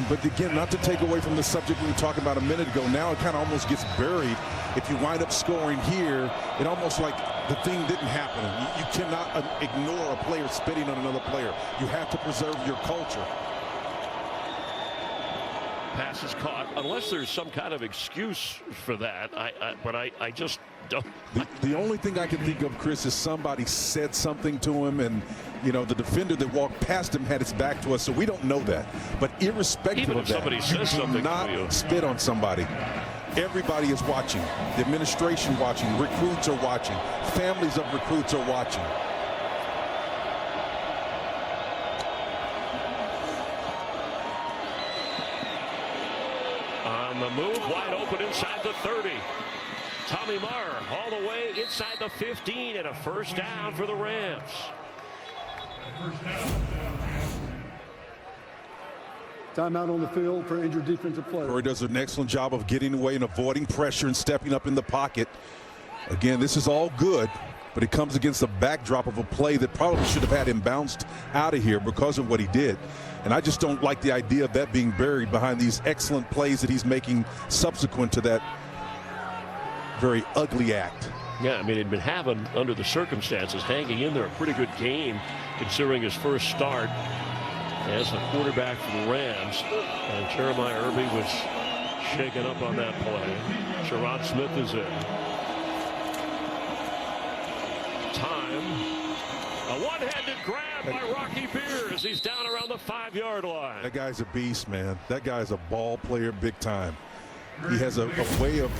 but again, not to take away from the subject we were talking about a minute ago. Now it kind of almost gets buried. If you wind up scoring here, it almost like the thing didn't happen. You cannot ignore a player spitting on another player. You have to preserve your culture. Pass is caught, unless there's some kind of excuse for that. But I just don't. The only thing I can think of, Chris, is somebody said something to him, and the defender that walked past him had his back to us, so we don't know that. But irrespective Even of if that, somebody says something do not to you. spit on somebody. Everybody is watching. The administration watching. Recruits are watching. Families of recruits are watching. On the move, wide open inside the 30. Tommy Maher all the way inside the 15, and a first down for the Rams. Timeout on the field for injured defensive player. Curry does an excellent job of getting away and avoiding pressure and stepping up in the pocket. Again, this is all good, but it comes against the backdrop of a play that probably should have had him bounced out of here because of what he did. And I just don't like the idea of that being buried behind these excellent plays that he's making subsequent to that very ugly act. Yeah, I mean, he'd been having, under the circumstances, hanging in there a pretty good game considering his first start as the quarterback for the Rams. And Jeremiah Irby was shaken up on that play. Sherrod Smith is in. Time. A one-handed grab by Rocky Beers. He's down around the 5-yard line. That guy's a beast, man. That guy's a ball player big time. He has a way of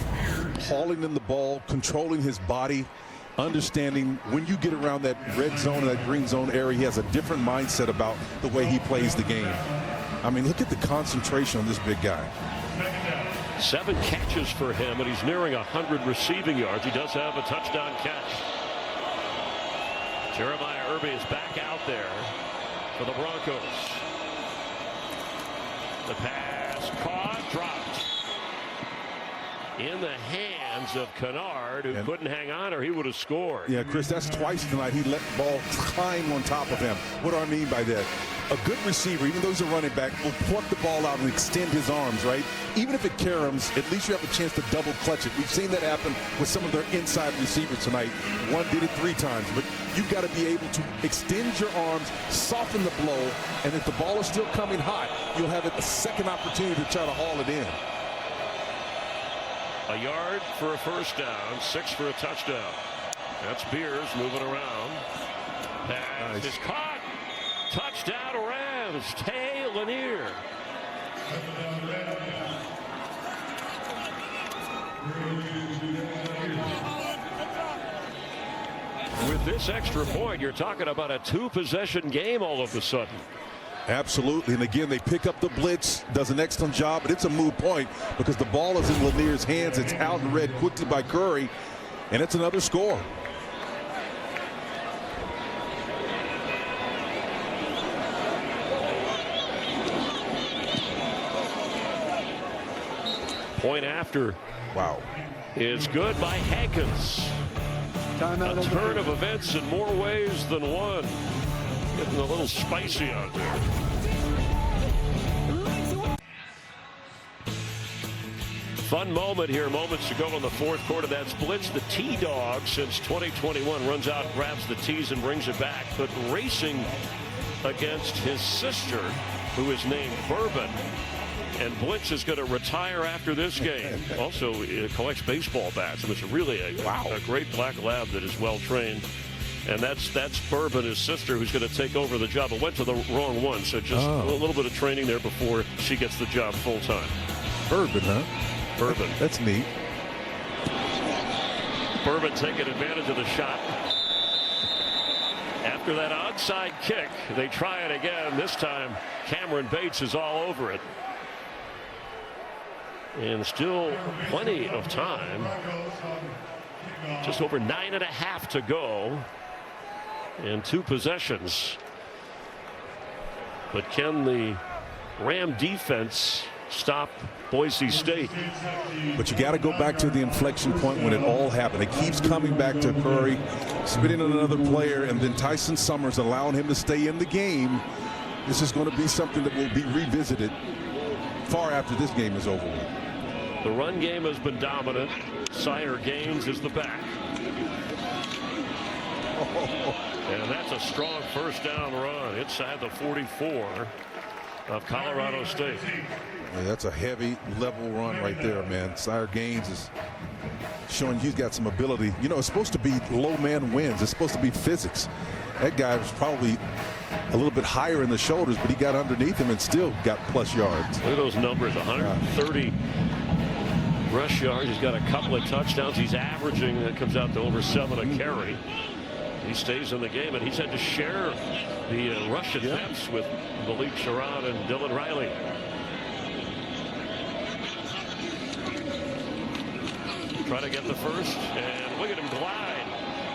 hauling in the ball, controlling his body, understanding when you get around that red zone, that green zone area, he has a different mindset about the way he plays the game. I mean, look at the concentration on this big guy. 7 catches for him, and he's nearing 100 receiving yards. He does have a touchdown catch. Jeremiah Irby is back out there for the Broncos. The pass caught, dropped. in the hands of Kennard, who couldn't hang on or he would have scored. Yeah, Chris, that's twice tonight he let the ball climb on top of him. What do I mean by that? A good receiver, even though he's a running back, will pluck the ball out and extend his arms, right? Even if it caroms, at least you have a chance to double clutch it. We've seen that happen with some of their inside receivers tonight. One did it 3 times, but you've got to be able to extend your arms, soften the blow, and if the ball is still coming hot, you'll have a second opportunity to try to haul it in. A yard for a first down, 6 for a touchdown. That's Beers moving around. Pass is caught. Touchdown Rams. Tay Lanier. With this extra point, you're talking about a 2-possession game all of a sudden. Absolutely, and again, they pick up the blitz, does an excellent job, but it's a moot point because the ball is in Lanier's hands. It's out and read quickly by Curry, and it's another score. Point after. Wow. Is good by Hankins. A turn of events in more ways than one. Getting a little spicy out there. Fun moment here moments ago in the fourth quarter. That's blitz. The T-Dog since 2021 runs out, grabs the T's and brings it back. But racing against his sister, who is named Bourbon. And Blitz is going to retire after this game. Also collects baseball bats. It's really a great black lab that is well trained. And that's Bourbon, his sister, who's going to take over the job. It went to the wrong one, so just a little bit of training there before she gets the job full time. Bourbon, huh? Bourbon. That's neat. Bourbon taking advantage of the shot. After that onside kick, they try it again. This time, Cameron Bates is all over it. And still plenty of time. Just over 9.5 to go. And 2 possessions. But can the Ram defense stop Boise State? But you got to go back to the inflection point when it all happened. It keeps coming back to Curry, spinning on another player, and then Tyson Summers allowing him to stay in the game. This is going to be something that will be revisited far after this game is over. The run game has been dominant. Sire Gaines is the back. And that's a strong first down run inside the 44 of Colorado State. Yeah, that's a heavy level run right there, man. Sire Gaines is showing he's got some ability. You know, it's supposed to be low man wins. It's supposed to be physics. That guy was probably a little bit higher in the shoulders, but he got underneath him and still got plus yards. Look at those numbers, 130 rush yards. He's got a couple of touchdowns. He's averaging, that comes out to over 7 a carry. He stays in the game, and he's had to share the rush attempts with Malik Sherrod and Dylan Riley. Try to get the first, and look at him glide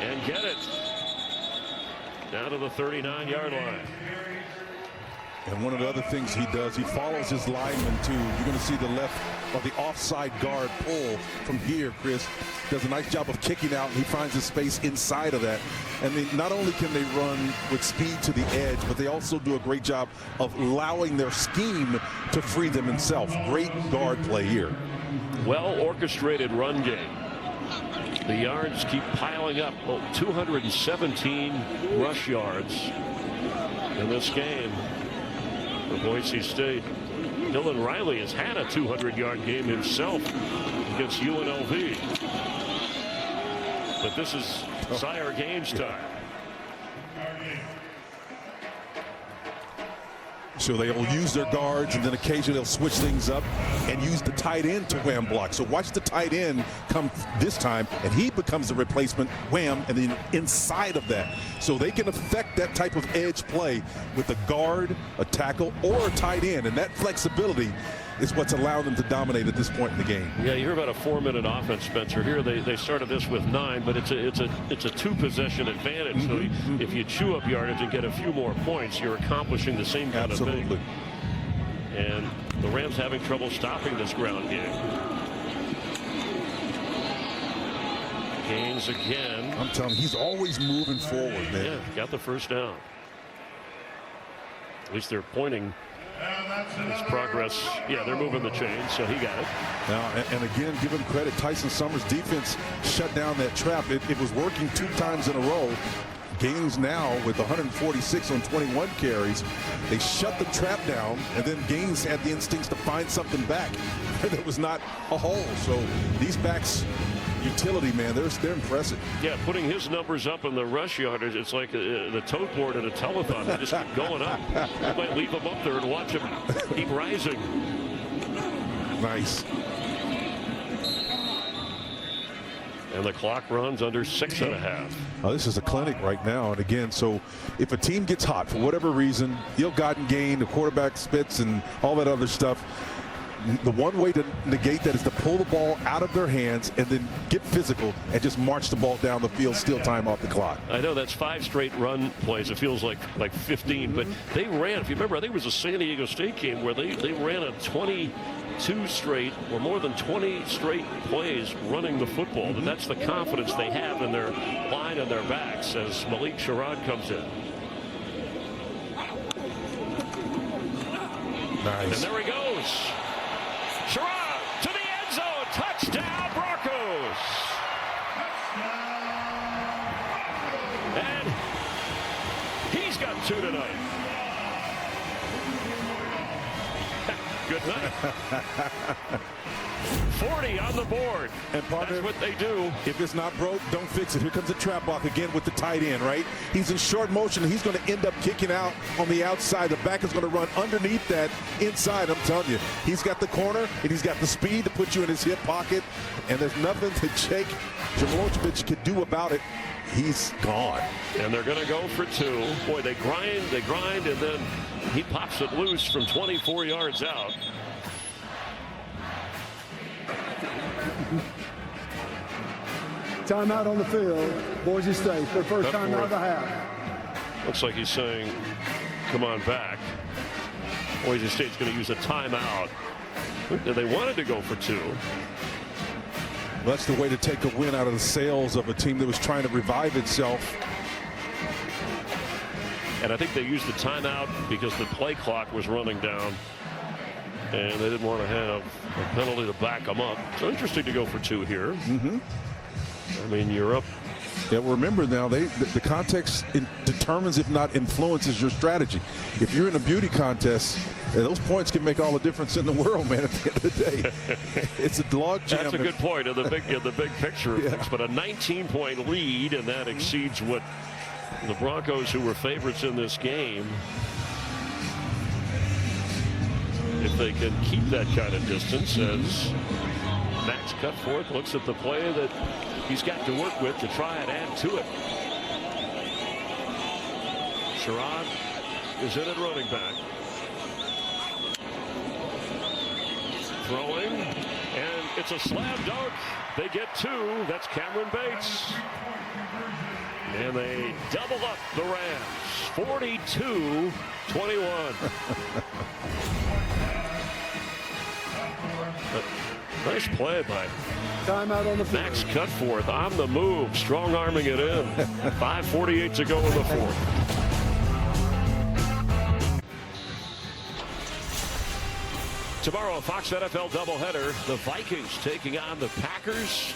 and get it down to the 39-yard line. And one of the other things he does, he follows his lineman too. You're going to see the left or the offside guard pull from here. Chris does a nice job of kicking out, and he finds a space inside of that. And not only can they run with speed to the edge, but they also do a great job of allowing their scheme to free them themselves. Great guard play here. Well orchestrated run game. The yards keep piling up. 217 rush yards in this game for Boise State. Dylan Riley has had a 200-yard game himself against UNLV. But this is Sire Gaines time. So they will use their guards, and then occasionally they'll switch things up and use the tight end to wham block. So watch the tight end come this time, and he becomes the replacement wham, and then inside of that. So they can affect that type of edge play with a guard, a tackle, or a tight end, and that flexibility is what's allowed them to dominate at this point in the game. Yeah, you hear about a 4-minute offense, Spencer. Here they started this with 9, but it's a 2-possession advantage. So if you chew up yardage and get a few more points, you're accomplishing the same kind of thing. And the Rams having trouble stopping this ground game. Gaines again. I'm telling you, he's always moving forward, man. Yeah, got the first down. At least they're pointing his progress. Yeah, they're moving the chains, so he got it. Now, and again, give him credit. Tyson Summers' defense shut down that trap. It was working 2 times in a row. Gaines now with 146 on 21 carries. They shut the trap down, and then Gaines had the instincts to find something back. There was not a hole. So these backs, utility, man, they're impressive. Yeah, putting his numbers up in the rush yardage, it's like the tote board at a telethon. They just keep going up. I might leave him up there and watch him keep rising. Nice. And the clock runs under 6.5. Oh, this is a clinic right now. And again, so if a team gets hot for whatever reason, ill-gotten gain, the quarterback spits and all that other stuff, the one way to negate that is to pull the ball out of their hands and then get physical and just march the ball down the field, steal time off the clock. I know that's 5 straight run plays. It feels like 15, but they ran, if you remember, I think it was a San Diego State game where they ran a 22 straight or more than 20 straight plays running the football. And that's the confidence they have in their line and their backs as Malik Sherrod comes in. Nice. And there he goes. Sherrod to the end zone. Touchdown, Broncos. And he's got 2 tonight. Good night. 40 on the board. And partner, that's what they do. If it's not broke, don't fix it. Here comes the trap block again with the tight end, right? He's in short motion, and he's going to end up kicking out on the outside. The back is going to run underneath that inside. I'm telling you, he's got the corner, and he's got the speed to put you in his hip pocket, and there's nothing that Jake Jamilovic could do about it. He's gone. And they're going to go for 2. Boy, they grind, and then he pops it loose from 24 yards out. Timeout on the field. Boise State, their first timeout of the half. Looks like he's saying, come on back. Boise State's going to use a timeout. They wanted to go for 2. That's the way to take a win out of the sails of a team that was trying to revive itself. And I think they used the timeout because the play clock was running down. And they didn't want to have a penalty to back them up. So interesting to go for 2 here. Mm-hmm. I mean, you're up. Yeah, remember now, the context determines, if not influences, your strategy. If you're in a beauty contest, those points can make all the difference in the world, man, at the end of the day. It's a log jam. That's a good point in the big picture of things. But a 19-point lead, and that exceeds what the Broncos, who were favorites in this game, if they can keep that kind of distance, as Max Cutforth looks at the play that he's got to work with to try and add to it. Sherrod is in at running back. Throwing, and it's a slam dunk. They get 2. That's Cameron Bates. And they double up the Rams. 42-21. Nice play by Timeout on the field. Max Cutforth on the move, strong arming it in. 5:48 to go in the 4th. Tomorrow, a Fox NFL doubleheader. The Vikings taking on the Packers.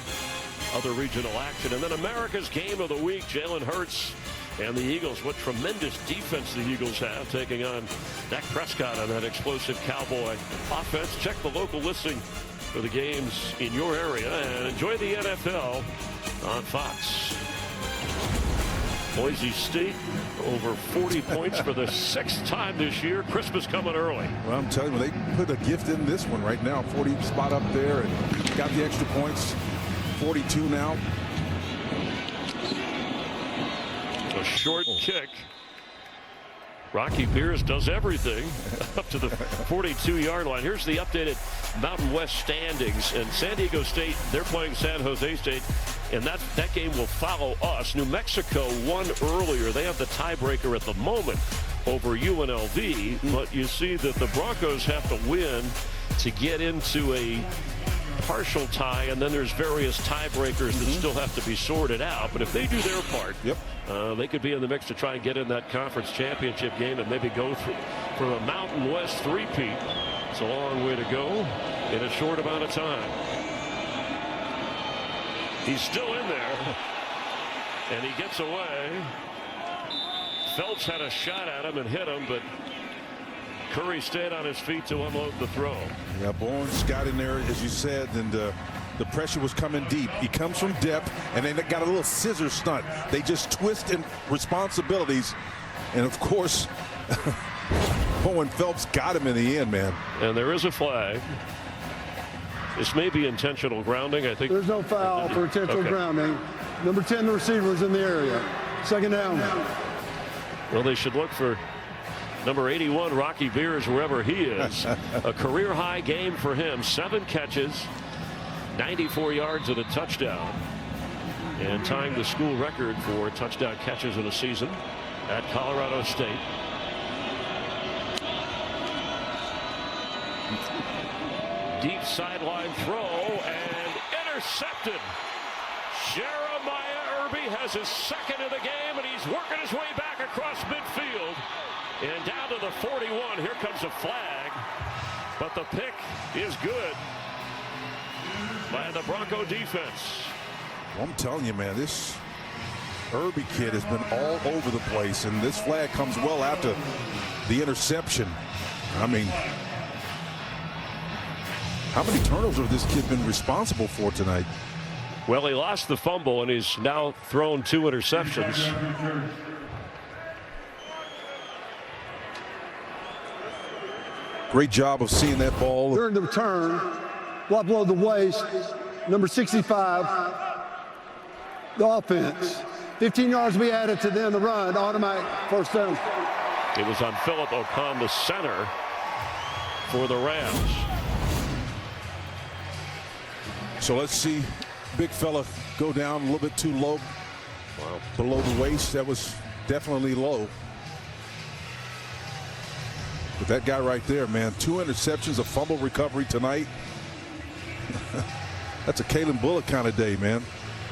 Other regional action. And then America's game of the week, Jalen Hurts and the Eagles. What tremendous defense the Eagles have, taking on Dak Prescott on that explosive Cowboy offense. Check the local listing for the games in your area and enjoy the NFL on Fox. Boise State over 40 points for the 6th time this year. Christmas coming early. Well, I'm telling you, they put a gift in this one right now. 40 spot up there and got the extra points. 42 now. A short kick. Rocky Pierce does everything up to the 42-yard line. Here's the updated Mountain West standings. And San Diego State, they're playing San Jose State, and that game will follow us. New Mexico won earlier. They have the tiebreaker at the moment over UNLV, but you see that the Broncos have to win to get into a partial tie, and then there's various tiebreakers that still have to be sorted out. But if they do their part, they could be in the mix to try and get in that conference championship game and maybe go through for a Mountain West three-peat. It's a long way to go in a short amount of time. He's still in there, and he gets away. Phelps had a shot at him and hit him, but Curry stayed on his feet to unload the throw. Yeah, Bourne's got in there, as you said, and the pressure was coming deep. He comes from depth, and they got a little scissor stunt. They just twist in responsibilities, and of course, Bowen Phelps got him in the end, man. And there is a flag. This may be intentional grounding. I think there's no foul for intentional grounding. Number 10, the receiver's in the area. Second down. Well, they should look for number 81, Rocky Beers, wherever he is. A career-high game for him. 7 catches, 94 yards and a touchdown. And tying the school record for touchdown catches in a season at Colorado State. Deep sideline throw and intercepted. Jeremiah Irby has his second of the game, and he's working his way back across midfield. And down to the 41. Here comes a flag. But the pick is good by the Bronco defense. Well, I'm telling you, man, this Irby kid has been all over the place, and this flag comes well after the interception. I mean, how many turnovers have this kid been responsible for tonight? Well, he lost the fumble, and he's now thrown 2 interceptions. Great job of seeing that ball. During the return, well below the waist, number 65, the offense. 15 yards we added to them, the run, automatic first down. It was on Philip Ocon, the center for the Rams. So let's see big fella go down a little bit too low. Wow. Below the waist. That was definitely low. But that guy right there, man, 2 interceptions, a fumble recovery tonight. That's a Kalen Bullock kind of day, man.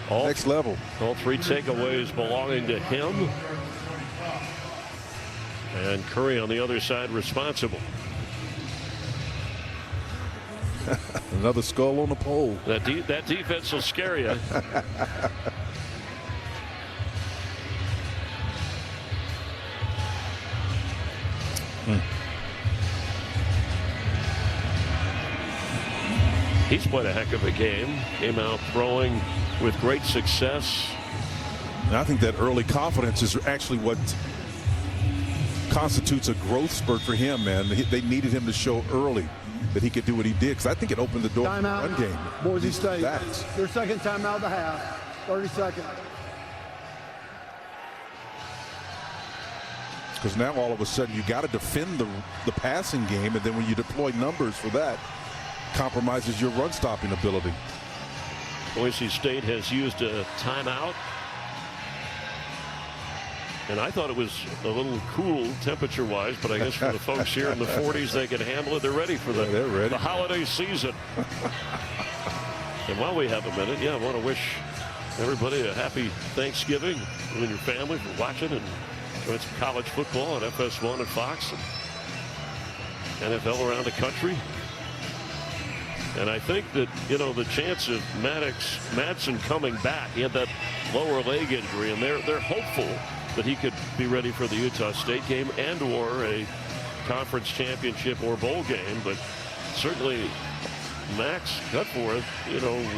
Next level. All 3 takeaways belonging to him. And Curry on the other side responsible. Another skull on the pole. That defense will scare you. He's played a heck of a game. Came out throwing with great success. And I think that early confidence is actually what constitutes a growth spurt for him, man. They needed him to show early that he could do what he did, because I think it opened the door for the run game. Boise State. Their second timeout of the half. 30 seconds. Because now all of a sudden you got to defend the passing game, and then when you deploy numbers for that, compromises your run stopping ability. Boise State has used a timeout. And I thought it was a little cool temperature-wise, but I guess for the folks here in the 40s, they can handle it. They're ready for the holiday season. And while we have a minute, I want to wish everybody a happy Thanksgiving, you and your family, for watching and enjoying some college football on FS1 and Fox and NFL around the country. And I think that, the chance of Madsen coming back, he had that lower leg injury, and they're hopeful that he could be ready for the Utah State game and or a conference championship or bowl game. But certainly Max Cutforth,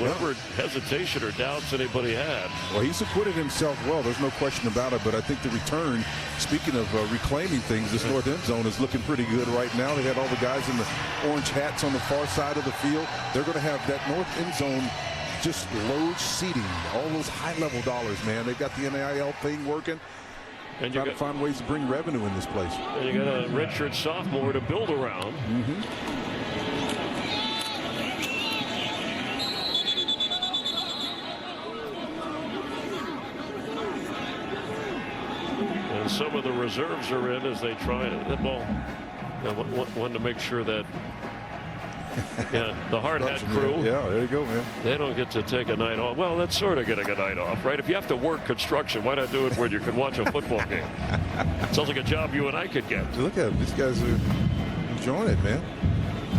whatever hesitation or doubts anybody had. Well, he's acquitted himself well. There's no question about it. But I think the return, speaking of reclaiming things, this north end zone is looking pretty good right now. They had all the guys in the orange hats on the far side of the field. They're going to have that north end zone just load seating, all those high-level dollars, man. They got the NIL thing working. And you got to find ways to bring revenue in this place. And you got a redshirt sophomore to build around. And some of the reserves are in as they try that ball. Wanted to make sure that Yeah, the hard hat crew. Yeah, there you go, man. They don't get to take a night off. Well, that's sort of getting a night off, right? If you have to work construction, why not do it where you can watch a football game? Sounds like a job you and I could get. Look at them. These guys are enjoying it, man.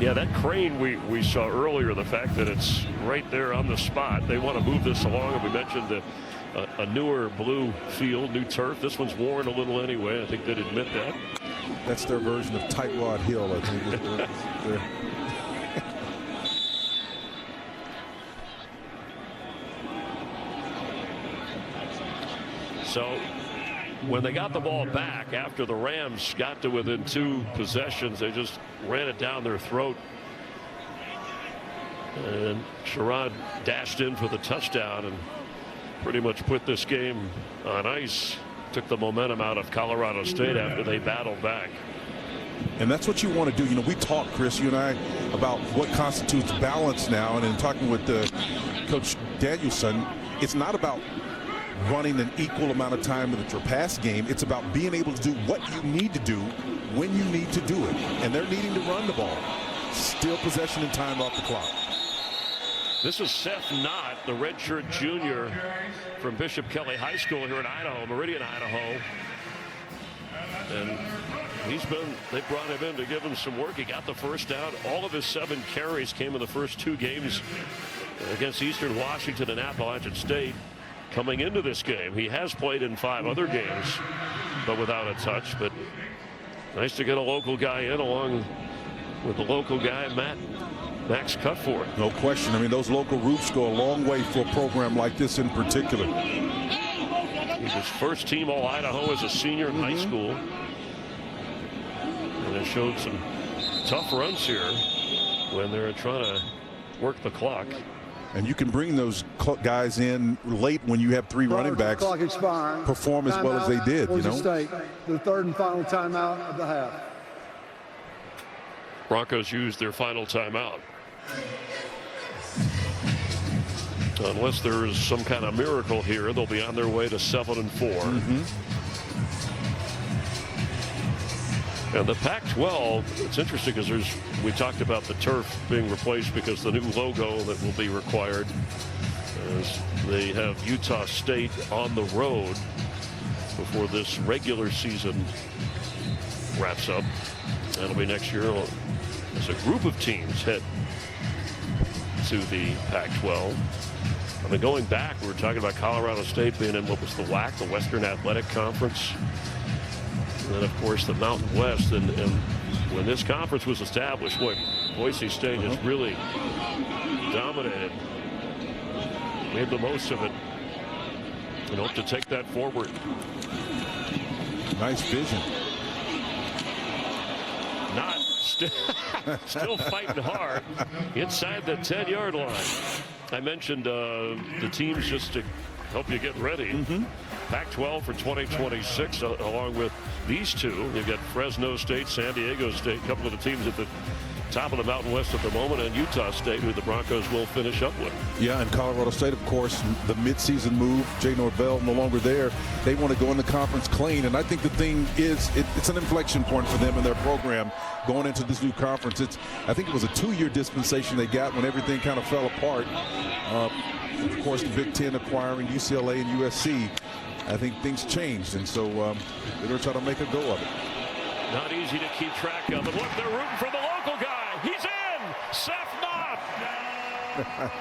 Yeah, that crane we saw earlier, the fact that it's right there on the spot. They want to move this along, and we mentioned a newer blue field, new turf. This one's worn a little anyway. I think they'd admit that. That's their version of Tightwad Hill, I think. So when they got the ball back after the Rams got to within 2 possessions, they just ran it down their throat. And Sherrod dashed in for the touchdown and pretty much put this game on ice. Took the momentum out of Colorado State after they battled back. And that's what you want to do. You know, we talked, Chris, you and I, about what constitutes balance now. And in talking with Coach Danielson, it's not about running an equal amount of time with your pass game. It's about being able to do what you need to do when you need to do it. And they're needing to run the ball. Still possession and time off the clock. This is Seth Knott, the redshirt junior from Bishop Kelly High School here in Idaho, Meridian, Idaho. And they brought him in to give him some work. He got the first down. All of his 7 carries came in the first 2 games against Eastern Washington and Appalachian State. Coming into this game, he has played in 5 other games, but without a touch. But nice to get a local guy in along with the local guy, Max Cutford. No question. I mean, those local roots go a long way for a program like this in particular. He was first team All-Idaho as a senior in high school. And it showed some tough runs here when they're trying to work the clock. And you can bring those guys in late when you have 3 running backs perform as well as they did, you know. State, the 3rd and final timeout of the half. Broncos used their final timeout. Unless there's some kind of miracle here, they'll be on their way to 7-4. And the Pac-12, it's interesting because we talked about the turf being replaced because the new logo that will be required, as they have Utah State on the road before this regular season wraps up. That'll be next year as a group of teams head to the Pac-12. I mean, going back, we were talking about Colorado State being in what was the WAC, the Western Athletic Conference. And then, of course, the Mountain West. And when this conference was established, Boise State has really dominated, made the most of it, and hope to take that forward. Nice vision. Not still fighting hard inside the 10-yard line. I mentioned the teams just to help you get ready. Pac-12 for 2026, along with these 2. You've got Fresno State, San Diego State, a couple of the teams at the top of the Mountain West at the moment, and Utah State, who the Broncos will finish up with. Yeah, and Colorado State, of course, the midseason move. Jay Norvell no longer there. They want to go in the conference clean, and I think the thing is it's an inflection point for them in their program going into this new conference. I think it was a 2-year dispensation they got when everything kind of fell apart. Of course, the Big Ten acquiring UCLA and USC. I think things changed, and so they're going to try to make a go of it. Not easy to keep track of. And look, they're rooting for the local guy. He's in! Seth Knott!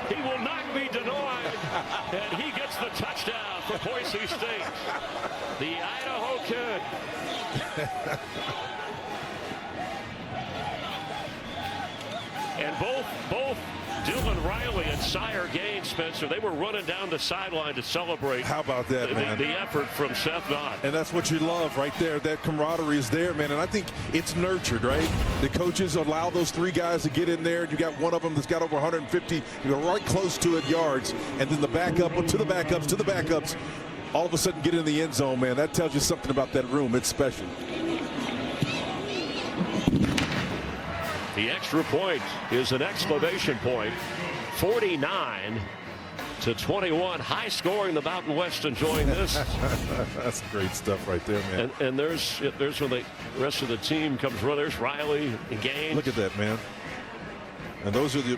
He will not be denied, and he gets the touchdown for Boise State. The Idaho kid. And both Dylan Riley and Sire Gaines, Spencer, they were running down the sideline to celebrate. How about that, man? The effort from Seth Knott. And that's what you love right there. That camaraderie is there, man. And I think it's nurtured, right? The coaches allow those 3 guys to get in there. You got one of them that's got over 150, right close to it yards. And then the backup to the backups. All of a sudden get in the end zone, man. That tells you something about that room. It's special. The extra point is an exclamation point. 49-21. High scoring. The Mountain West enjoying this. That's great stuff right there, man. And there's when the rest of the team comes running. There's Riley and Gaines. Look at that, man. And those are the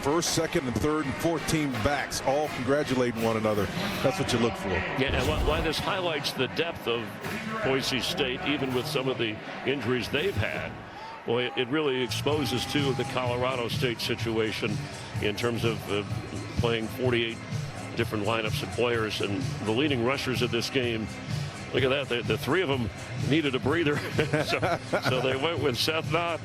first, second, and third, and fourth team backs all congratulating one another. That's what you look for. Yeah, and why this highlights the depth of Boise State, even with some of the injuries they've had. Well, it really exposes, too, the Colorado State situation in terms of playing 48 different lineups of players. And the leading rushers of this game, look at that. The three of them needed a breather. so they went with Seth Knott.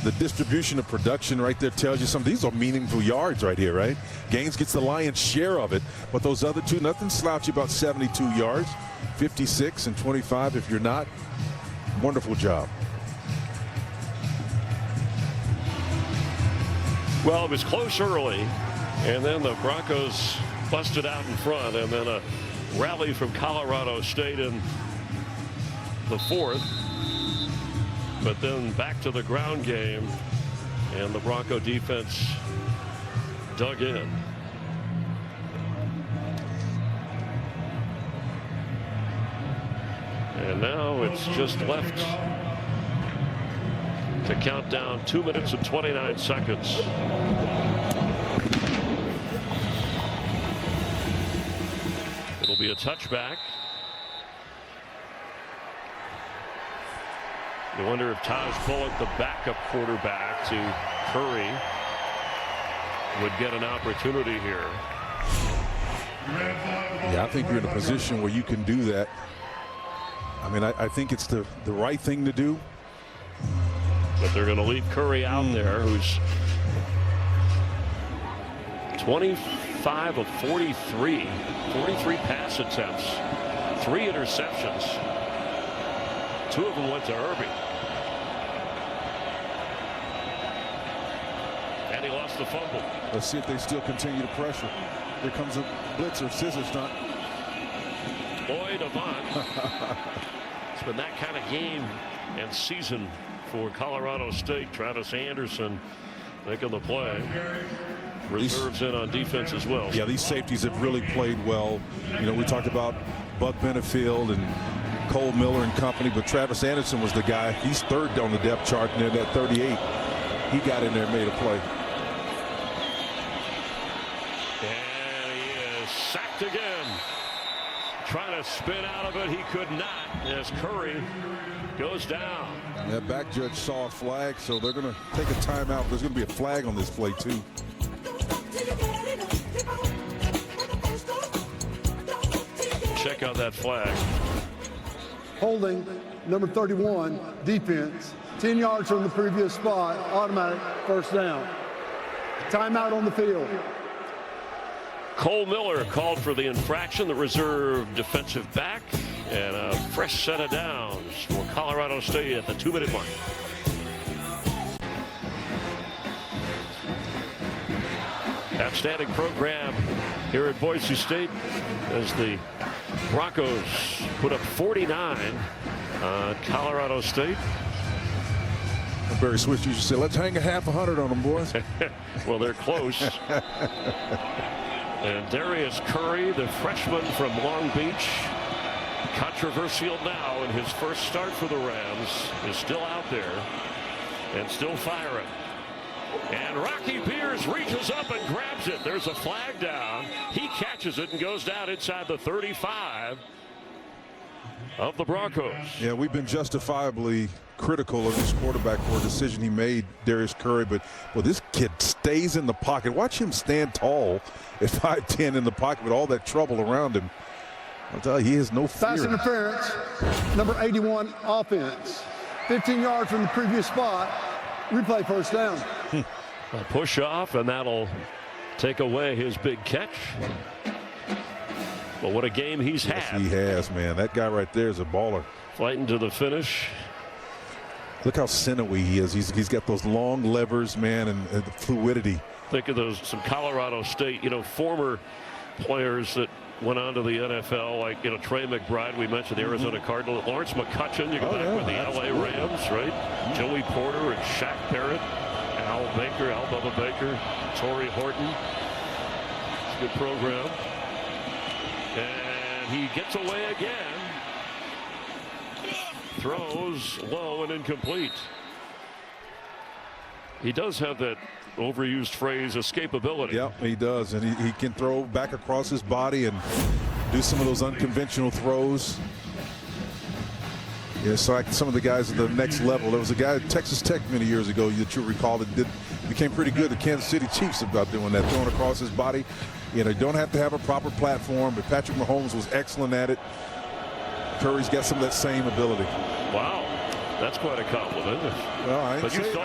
The distribution of production right there tells you something. These are meaningful yards right here, right? Gaines gets the lion's share of it, but those other two, nothing slouchy about 72 yards, 56 and 25 if you're not. Wonderful job. Well, it was close early, and then the Broncos busted out in front, and then a rally from Colorado State in the fourth. But then back to the ground game, and the Bronco defense dug in. And now it's just left to count down 2 minutes and 29 seconds. It'll be a touchback. You wonder if Taj Bullock, the backup quarterback to Curry, would get an opportunity here. Yeah, I think you're in a position where you can do that. I mean, I think it's the right thing to do. But they're going to leave Curry out there, who's 25 of 43, 43 pass attempts, 3 interceptions. 2 of them went to Irby. And he lost the fumble. Let's see if they still continue to pressure. Here comes a blitzer, scissors not. Lloyd Avant. It's been that kind of game and season for Colorado State. Travis Anderson making the play. Reserves in on defense as well. Yeah, these safeties have really played well. You know, we talked about Buck Benefield and Cole Miller and company, but Travis Anderson was the guy. He's third on the depth chart, and then at 38, he got in there and made a play. And he is sacked again. Trying to spin out of it, he could not, as Curry goes down. That back judge saw a flag, so they're going to take a timeout. There's going to be a flag on this play, too. Check out that flag. Holding, number 31, defense. 10 yards from the previous spot, automatic first down. Timeout on the field. Cole Miller called for the infraction, the reserve defensive back, and a fresh set of downs for Colorado State at the 2-minute mark. Outstanding program here at Boise State as the Broncos put up 49 on Colorado State. Barry Switch used to say, let's hang a half 100 on them, boys. Well, they're close. And Darius Curry, the freshman from Long Beach, controversial now in his first start for the Rams, is still out there and still firing. And Rocky Beers reaches up and grabs it. There's a flag down. He catches it and goes down inside the 35 of the Broncos. Yeah, we've been justifiably critical of this quarterback for a decision he made, Darius Curry, but well, this kid stays in the pocket. Watch him stand tall at 5'10" in the pocket with all that trouble around him. I'll tell you, he has no fear. Pass interference, number 81 offense. 15 yards from the previous spot. Replay first down. A push off, and that'll take away his big catch. But what a game he's had. Yes, he has, man. That guy right there is a baller. Fighting to the finish. Look how sinewy he is. He's got those long levers, man, and the fluidity. Think of those, some Colorado State, former players that went on to the NFL, like, Trey McBride, we mentioned the Arizona Cardinals, Lawrence McCutcheon, you go back with the absolutely. LA Rams, right? Joey Porter and Shaq Barrett, Al Baker, Al Bubba Baker, Torrey Horton. It's a good program. And he gets away again. Throws low and incomplete. He does have that overused phrase, escapability. Yep, he does, and he can throw back across his body and do some of those unconventional throws. Yeah, so like some of the guys at the next level. There was a guy at Texas Tech many years ago that you recall that became pretty good. The Kansas City Chiefs about doing that, throwing across his body. You know, you don't have to have a proper platform, but Patrick Mahomes was excellent at it. Curry's got some of that same ability. Wow. That's quite a compliment. Well, I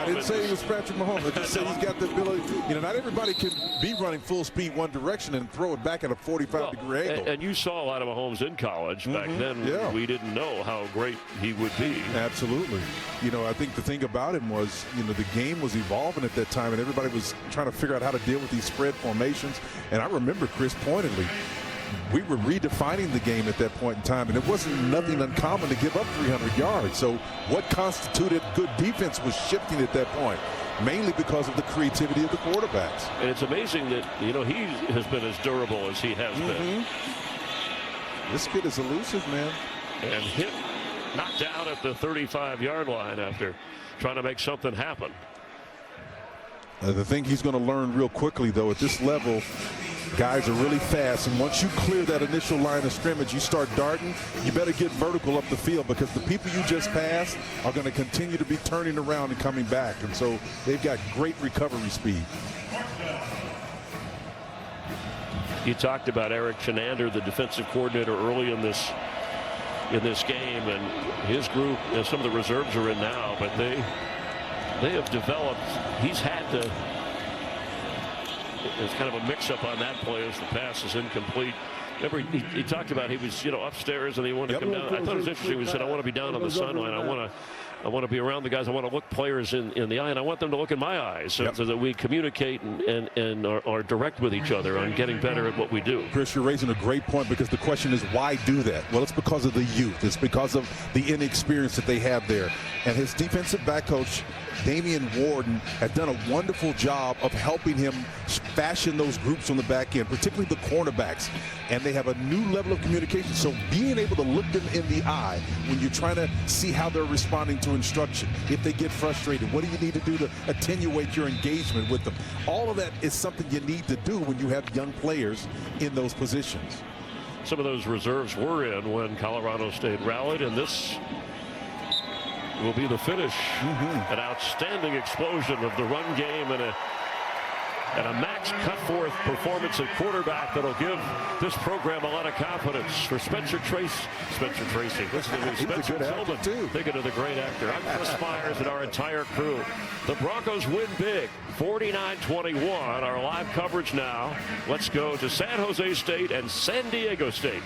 didn't say he was Patrick Mahomes. I just said he's got the ability. You know, not everybody can be running full speed one direction and throw it back at a 45-degree angle. And you saw a lot of Mahomes in college. Back then, yeah. We didn't know how great he would be. Absolutely. You know, I think the thing about him was, you know, the game was evolving at that time, and everybody was trying to figure out how to deal with these spread formations. And I remember Chris pointedly, we were redefining the game at that point in time, and it wasn't nothing uncommon to give up 300 yards. So what constituted good defense was shifting at that point, mainly because of the creativity of the quarterbacks. And it's amazing that, you know, he has been as durable as he has been. This kid is elusive, man. And knocked down at the 35-yard line after trying to make something happen. The thing he's going to learn real quickly, though, at this level, guys are really fast, and once you clear that initial line of scrimmage, you start darting, you better get vertical up the field, because the people you just passed are going to continue to be turning around and coming back, and so they've got great recovery speed. You talked about Eric Chenander, the defensive coordinator, early in this game, and his group, you know, some of the reserves are in now, but they have developed. He's had to. It's kind of a mix-up on that play as the pass is incomplete. Remember, he talked about he was, you know, upstairs and he wanted to come down. I thought it was interesting. He said, "I want to be down on the sideline. I want to be around the guys. I want to look players in the eye, and I want them to look in my eyes, so that we communicate and are direct with each other on getting better at what we do." Chris, you're raising a great point, because the question is, why do that? Well, it's because of the youth. It's because of the inexperience that they have there. And his defensive back coach, Damian Warden, had done a wonderful job of helping him fashion those groups on the back end, particularly the cornerbacks. And they have a new level of communication. So being able to look them in the eye when you're trying to see how they're responding to instruction, if they get frustrated, what do you need to do to attenuate your engagement with them? All of that is something you need to do when you have young players in those positions. Some of those reserves were in when Colorado State rallied, and this will be the finish. An outstanding explosion of the run game and a Max Cutforth performance at quarterback that'll give this program a lot of confidence. For Spencer Tracy, listen to me, Spencer Tillman, thinking of the great actor. I'm Chris Myers and our entire crew. The Broncos win big, 49-21. Our live coverage now. Let's go to San Jose State and San Diego State.